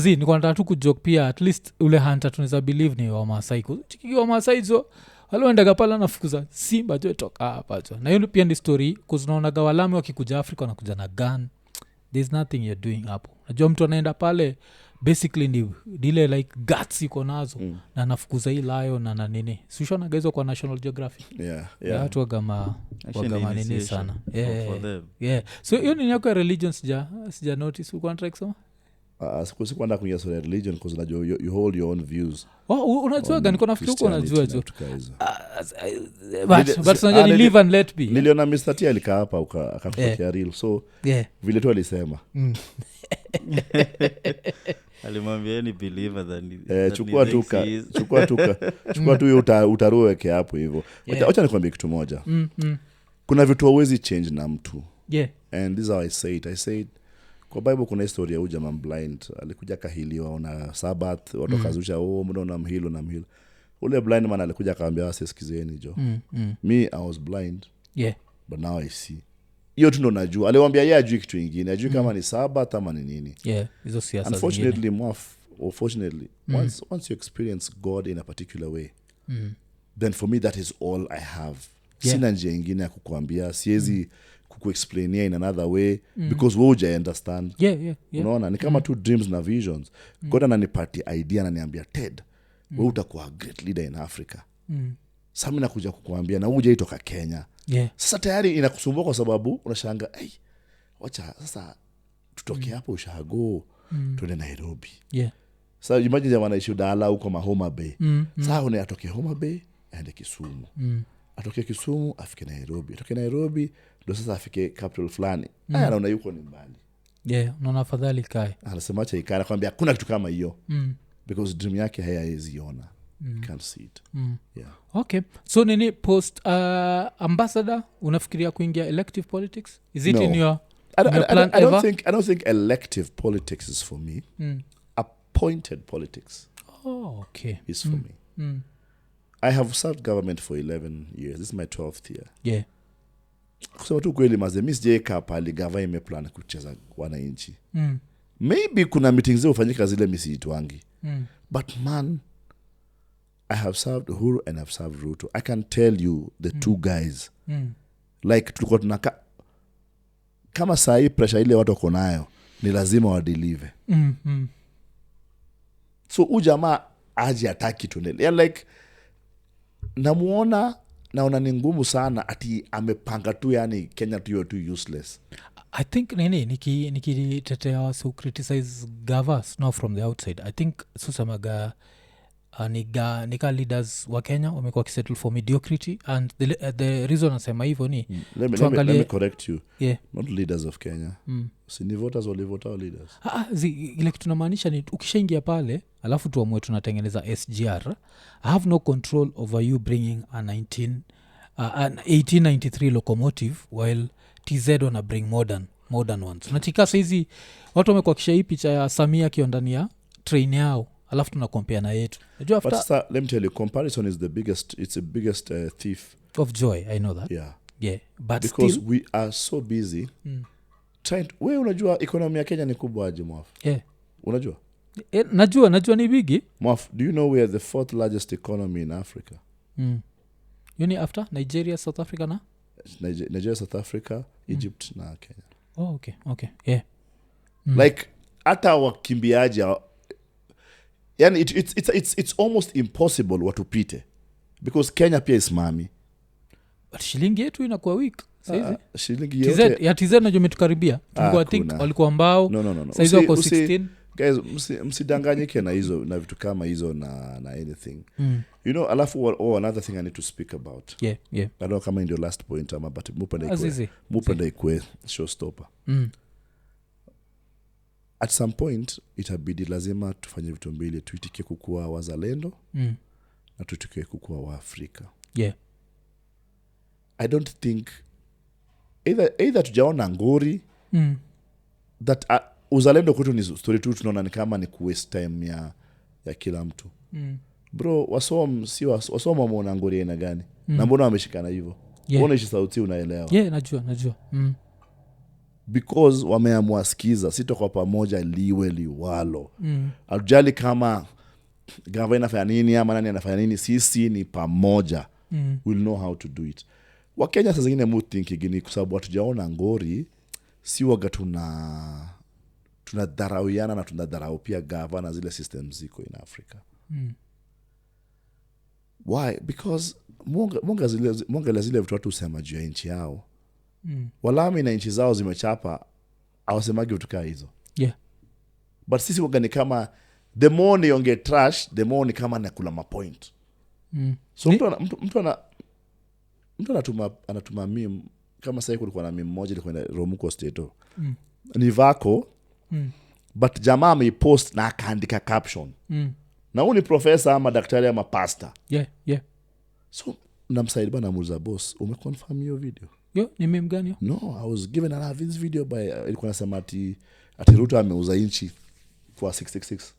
nilikuwa nataka tu kujoke pia at least ule hunter tunaweza believe ni wa Maasai. Chikiwa Maasai zo alioendaga pala nafukuza simba jo toka hapa jo. Na hiyo pia ni story cuz unaona walami wakikuja Afrika wanakuja na gun. There's nothing you're doing hapo. Unajua mtu anaenda pale basically ni dile like guts iko nazo na nafukuza hii lion na nini. Sishona gaizo kwa National Geographic. Watu wagama nini sana. So hiyo ni yako religion sija notice uko try kusema?
Sikuenda kuingia sobre religion because unajua you hold your own views.
Unajua gani kuna fikiri uko unajua jo. But unajua ni live and let be.
Niliona Mr. T alikaa hapa akatokea real. So vile tu alisema.
Alimwambia ni believer than
chukua tu hiyo utaruweke hapo hivyo. Acha nikwambie kitu moja. Kuna vitu hauwezi change na mtu. And this is how I said kwa Bible kuna historia ya ujamaa blind alikuja kahiliwa ona Sabbath watu kazusha mnaona mhilo na mhilo. Ule blind man alikuja akaambia wasikizeni jo. Me I was blind. But now I see. Hiyo tu ndo najua. Aliwaambia yeye ajui kitu kingine. Ajui kama ni Sabbath ama ni nini.
Hizo siasa.
Unfortunately, once you experience God in a particular way, then for me that is all I have. Sina njia nyingine ya kukuambia. Siwezi kukuexplainia in another way because wewe huja understand. Unaona ni kama two dreams na visions. God ananipatia idea na niambia Ted, wewe utakuwa a great leader in Africa. Sasa mimi nakuja kukuambia na uje itoka Kenya. Sasa tayari inakusumbua kwa sababu unashanga wacha sasa tutoke hapo ushago tuende Nairobi. Sasa imagine jamaa anaishi Dar huko Homa Bay. Sasa unatoke Homa Bay aende Kisumu. Atoke Kisumu afike Nairobi. Atoke Nairobi ndio sasa afike capital fulani. Anaona yuko ni mbali.
Unaona afadhali kae.
Anasema acha ikae nakwambia hakuna kitu kama hiyo. Because dream yake haiziona. You can't see it.
Okay. So nini post ambassador unafikiria kuingia elective politics? Is it in your plan ever?
I don't think elective politics is for me. Appointed politics. Is for me. I have served government for 11 years. This is my 12th year. Kusema tu kweli mimi sijaeka pale gava imeplan kucheza wananchi. Maybe kuna meetings zao ufanyika zile misiitwangi. But man, I have served Uhuru and I've served Ruto. I can tell you the two guys. Like tulikuwa tunaka kama saa hii pressure ile watu wako nayo ni lazima wadeliver. So ujamaa aje ataki tuendelee. Yeah, like naona ni ngumu sana ati amepanga tu yani Kenya tu tu useless.
I think nikitetea wasu criticize governors now from the outside. I think susamaga nika leaders wa Kenya wamekuwa kisettle for mediocrity and the reason nasema hivyo ni
let me correct you. Not leaders of Kenya. Si ni voters walivota leaders.
Ile kitu tunamaanisha ni ukishaingia pale alafu tuamue tunatengeneza SGR. I have no control over you bringing an 1893 locomotive while TZ wana bring modern ones. Unatikasa hizi watu wamekuwa kisha hii picha ya Samia kiondani ya train yao alafu tuna compare na yetu.
But sir, let me tell you, comparison is the biggest thief
of joy. I know that. But
because
still,
we are so busy trying wewe unajua economy ya Kenya ni kubwa aje mwafu. Unajua?
Najua ni bigi.
Mwafu, do you know we are the 4th largest economy in Africa?
Yoni after Nigeria, South Africa na
Nigeria, South Africa, Egypt na Kenya.
Okay yeah.
Like hata wakimbiaji yani it's almost impossible watupite because Kenya pia isimami.
But shilingi yetu inakuwa weak saizi.
Shilingi yote
ya TZ najua umetukaribia. Tulikuwa think walikuwa mbao.
No.
Saizi wako 16.
Guys, msidanganyike na hizo na vitu kama hizo na anything. You know, alafu another thing I need to speak about.
Yeah.
I don't know kama in your last point ama but mupenda ikwe showstopper. At some point itabidi lazima tufanye vitu mbili, tuitikie kukua wazalendo na tuitikie kukua wa Afrika.
Yeah.
I don't think either tujaona ngori that uzalendo kwetu ni story tu tunaona ni kama ni waste time ya kila mtu. Bro, wasom wameona ngori aina gani? Na mbona wameshikana hivyo? Mbona ishi sauti unaelewa?
Yeah, najua.
Because wameamua sikiza sitoka pamoja liwe liwalo. Ajali kama gava inafanya nini ama nani anafanya nini, sisi ni pamoja. We'll know how to do it. Wakenya sasa zingine mu think gini kwa sababu hatujaona ngori, si waga tunadharauiana na tunadharau pia gava na zile systems ziko in Africa. Why? Because monga zile vitu watu usema juu ya nchi yao. Walami na nchi zao zimechapa hawasemagi vitu kaa hizo.
Yeah.
But sisi waga ni kama the more ni onge trash, the more ni kama nakula mapoint. So mtu anatuma meme kama sasa kulikuwa na meme moja ilikuwa Romuko Stato. Ni vako. But jamaa amepost na akaandika caption. Na huyu ni professor ama daktari ama pastor.
Yeah.
So namsaidia na muuza boss, umeconfirm hiyo video?
Yo, ni meme gani?
No, I was given an this video by ilikuwa nasema ati Ruto ameuza inchi for 666.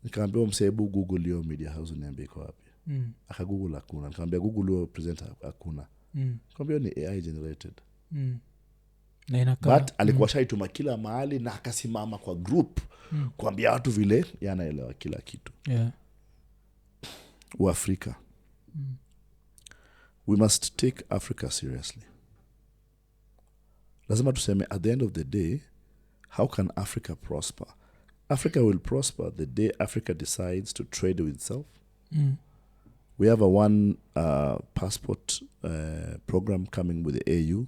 Nikaambia msebu Google hiyo media house niambie iko wapi. Akagoogle hakuna. Nikamwambia Google hiyo presenter hakuna. Nikamwambia ni AI generated.
Na inakaa.
But alikuwa shaituma kila mahali na akasimama kwa group kuambia watu vile yanaelewa kila kitu.
Yeah.
Africa. We must take Africa seriously. Lazima tuseme at the end of the day, how can Africa prosper? Africa will prosper the day Africa decides to trade with itself. We have a one passport program coming with the AU.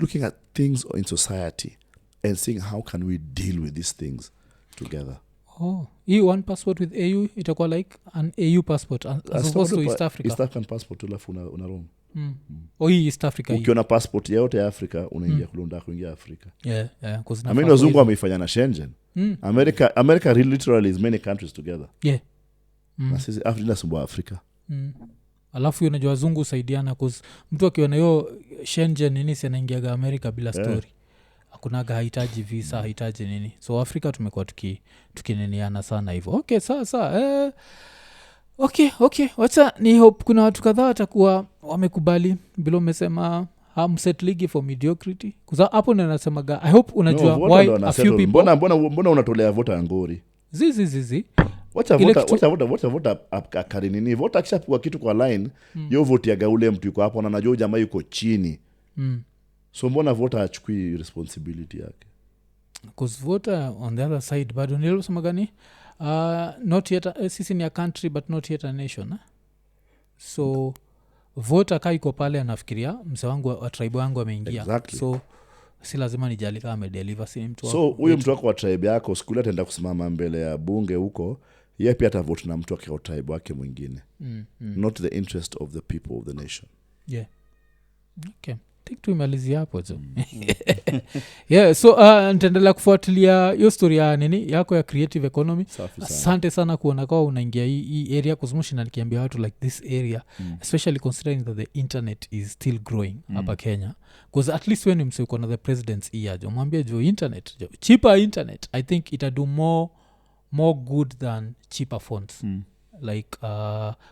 Looking at things in society and seeing how can we deal with these things together.
Hii one passport with AU itakuwa like an AU passport as opposed to East Africa.
East African passport alafu una roam.
Hii East Africa.
Ukiona passport yote ya Afrika unaingia kulonda kuingia Afrika.
Yeah.
Ameni wazungu wameifanya na Schengen. America literally is many countries together.
Yeah.
Na sisi Afrika sumbua Afrika.
Alafu unajua wazungu usaidiana cause mtu akiona hiyo Schengen nini si anaingiaga America bila story. Hakunaga hahitaji visa, hahitaji nini. So Afrika tumekuwa tukineniana sana hivyo. Okay, sawa. Okay. Wacha ni hope kuna watu kadhaa watakuwa wamekubali bila umesema set league for mediocrity. Kuza hapo ndo nasemaga I hope unajua why a few people.
Mbona unatolea vota ngori?
Zizi.
Wacha vota akarinini. Vota kisha kwa kitu kwa line, yo vote ya gaule mtu yuko hapo na najua jamaa yuko chini. So mbona vota achukui responsibility yake?
Because voter on the other side bado nilosema gani? Not yet sisi ni a country but not yet a nation. So voter kai iko pale anafikiria mse wangu wa tribe wangu ameingia.
Exactly.
So si lazima nijali kama amedeliver si mtu wako.
So huyo mtu wako wa tribe yako skuli ataenda kusimama mbele ya bunge huko, yeye pia atavote na mtu wake wa tribe wake mwingine. Not the interest of the people of the nation.
Yeah. Okay. Tuimalizi hapo tu. Yeah, so nitaendelea kufuatilia hiyo story ya nini yako ya creative economy. Asante sana kuona kwa unaingia hii area kuzumushi na nikiambia watu like this area especially considering that the internet is still growing hapa Kenya, because at least when mse uko na the president's ear jo mwambie jo internet cheaper internet I think ita do more good than cheaper phones. Like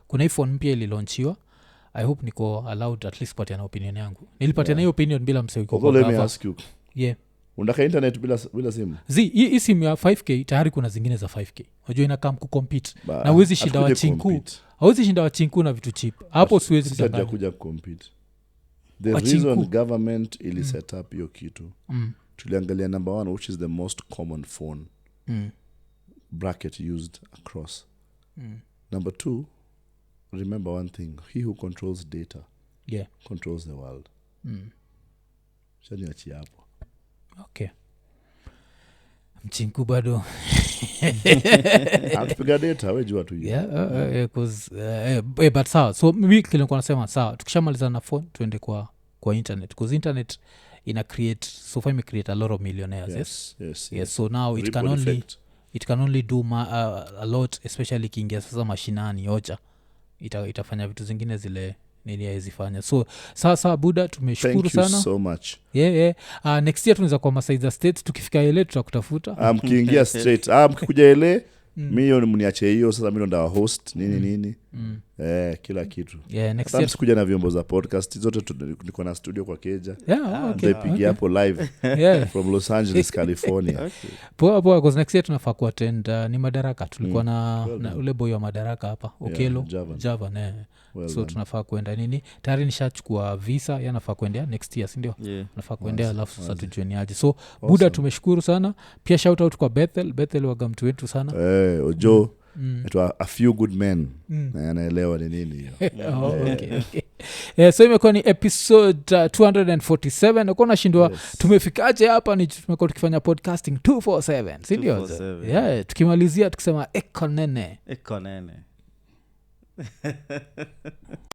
kuna hii phone mpya ililaunchiwa. I hope niko allowed at least kupatiana opinion yangu. Nilipatiana hiyo opinion bila mse uko.
Let me ask you.
Yeah.
Unataka internet bila simu?
Hii simu ya 5k tayari kuna zingine za 5k. Unajua inakam kucompete. Na huwezi shinda wa chinku. Hauwezi shinda wa chinku na vitu cheap. Hapo siwezi
kudanganya. Sasa kuja compete. The reason government ili set up hiyo kitu. Tuliangalia number 1 which is the most common phone. Bracket used across. Number 2, remember one thing, he who controls data controls the world. Shani hapo.
Okay. Mchinku bado
atupiga data wewe jua tu hiyo.
Cause but sawa, so mimi kile nilikuwa nasema sawa, tukishamaliza na phone tuende kwa internet, because internet ina create, so far me create a lot of millionaires. Yes. So now it can only do a lot, especially kiingia sasa mashinani oja itafanya vitu zingine zile nini haizifanya. So sasa Buda tumeshukuru sana.
Thank you so much.
Next year tunaweza kwa Masaiza States, tukifika LA tutakutafuta.
Mkiingia straight. Mkikuja LA mimi mniache hiyo sasa, mimi ndo host nini. Kila kitu.
Next year
sikuja na vyombo za podcast zote, niko na studio kwa Keja. Nitapigia hapo live from Los Angeles, California.
Poa because next year tunafaa kuattend ni Madaraka. Tulikuwa na ule boy wa Madaraka hapa Okelo Java so tunafaa kuenda nini, tayari nishachukua visa, yanafaa kuendea next year, si ndio? Nafaa kuendea, alafu sasa tujueni aje. So Buda tumeshukuru sana. Pia shout out kwa Bethel waga mtu wetu sana.
Ojo a few good men. Anaelewa ni nini
hiyo. So imekuwa ni episode 247. Uko nashindwa tumefikaje hapa, ni tumekuwa tukifanya podcasting 247, si ndio? Tukimalizia tukisema ekonene.